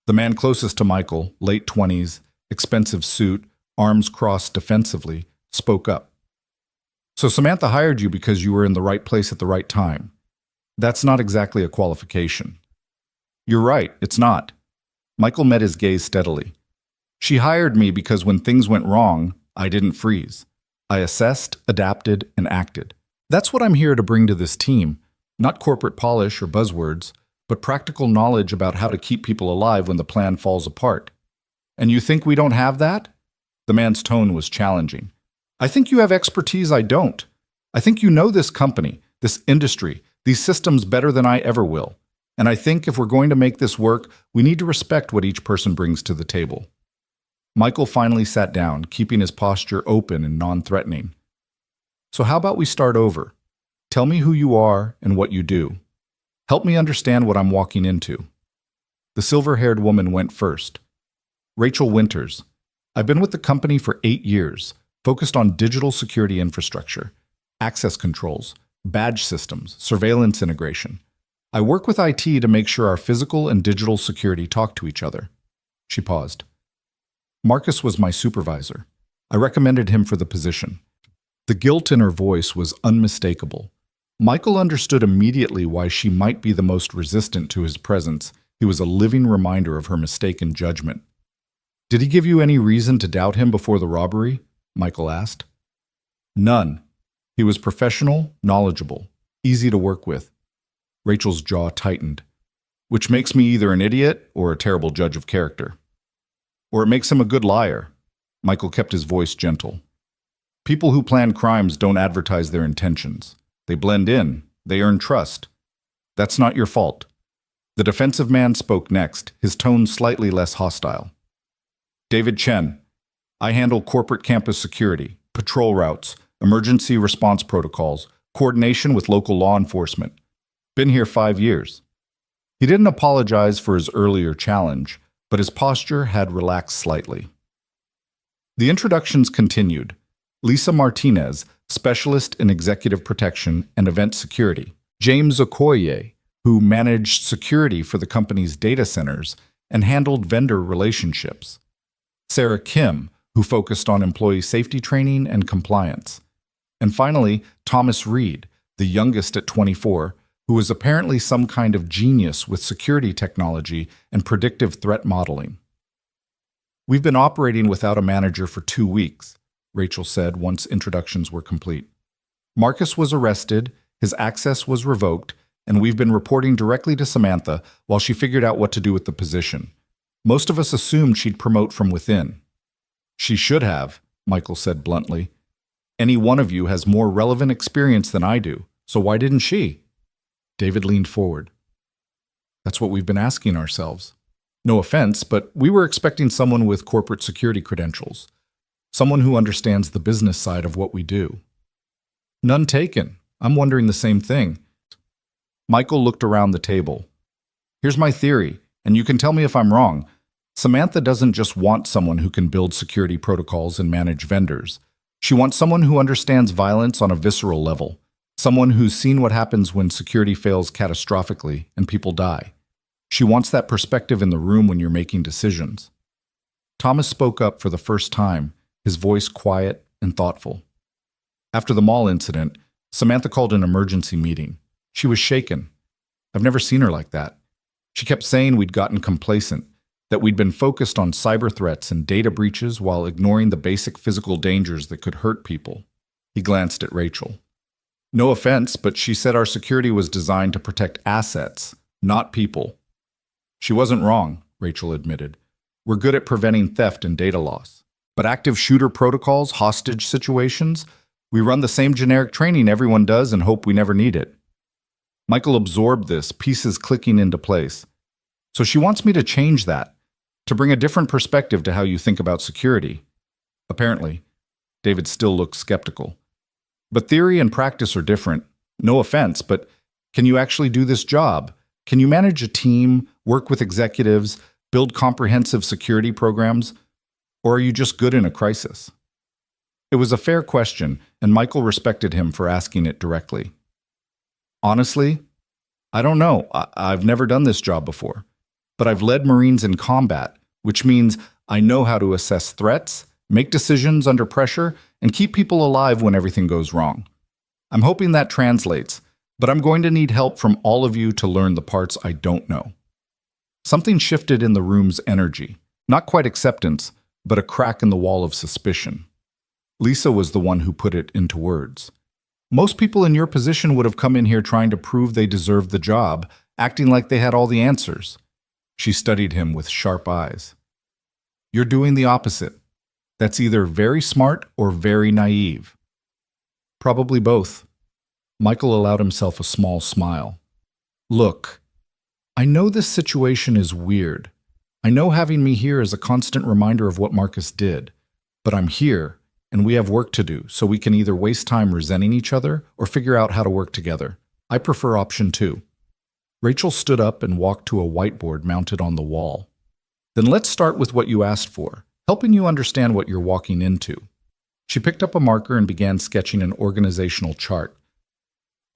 The man closest to Michael, late 20s, expensive suit, arms crossed defensively, spoke up. So Samantha hired you because you were in the right place at the right time. That's not exactly a qualification. You're right, it's not. Michael met his gaze steadily. She hired me because when things went wrong, I didn't freeze. I assessed, adapted, and acted. That's what I'm here to bring to this team, not corporate polish or buzzwords, but practical knowledge about how to keep people alive when the plan falls apart. And you think we don't have that? The man's tone was challenging. I think you have expertise I don't. I think you know this company, this industry, these systems better than I ever will. And I think if we're going to make this work, we need to respect what each person brings to the table. Michael finally sat down, keeping his posture open and non-threatening. So how about we start over? Tell me who you are and what you do. Help me understand what I'm walking into. The silver-haired woman went first. Rachel Winters. I've been with the company for 8 years, focused on digital security infrastructure, access controls, badge systems, surveillance integration. I work with IT to make sure our physical and digital security talk to each other. She paused. Marcus was my supervisor. I recommended him for the position. The guilt in her voice was unmistakable. Michael understood immediately why she might be the most resistant to his presence. He was a living reminder of her mistaken judgment. Did he give you any reason to doubt him before the robbery? Michael asked. None. He was professional, knowledgeable. Easy to work with. Rachel's jaw tightened, which makes me either an idiot or a terrible judge of character. Or it makes him a good liar. Michael kept his voice gentle. People who plan crimes don't advertise their intentions. They blend in. They earn trust. That's not your fault. The defensive man spoke next, his tone slightly less hostile. David Chen. I handle corporate campus security, patrol routes, emergency response protocols, coordination with local law enforcement. Been here 5 years. He didn't apologize for his earlier challenge, but his posture had relaxed slightly. The introductions continued. Lisa Martinez, specialist in executive protection and event security. James Okoye, who managed security for the company's data centers and handled vendor relationships. Sarah Kim, who focused on employee safety training and compliance. And finally, Thomas Reed, the youngest at 24, who was apparently some kind of genius with security technology and predictive threat modeling. We've been operating without a manager for 2 weeks, Rachel said once introductions were complete. Marcus was arrested, his access was revoked, and we've been reporting directly to Samantha while she figured out what to do with the position. Most of us assumed she'd promote from within. She should have, Michael said bluntly. Any one of you has more relevant experience than I do, so why didn't she? David leaned forward. That's what we've been asking ourselves. No offense, but we were expecting someone with corporate security credentials. Someone who understands the business side of what we do. None taken. I'm wondering the same thing. Michael looked around the table. Here's my theory, and you can tell me if I'm wrong. Samantha doesn't just want someone who can build security protocols and manage vendors. She wants someone who understands violence on a visceral level. Someone who's seen what happens when security fails catastrophically and people die. She wants that perspective in the room when you're making decisions. Thomas spoke up for the first time, his voice quiet and thoughtful. After the mall incident, Samantha called an emergency meeting. She was shaken. I've never seen her like that. She kept saying we'd gotten complacent, that we'd been focused on cyber threats and data breaches while ignoring the basic physical dangers that could hurt people. He glanced at Rachel. No offense, but she said our security was designed to protect assets, not people. She wasn't wrong, Rachel admitted. We're good at preventing theft and data loss. But active shooter protocols, hostage situations, we run the same generic training everyone does and hope we never need it. Michael absorbed this, pieces clicking into place. So she wants me to change that, to bring a different perspective to how you think about security. Apparently, David still looked skeptical. But theory and practice are different. No offense, but can you actually do this job? Can you manage a team, work with executives, build comprehensive security programs? Or are you just good in a crisis? It was a fair question, and Michael respected him for asking it directly. Honestly, I don't know. I've never done this job before. But I've led Marines in combat, which means I know how to assess threats, make decisions under pressure, and keep people alive when everything goes wrong. I'm hoping that translates, but I'm going to need help from all of you to learn the parts I don't know. Something shifted in the room's energy. Not quite acceptance, but a crack in the wall of suspicion. Lisa was the one who put it into words. Most people in your position would have come in here trying to prove they deserved the job, acting like they had all the answers. She studied him with sharp eyes. You're doing the opposite. That's either very smart or very naive. Probably both. Michael allowed himself a small smile. Look, I know this situation is weird. I know having me here is a constant reminder of what Marcus did. But I'm here, and we have work to do, so we can either waste time resenting each other or figure out how to work together. I prefer option 2. Rachel stood up and walked to a whiteboard mounted on the wall. Then let's start with what you asked for, helping you understand what you're walking into. She picked up a marker and began sketching an organizational chart.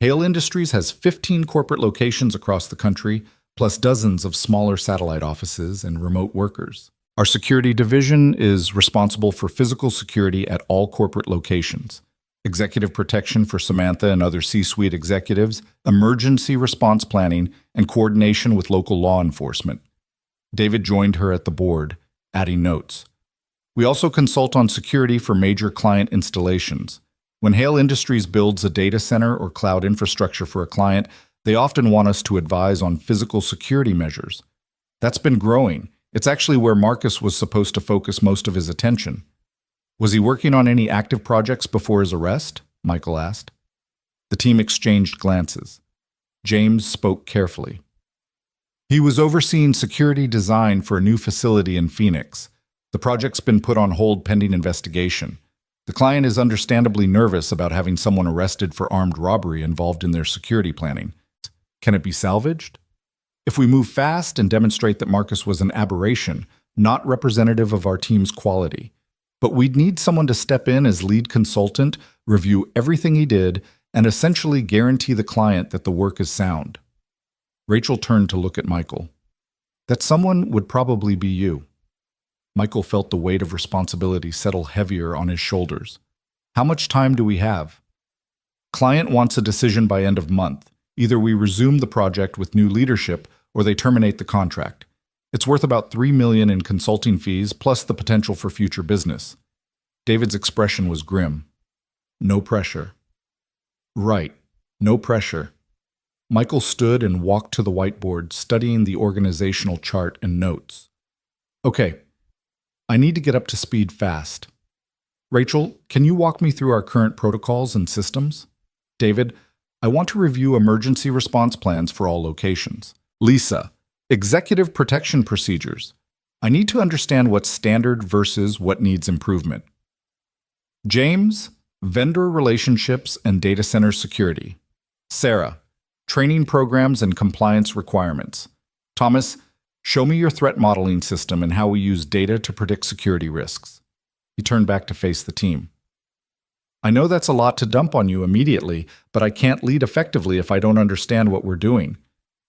Hale Industries has 15 corporate locations across the country, plus dozens of smaller satellite offices and remote workers. Our security division is responsible for physical security at all corporate locations, executive protection for Samantha and other C-suite executives, emergency response planning, and coordination with local law enforcement. David joined her at the board, adding notes. We also consult on security for major client installations. When Hale Industries builds a data center or cloud infrastructure for a client, they often want us to advise on physical security measures. That's been growing. It's actually where Marcus was supposed to focus most of his attention. Was he working on any active projects before his arrest? Michael asked. The team exchanged glances. James spoke carefully. He was overseeing security design for a new facility in Phoenix. The project's been put on hold pending investigation. The client is understandably nervous about having someone arrested for armed robbery involved in their security planning. Can it be salvaged? If we move fast and demonstrate that Marcus was an aberration, not representative of our team's quality, but we'd need someone to step in as lead consultant, review everything he did, and essentially guarantee the client that the work is sound. Rachel turned to look at Michael. That someone would probably be you. Michael felt the weight of responsibility settle heavier on his shoulders. How much time do we have? Client wants a decision by end of month. Either we resume the project with new leadership or they terminate the contract. It's worth about $3 million in consulting fees plus the potential for future business. David's expression was grim. No pressure. Right, no pressure. Michael stood and walked to the whiteboard, studying the organizational chart and notes. Okay, I need to get up to speed fast. Rachel, can you walk me through our current protocols and systems? David, I want to review emergency response plans for all locations. Lisa, executive protection procedures. I need to understand what's standard versus what needs improvement. James, vendor relationships and data center security. Sarah, training programs and compliance requirements. Thomas, show me your threat modeling system and how we use data to predict security risks. He turned back to face the team. I know that's a lot to dump on you immediately, but I can't lead effectively if I don't understand what we're doing.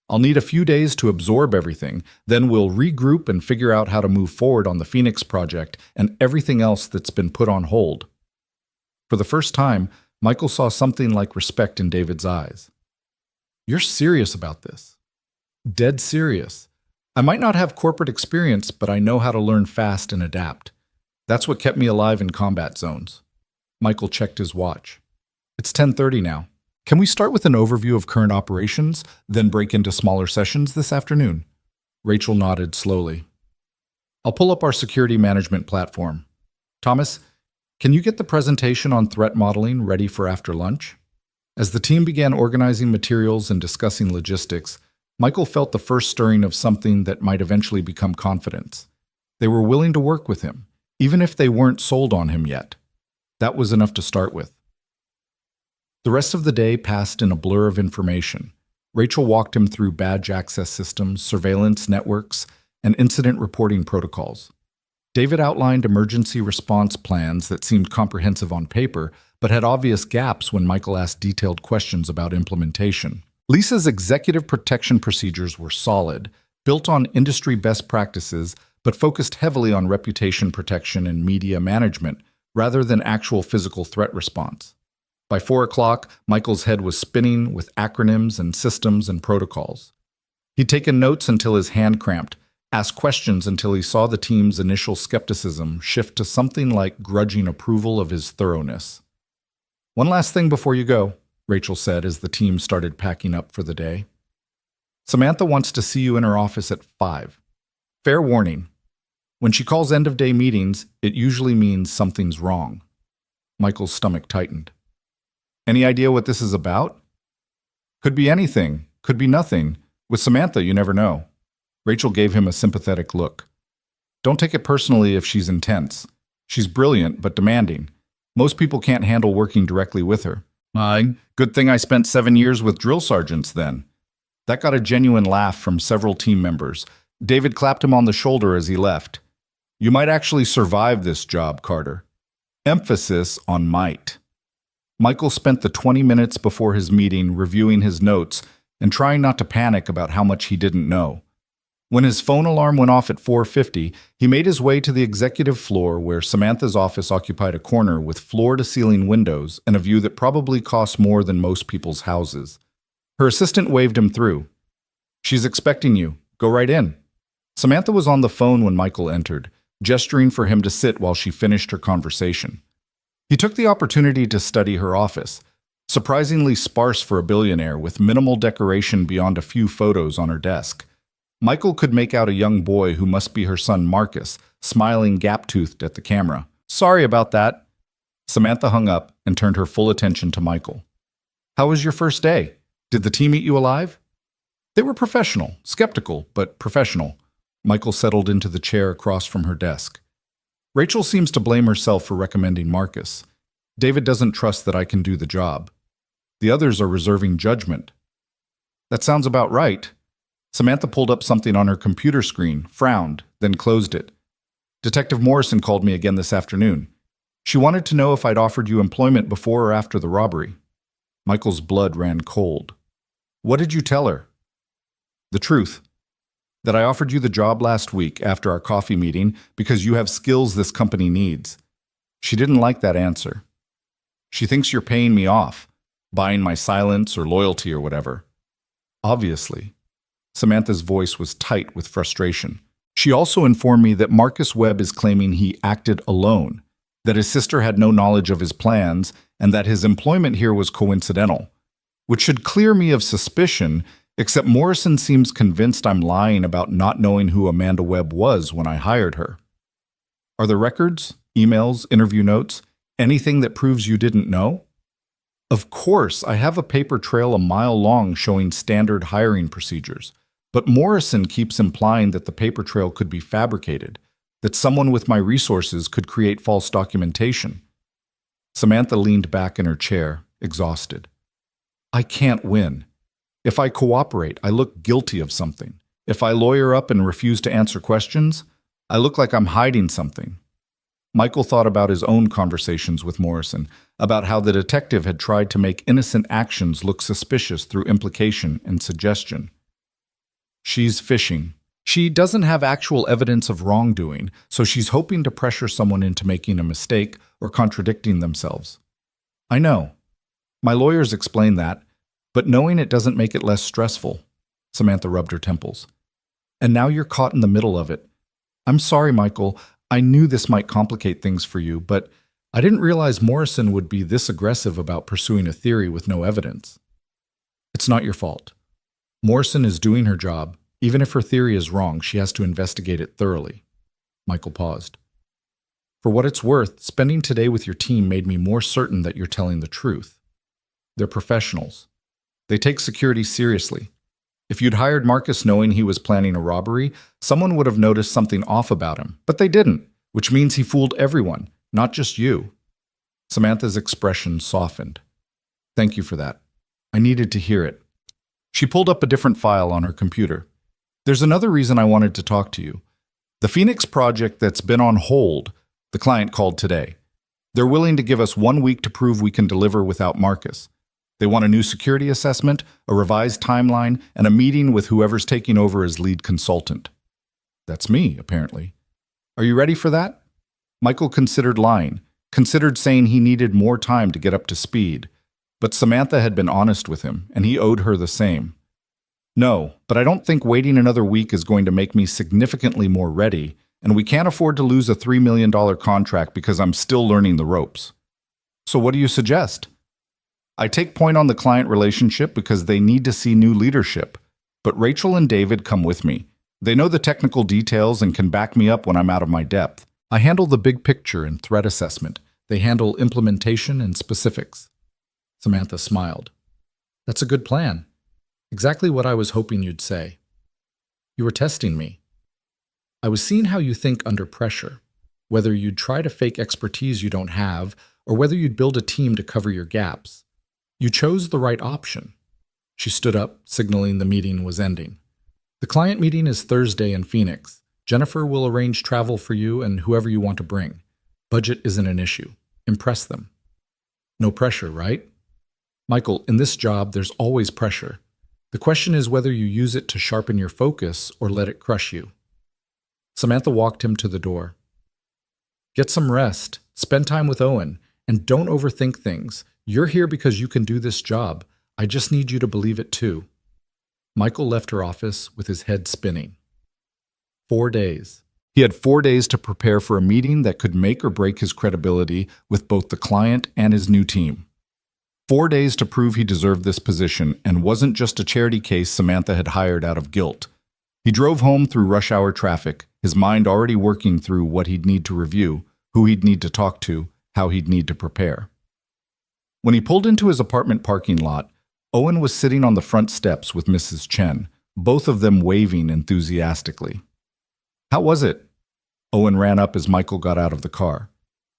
I'll need a few days to absorb everything, then we'll regroup and figure out how to move forward on the Phoenix project and everything else that's been put on hold. For the first time, Michael saw something like respect in David's eyes. You're serious about this. Dead serious. I might not have corporate experience, but I know how to learn fast and adapt. That's what kept me alive in combat zones. Michael checked his watch. It's 10:30 now. Can we start with an overview of current operations, then break into smaller sessions this afternoon? Rachel nodded slowly. I'll pull up our security management platform. Thomas, can you get the presentation on threat modeling ready for after lunch? As the team began organizing materials and discussing logistics, Michael felt the first stirring of something that might eventually become confidence. They were willing to work with him, even if they weren't sold on him yet. That was enough to start with. The rest of the day passed in a blur of information. Rachel walked him through badge access systems, surveillance networks, and incident reporting protocols. David outlined emergency response plans that seemed comprehensive on paper, but had obvious gaps when Michael asked detailed questions about implementation. Lisa's executive protection procedures were solid, built on industry best practices, but focused heavily on reputation protection and media management, rather than actual physical threat response. By 4 o'clock, Michael's head was spinning with acronyms and systems and protocols. He'd taken notes until his hand cramped, asked questions until he saw the team's initial skepticism shift to something like grudging approval of his thoroughness. One last thing before you go, Rachel said as the team started packing up for the day. Samantha wants to see you in her office at 5. Fair warning. When she calls end-of-day meetings, it usually means something's wrong. Michael's stomach tightened. Any idea what this is about? Could be anything, could be nothing. With Samantha, you never know. Rachel gave him a sympathetic look. Don't take it personally if she's intense. She's brilliant, but demanding. Most people can't handle working directly with her. Good thing I spent 7 years with drill sergeants then. That got a genuine laugh from several team members. David clapped him on the shoulder as he left. You might actually survive this job, Carter. Emphasis on might. Michael spent the 20 minutes before his meeting reviewing his notes and trying not to panic about how much he didn't know. When his phone alarm went off at 4:50, he made his way to the executive floor where Samantha's office occupied a corner with floor-to-ceiling windows and a view that probably cost more than most people's houses. Her assistant waved him through. She's expecting you. Go right in. Samantha was on the phone when Michael entered, gesturing for him to sit while she finished her conversation. He took the opportunity to study her office, surprisingly sparse for a billionaire with minimal decoration beyond a few photos on her desk. Michael could make out a young boy who must be her son Marcus, smiling gap-toothed at the camera. "Sorry about that." Samantha hung up and turned her full attention to Michael. "How was your first day? Did the team eat you alive?" They were professional, skeptical, but professional. Michael settled into the chair across from her desk. "Rachel seems to blame herself for recommending Marcus. David doesn't trust that I can do the job. The others are reserving judgment." "That sounds about right." Samantha pulled up something on her computer screen, frowned, then closed it. "Detective Morrison called me again this afternoon. She wanted to know if I'd offered you employment before or after the robbery." Michael's blood ran cold. "What did you tell her?" "The truth. That I offered you the job last week after our coffee meeting because you have skills this company needs." She didn't like that answer. "She thinks you're paying me off, buying my silence or loyalty or whatever." "Obviously." Samantha's voice was tight with frustration. "She also informed me that Marcus Webb is claiming he acted alone, that his sister had no knowledge of his plans, and that his employment here was coincidental, which should clear me of suspicion, except Morrison seems convinced I'm lying about not knowing who Amanda Webb was when I hired her." "Are there records, emails, interview notes, anything that proves you didn't know?" "Of course, I have a paper trail a mile long showing standard hiring procedures, but Morrison keeps implying that the paper trail could be fabricated, that someone with my resources could create false documentation." Samantha leaned back in her chair, exhausted. "I can't win. If I cooperate, I look guilty of something. If I lawyer up and refuse to answer questions, I look like I'm hiding something." Michael thought about his own conversations with Morrison, about how the detective had tried to make innocent actions look suspicious through implication and suggestion. "She's fishing. She doesn't have actual evidence of wrongdoing, so she's hoping to pressure someone into making a mistake or contradicting themselves." "I know. My lawyers explain that, but knowing it doesn't make it less stressful." Samantha rubbed her temples. "And now you're caught in the middle of it. I'm sorry, Michael. I knew this might complicate things for you, but I didn't realize Morrison would be this aggressive about pursuing a theory with no evidence." "It's not your fault. Morrison is doing her job. Even if her theory is wrong, she has to investigate it thoroughly." Michael paused. "For what it's worth, spending today with your team made me more certain that you're telling the truth. They're professionals. They take security seriously. If you'd hired Marcus knowing he was planning a robbery, someone would have noticed something off about him, but they didn't, which means he fooled everyone, not just you." Samantha's expression softened. "Thank you for that. I needed to hear it." She pulled up a different file on her computer. "There's another reason I wanted to talk to you. The Phoenix project that's been on hold, the client called today. They're willing to give us 1 week to prove we can deliver without Marcus. They want a new security assessment, a revised timeline, and a meeting with whoever's taking over as lead consultant." "That's me, apparently." "Are you ready for that?" Michael considered lying, considered saying he needed more time to get up to speed. But Samantha had been honest with him, and he owed her the same. "No, but I don't think waiting another week is going to make me significantly more ready, and we can't afford to lose a $3 million contract because I'm still learning the ropes." "So what do you suggest?" "I take point on the client relationship because they need to see new leadership. But Rachel and David come with me. They know the technical details and can back me up when I'm out of my depth. I handle the big picture and threat assessment. They handle implementation and specifics." Samantha smiled. "That's a good plan. Exactly what I was hoping you'd say. You were testing me. I was seeing how you think under pressure, whether you'd try to fake expertise you don't have, or whether you'd build a team to cover your gaps. You chose the right option." She stood up, signaling the meeting was ending. "The client meeting is Thursday in Phoenix. Jennifer will arrange travel for you and whoever you want to bring. Budget isn't an issue. Impress them." "No pressure, right?" "Michael, in this job, there's always pressure. The question is whether you use it to sharpen your focus or let it crush you." Samantha walked him to the door. "Get some rest, spend time with Owen, and don't overthink things. You're here because you can do this job. I just need you to believe it too." Michael left her office with his head spinning. 4 days. He had 4 days to prepare for a meeting that could make or break his credibility with both the client and his new team. 4 days to prove he deserved this position and wasn't just a charity case Samantha had hired out of guilt. He drove home through rush hour traffic, his mind already working through what he'd need to review, who he'd need to talk to, how he'd need to prepare. When he pulled into his apartment parking lot, Owen was sitting on the front steps with Mrs. Chen, both of them waving enthusiastically. "How was it?" Owen ran up as Michael got out of the car.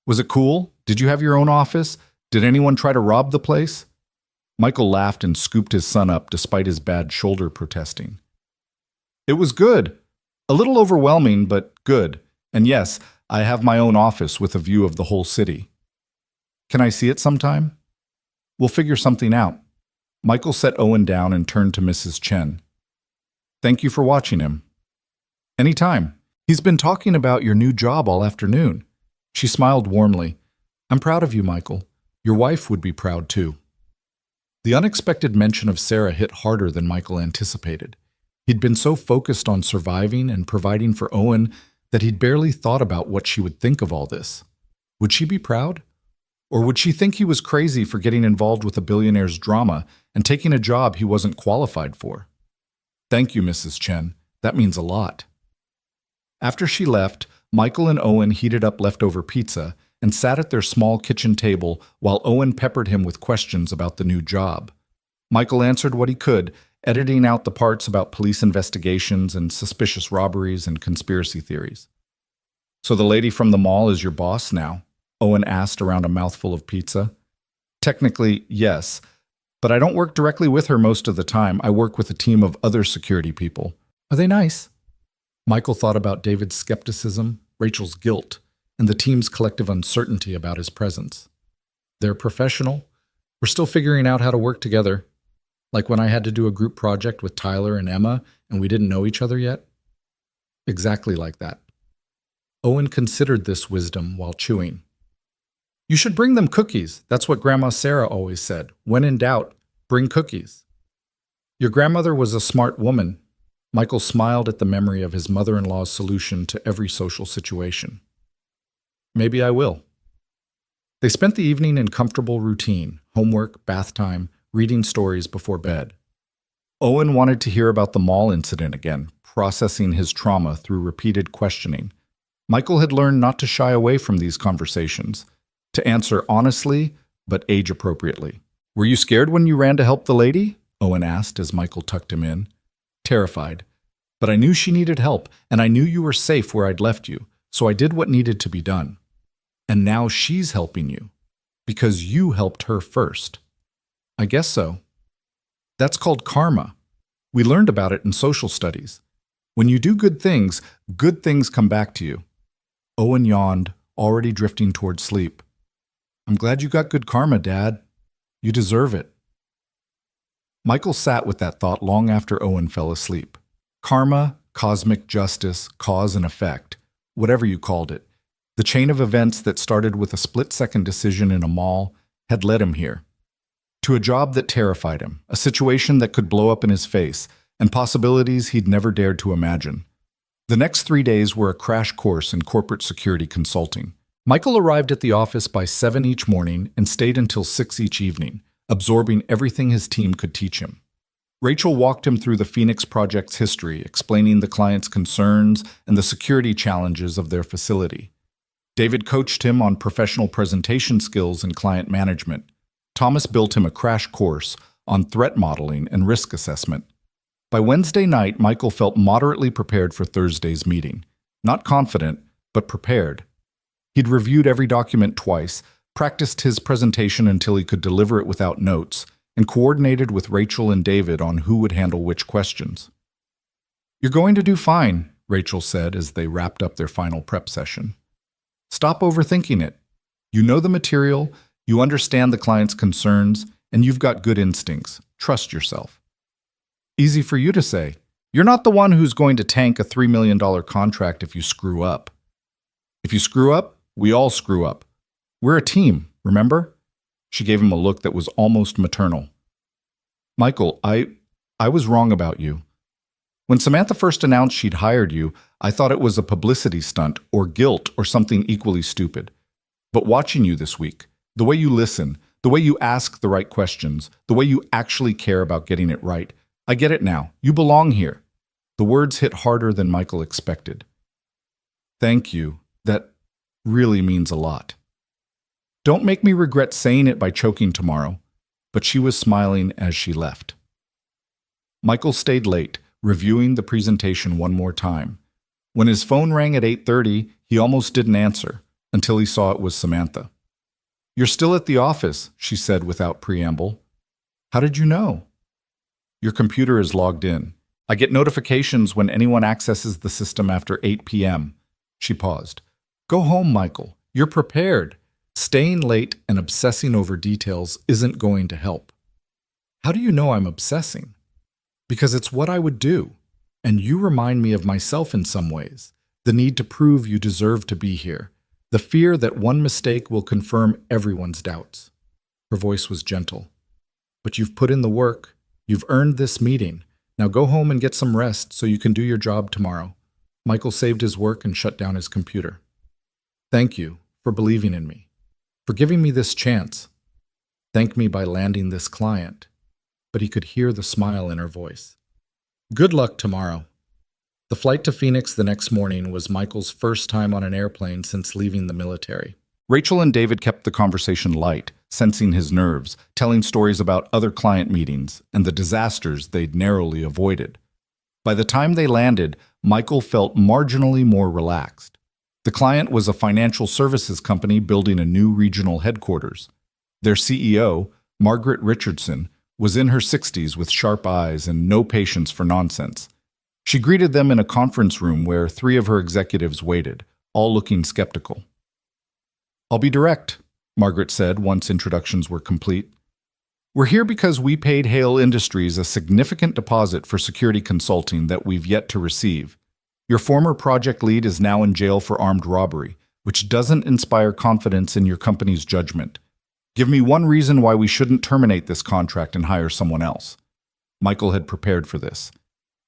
"Was it cool? Did you have your own office? Did anyone try to rob the place?" Michael laughed and scooped his son up despite his bad shoulder protesting. "It was good. A little overwhelming, but good. And yes, I have my own office with a view of the whole city. Can I see it sometime? We'll figure something out." Michael set Owen down and turned to Mrs. Chen. "Thank you for watching him." "Anytime. He's been talking about your new job all afternoon." She smiled warmly. "I'm proud of you, Michael. Your wife would be proud too." The unexpected mention of Sarah hit harder than Michael anticipated. He'd been so focused on surviving and providing for Owen that he'd barely thought about what she would think of all this. Would she be proud? Or would she think he was crazy for getting involved with a billionaire's drama and taking a job he wasn't qualified for? "Thank you, Mrs. Chen. That means a lot." After she left, Michael and Owen heated up leftover pizza and sat at their small kitchen table while Owen peppered him with questions about the new job. Michael answered what he could, editing out the parts about police investigations and suspicious robberies and conspiracy theories. "So the lady from the mall is your boss now?" Owen asked around a mouthful of pizza. "Technically, yes, but I don't work directly with her most of the time. I work with a team of other security people." "Are they nice?" Michael thought about David's skepticism, Rachel's guilt, and the team's collective uncertainty about his presence. "They're professional. We're still figuring out how to work together. Like when I had to do a group project with Tyler and Emma and we didn't know each other yet." Exactly like that. Owen considered this wisdom while chewing. "You should bring them cookies. That's what Grandma Sarah always said. When in doubt, bring cookies." "Your grandmother was a smart woman." Michael smiled at the memory of his mother-in-law's solution to every social situation. "Maybe I will." They spent the evening in comfortable routine, homework, bath time, reading stories before bed. Owen wanted to hear about the mall incident again, processing his trauma through repeated questioning. Michael had learned not to shy away from these conversations, to answer honestly, but age-appropriately. "Were you scared when you ran to help the lady?" Owen asked as Michael tucked him in. "Terrified. But I knew she needed help, and I knew you were safe where I'd left you, so I did what needed to be done. And now she's helping you, because you helped her first." "I guess so." "That's called karma. We learned about it in social studies. When you do good things come back to you." Owen yawned, already drifting toward sleep. "I'm glad you got good karma, Dad. You deserve it." Michael sat with that thought long after Owen fell asleep. Karma, cosmic justice, cause and effect, whatever you called it, the chain of events that started with a split-second decision in a mall had led him here. To a job that terrified him, a situation that could blow up in his face, and possibilities he'd never dared to imagine. The next 3 days were a crash course in corporate security consulting. Michael arrived at the office by 7 each morning and stayed until 6 each evening, absorbing everything his team could teach him. Rachel walked him through the Phoenix Project's history, explaining the client's concerns and the security challenges of their facility. David coached him on professional presentation skills and client management. Thomas built him a crash course on threat modeling and risk assessment. By Wednesday night, Michael felt moderately prepared for Thursday's meeting. Not confident, but prepared. He'd reviewed every document twice, practiced his presentation until he could deliver it without notes, and coordinated with Rachel and David on who would handle which questions. "You're going to do fine," Rachel said as they wrapped up their final prep session. "Stop overthinking it. You know the material, you understand the client's concerns, and you've got good instincts. Trust yourself." "Easy for you to say. You're not the one who's going to tank a $3 million contract if you screw up." "If you screw up, we all screw up. We're a team, remember?" She gave him a look that was almost maternal. "Michael, I was wrong about you." When Samantha first announced she'd hired you, I thought it was a publicity stunt or guilt or something equally stupid. But watching you this week, the way you listen, the way you ask the right questions, the way you actually care about getting it right, I get it now. You belong here. The words hit harder than Michael expected. Thank you. That really means a lot. Don't make me regret saying it by choking tomorrow. But she was smiling as she left. Michael stayed late, reviewing the presentation one more time. When his phone rang at 8:30, he almost didn't answer, until he saw it was Samantha. "You're still at the office," she said without preamble. "How did you know?" "Your computer is logged in. I get notifications when anyone accesses the system after 8 p.m. She paused. "Go home, Michael. You're prepared. Staying late and obsessing over details isn't going to help." "How do you know I'm obsessing?" "Because it's what I would do. And you remind me of myself in some ways. The need to prove you deserve to be here. The fear that one mistake will confirm everyone's doubts." Her voice was gentle. "But you've put in the work. You've earned this meeting. Now go home and get some rest so you can do your job tomorrow." Michael saved his work and shut down his computer. "Thank you for believing in me. For giving me this chance. Thank me by landing this client." But he could hear the smile in her voice. "Good luck tomorrow." The flight to Phoenix the next morning was Michael's first time on an airplane since leaving the military. Rachel and David kept the conversation light, sensing his nerves, telling stories about other client meetings and the disasters they'd narrowly avoided. By the time they landed, Michael felt marginally more relaxed. The client was a financial services company building a new regional headquarters. Their CEO, Margaret Richardson, was in her 60s with sharp eyes and no patience for nonsense. She greeted them in a conference room where 3 of her executives waited, all looking skeptical. "I'll be direct," Margaret said once introductions were complete. "We're here because we paid Hale Industries a significant deposit for security consulting that we've yet to receive. Your former project lead is now in jail for armed robbery, which doesn't inspire confidence in your company's judgment. Give me one reason why we shouldn't terminate this contract and hire someone else." Michael had prepared for this.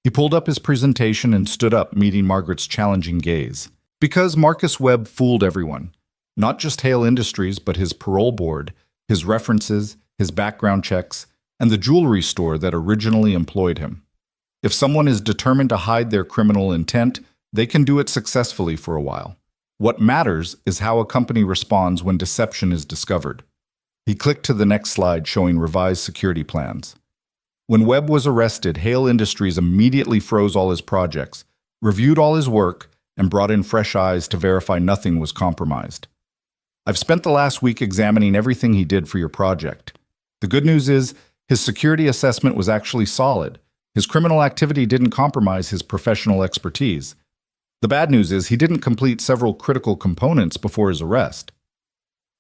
He pulled up his presentation and stood up, meeting Margaret's challenging gaze. "Because Marcus Webb fooled everyone. Not just Hale Industries, but his parole board, his references, his background checks, and the jewelry store that originally employed him. If someone is determined to hide their criminal intent, they can do it successfully for a while. What matters is how a company responds when deception is discovered." He clicked to the next slide showing revised security plans. When Webb was arrested, Hale Industries immediately froze all his projects, reviewed all his work, and brought in fresh eyes to verify nothing was compromised. "I've spent the last week examining everything he did for your project. The good news is, his security assessment was actually solid. His criminal activity didn't compromise his professional expertise. The bad news is he didn't complete several critical components before his arrest."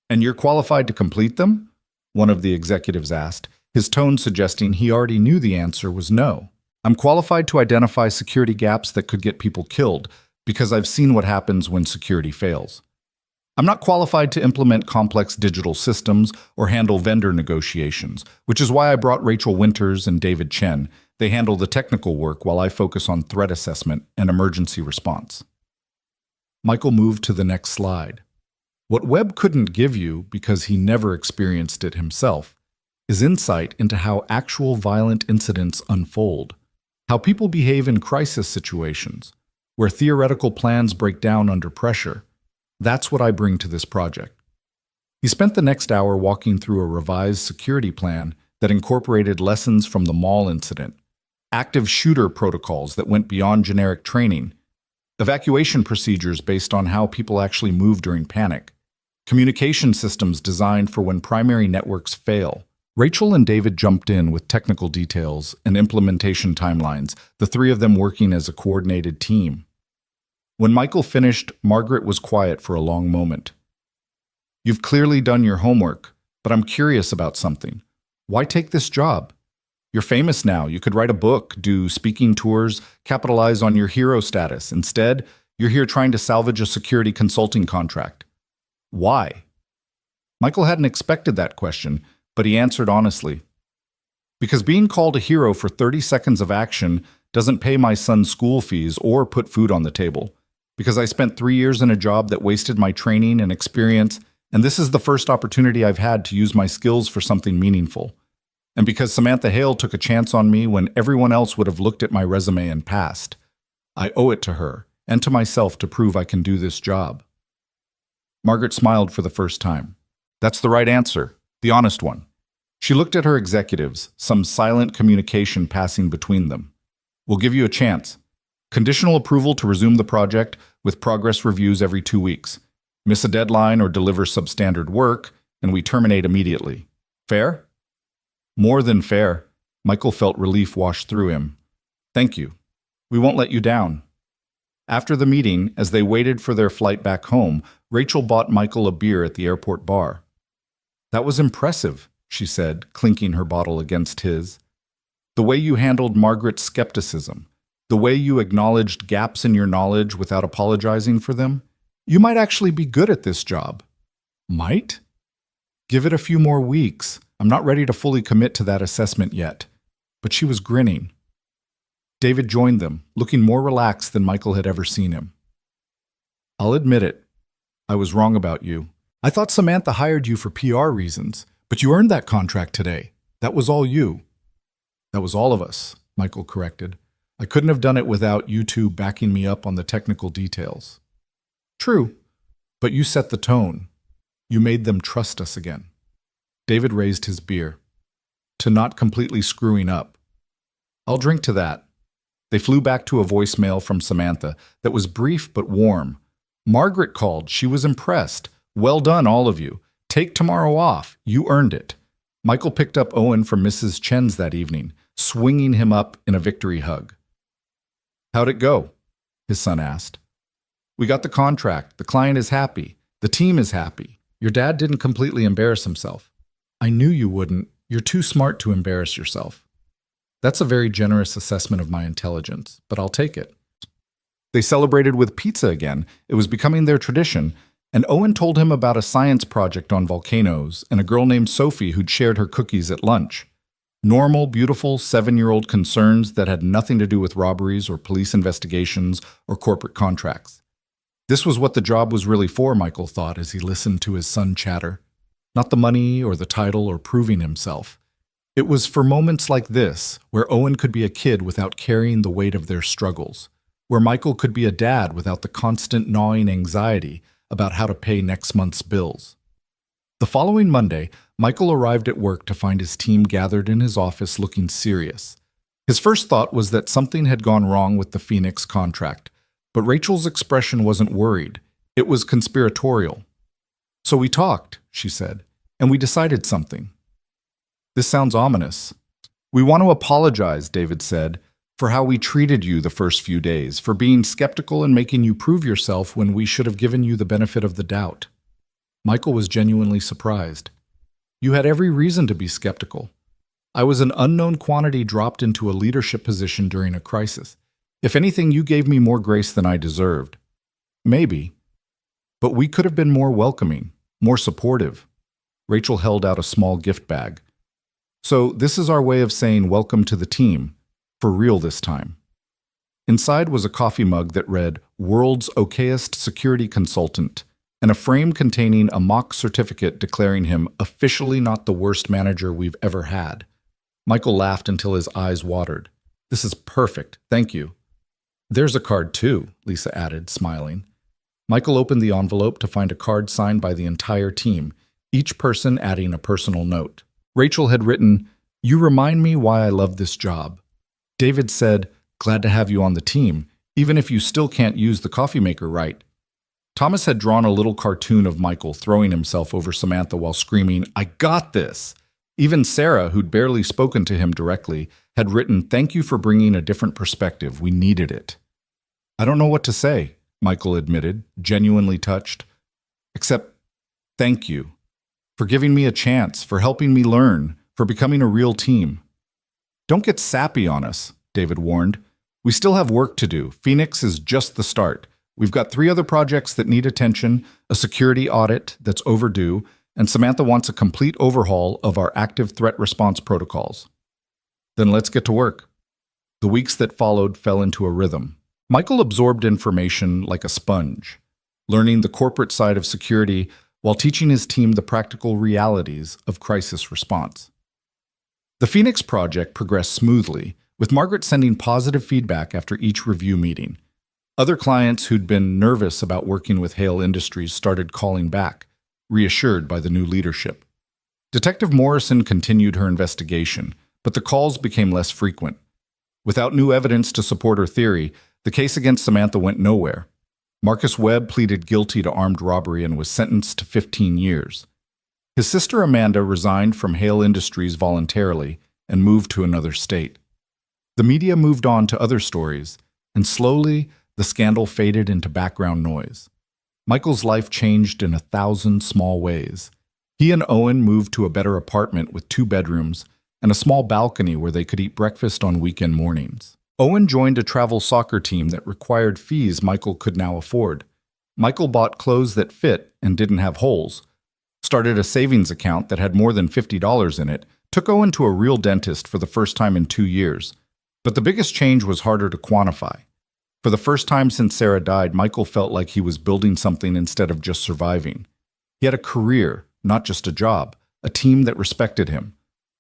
"And you're qualified to complete them?" one of the executives asked, his tone suggesting he already knew the answer was no. "I'm qualified to identify security gaps that could get people killed, because I've seen what happens when security fails. I'm not qualified to implement complex digital systems or handle vendor negotiations, which is why I brought Rachel Winters and David Chen. They handle the technical work while I focus on threat assessment and emergency response." Michael moved to the next slide. What Webb couldn't give you, because he never experienced it himself, is insight into how actual violent incidents unfold, how people behave in crisis situations, where theoretical plans break down under pressure. That's what I bring to this project. He spent the next hour walking through a revised security plan that incorporated lessons from the mall incident, active shooter protocols that went beyond generic training, evacuation procedures based on how people actually move during panic, communication systems designed for when primary networks fail. Rachel and David jumped in with technical details and implementation timelines, the 3 of them working as a coordinated team. When Michael finished, Margaret was quiet for a long moment. "You've clearly done your homework, but I'm curious about something. Why take this job? You're famous now. You could write a book, do speaking tours, capitalize on your hero status. Instead, you're here trying to salvage a security consulting contract. Why?" Michael hadn't expected that question, but he answered honestly. "Because being called a hero for 30 seconds of action doesn't pay my son's school fees or put food on the table. Because I spent 3 years in a job that wasted my training and experience, and this is the first opportunity I've had to use my skills for something meaningful. And because Samantha Hale took a chance on me when everyone else would have looked at my resume and passed. I owe it to her and to myself to prove I can do this job. Margaret smiled for the first time. That's the right answer, the honest one. She looked at her executives, some silent communication passing between them. We'll give you a chance. Conditional approval to resume the project with progress reviews every 2 weeks. Miss a deadline or deliver substandard work, and we terminate immediately. Fair? More than fair. Michael felt relief wash through him. Thank you. We won't let you down. After the meeting, as they waited for their flight back home, Rachel bought Michael a beer at the airport bar. That was impressive, she said, clinking her bottle against his. The way you handled Margaret's skepticism, the way you acknowledged gaps in your knowledge without apologizing for them. You might actually be good at this job. Might? Give it a few more weeks. I'm not ready to fully commit to that assessment yet. But she was grinning. David joined them, looking more relaxed than Michael had ever seen him. I'll admit it. I was wrong about you. I thought Samantha hired you for PR reasons, but you earned that contract today. That was all you. That was all of us, Michael corrected. I couldn't have done it without you two backing me up on the technical details. True, but you set the tone. You made them trust us again. David raised his beer. To not completely screwing up. I'll drink to that. They flew back to a voicemail from Samantha that was brief but warm. Margaret called. She was impressed. Well done, all of you. Take tomorrow off. You earned it. Michael picked up Owen from Mrs. Chen's that evening, swinging him up in a victory hug. How'd it go? His son asked. We got the contract. The client is happy. The team is happy. Your dad didn't completely embarrass himself. I knew you wouldn't. You're too smart to embarrass yourself. That's a very generous assessment of my intelligence, but I'll take it. They celebrated with pizza again. It was becoming their tradition, and Owen told him about a science project on volcanoes and a girl named Sophie who'd shared her cookies at lunch. Normal, beautiful 7-year-old concerns that had nothing to do with robberies or police investigations or corporate contracts. This was what the job was really for, Michael thought as he listened to his son chatter. Not the money or the title or proving himself. It was for moments like this, where Owen could be a kid without carrying the weight of their struggles, where Michael could be a dad without the constant gnawing anxiety about how to pay next month's bills. The following Monday, Michael arrived at work to find his team gathered in his office looking serious. His first thought was that something had gone wrong with the Phoenix contract, but Rachel's expression wasn't worried. It was conspiratorial. So we talked, she said, and we decided something. This sounds ominous. We want to apologize, David said, for how we treated you the first few days, for being skeptical and making you prove yourself when we should have given you the benefit of the doubt. Michael was genuinely surprised. You had every reason to be skeptical. I was an unknown quantity dropped into a leadership position during a crisis. If anything, you gave me more grace than I deserved. Maybe. But we could have been more welcoming, more supportive. Rachel held out a small gift bag. So this is our way of saying welcome to the team, for real this time. Inside was a coffee mug that read, World's Okayest Security Consultant, and a frame containing a mock certificate declaring him officially not the worst manager we've ever had. Michael laughed until his eyes watered. This is perfect, thank you. There's a card too, Lisa added, smiling. Michael opened the envelope to find a card signed by the entire team, each person adding a personal note. Rachel had written, You remind me why I love this job. David said, Glad to have you on the team, even if you still can't use the coffee maker right. Thomas had drawn a little cartoon of Michael throwing himself over Samantha while screaming, I got this! Even Sarah, who'd barely spoken to him directly, had written, Thank you for bringing a different perspective. We needed it. I don't know what to say, Michael admitted, genuinely touched. Except, thank you. For giving me a chance, for helping me learn, for becoming a real team. Don't get sappy on us, David warned. We still have work to do. Phoenix is just the start. We've got 3 other projects that need attention, a security audit that's overdue, and Samantha wants a complete overhaul of our active threat response protocols. Then let's get to work. The weeks that followed fell into a rhythm. Michael absorbed information like a sponge, learning the corporate side of security while teaching his team the practical realities of crisis response. The Phoenix project progressed smoothly, with Margaret sending positive feedback after each review meeting. Other clients who'd been nervous about working with Hale Industries started calling back, reassured by the new leadership. Detective Morrison continued her investigation, but the calls became less frequent. Without new evidence to support her theory, the case against Samantha went nowhere. Marcus Webb pleaded guilty to armed robbery and was sentenced to 15 years. His sister Amanda resigned from Hale Industries voluntarily and moved to another state. The media moved on to other stories, and slowly the scandal faded into background noise. Michael's life changed in 1,000 small ways. He and Owen moved to a better apartment with 2 bedrooms and a small balcony where they could eat breakfast on weekend mornings. Owen joined a travel soccer team that required fees Michael could now afford. Michael bought clothes that fit and didn't have holes, started a savings account that had more than $50 in it, took Owen to a real dentist for the first time in 2 years. But the biggest change was harder to quantify. For the first time since Sarah died, Michael felt like he was building something instead of just surviving. He had a career, not just a job, a team that respected him,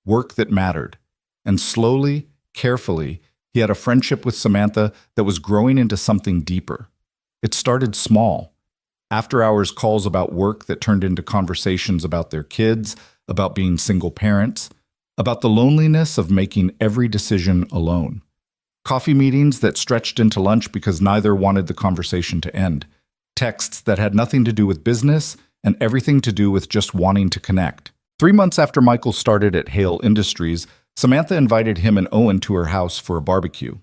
work that mattered. And slowly, carefully, he had a friendship with Samantha that was growing into something deeper. It started small. After-hours calls about work that turned into conversations about their kids, about being single parents, about the loneliness of making every decision alone. Coffee meetings that stretched into lunch because neither wanted the conversation to end. Texts that had nothing to do with business and everything to do with just wanting to connect. 3 months after Michael started at Hale Industries, Samantha invited him and Owen to her house for a barbecue.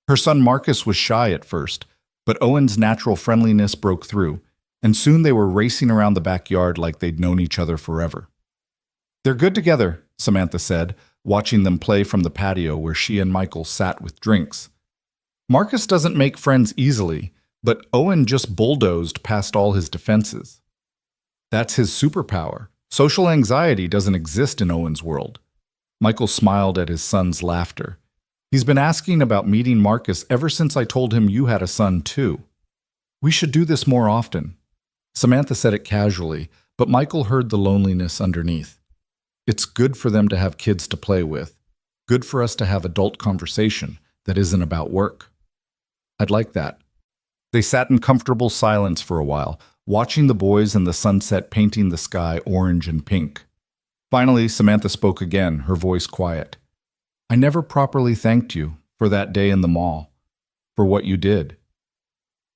Her son Marcus was shy at first, but Owen's natural friendliness broke through, and soon they were racing around the backyard like they'd known each other forever. "They're good together," Samantha said, watching them play from the patio where she and Michael sat with drinks. "Marcus doesn't make friends easily, but Owen just bulldozed past all his defenses. That's his superpower. Social anxiety doesn't exist in Owen's world." Michael smiled at his son's laughter. "He's been asking about meeting Marcus ever since I told him you had a son too. We should do this more often." Samantha said it casually, but Michael heard the loneliness underneath. "It's good for them to have kids to play with. Good for us to have adult conversation that isn't about work." "I'd like that." They sat in comfortable silence for a while, watching the boys and the sunset painting the sky orange and pink. Finally, Samantha spoke again, her voice quiet. "I never properly thanked you for that day in the mall, for what you did.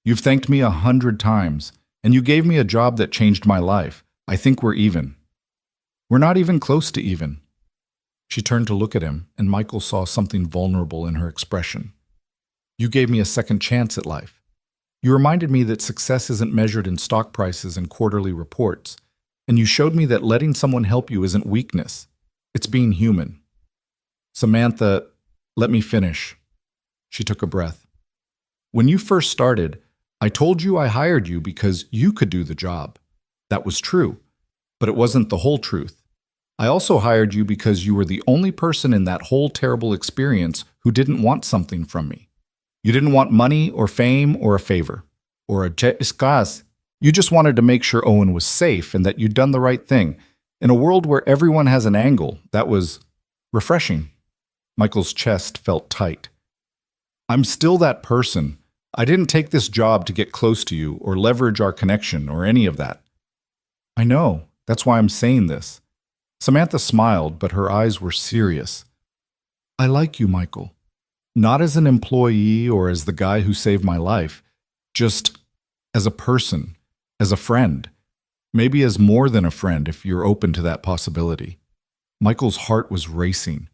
You've thanked me 100 times, and you gave me a job that changed my life. I think we're even." "We're not even close to even." She turned to look at him, and Michael saw something vulnerable in her expression. "You gave me a second chance at life. You reminded me that success isn't measured in stock prices and quarterly reports, and you showed me that letting someone help you isn't weakness. It's being human." "Samantha, let me finish." She took a breath. "When you first started, I told you I hired you because you could do the job. That was true, but it wasn't the whole truth. I also hired you because you were the only person in that whole terrible experience who didn't want something from me. You didn't want money or fame or a favor or a escas. You just wanted to make sure Owen was safe and that you'd done the right thing. In a world where everyone has an angle, that was refreshing." Michael's chest felt tight. "I'm still that person. I didn't take this job to get close to you or leverage our connection or any of that." "I know. That's why I'm saying this." Samantha smiled, but her eyes were serious. "I like you, Michael. Not as an employee or as the guy who saved my life, just as a person, as a friend. Maybe as more than a friend if you're open to that possibility." Michael's heart was racing.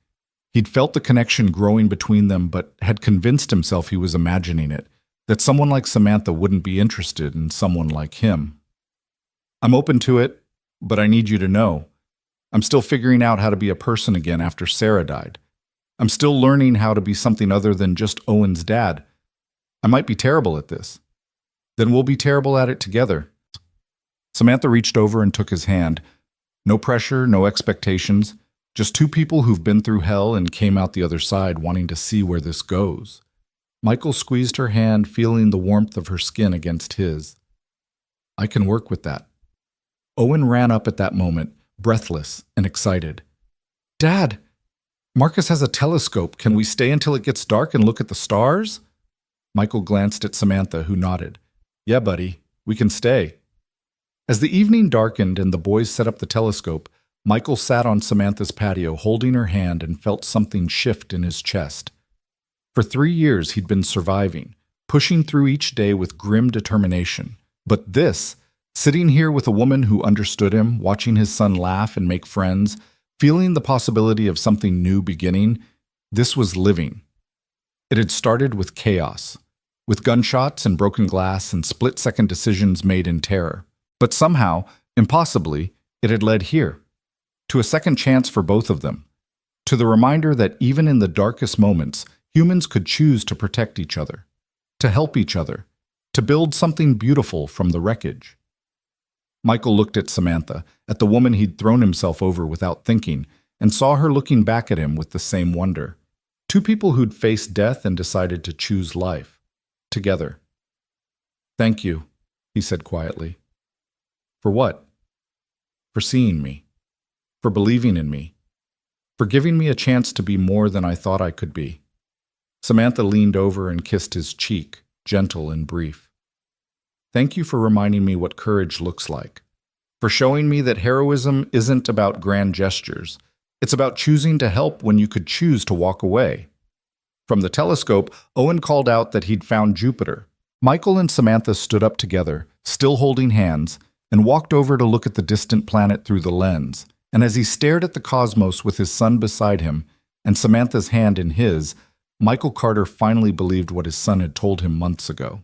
He'd felt the connection growing between them, but had convinced himself he was imagining it, that someone like Samantha wouldn't be interested in someone like him. "I'm open to it, but I need you to know. I'm still figuring out how to be a person again after Sarah died. I'm still learning how to be something other than just Owen's dad. I might be terrible at this. Then we'll be terrible at it together." Samantha reached over and took his hand. No pressure, no expectations, Just two people who've been through hell and came out the other side wanting to see where this goes. Michael squeezed her hand, feeling the warmth of her skin against his. I can work with that. Owen ran up at that moment, breathless and excited. Dad, Marcus has a telescope. Can we stay until it gets dark and look at the stars? Michael glanced at Samantha, who nodded. Yeah, buddy, we can stay. As the evening darkened and the boys set up the telescope, Michael sat on Samantha's patio holding her hand and felt something shift in his chest. For 3 years he'd been surviving, pushing through each day with grim determination. But this, sitting here with a woman who understood him, watching his son laugh and make friends, feeling the possibility of something new beginning, this was living. It had started with chaos, with gunshots and broken glass and split-second decisions made in terror. But somehow, impossibly, it had led here, to a second chance for both of them, to the reminder that even in the darkest moments, humans could choose to protect each other, to help each other, to build something beautiful from the wreckage. Michael looked at Samantha, at the woman he'd thrown himself over without thinking, and saw her looking back at him with the same wonder. Two people who'd faced death and decided to choose life, together. Thank you, he said quietly. For what? For seeing me. For believing in me. For giving me a chance to be more than I thought I could be. Samantha leaned over and kissed his cheek, gentle and brief. Thank you for reminding me what courage looks like. For showing me that heroism isn't about grand gestures. It's about choosing to help when you could choose to walk away. From the telescope, Owen called out that he'd found Jupiter. Michael and Samantha stood up together, still holding hands, and walked over to look at the distant planet through the lens. And as he stared at the cosmos with his son beside him and Samantha's hand in his, Michael Carter finally believed what his son had told him months ago.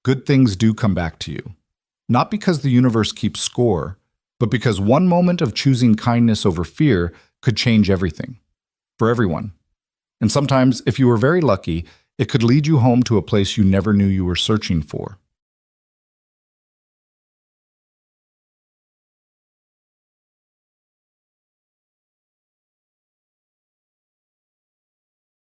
Good things do come back to you. Not because the universe keeps score, but because one moment of choosing kindness over fear could change everything. For everyone. And sometimes, if you were very lucky, it could lead you home to a place you never knew you were searching for.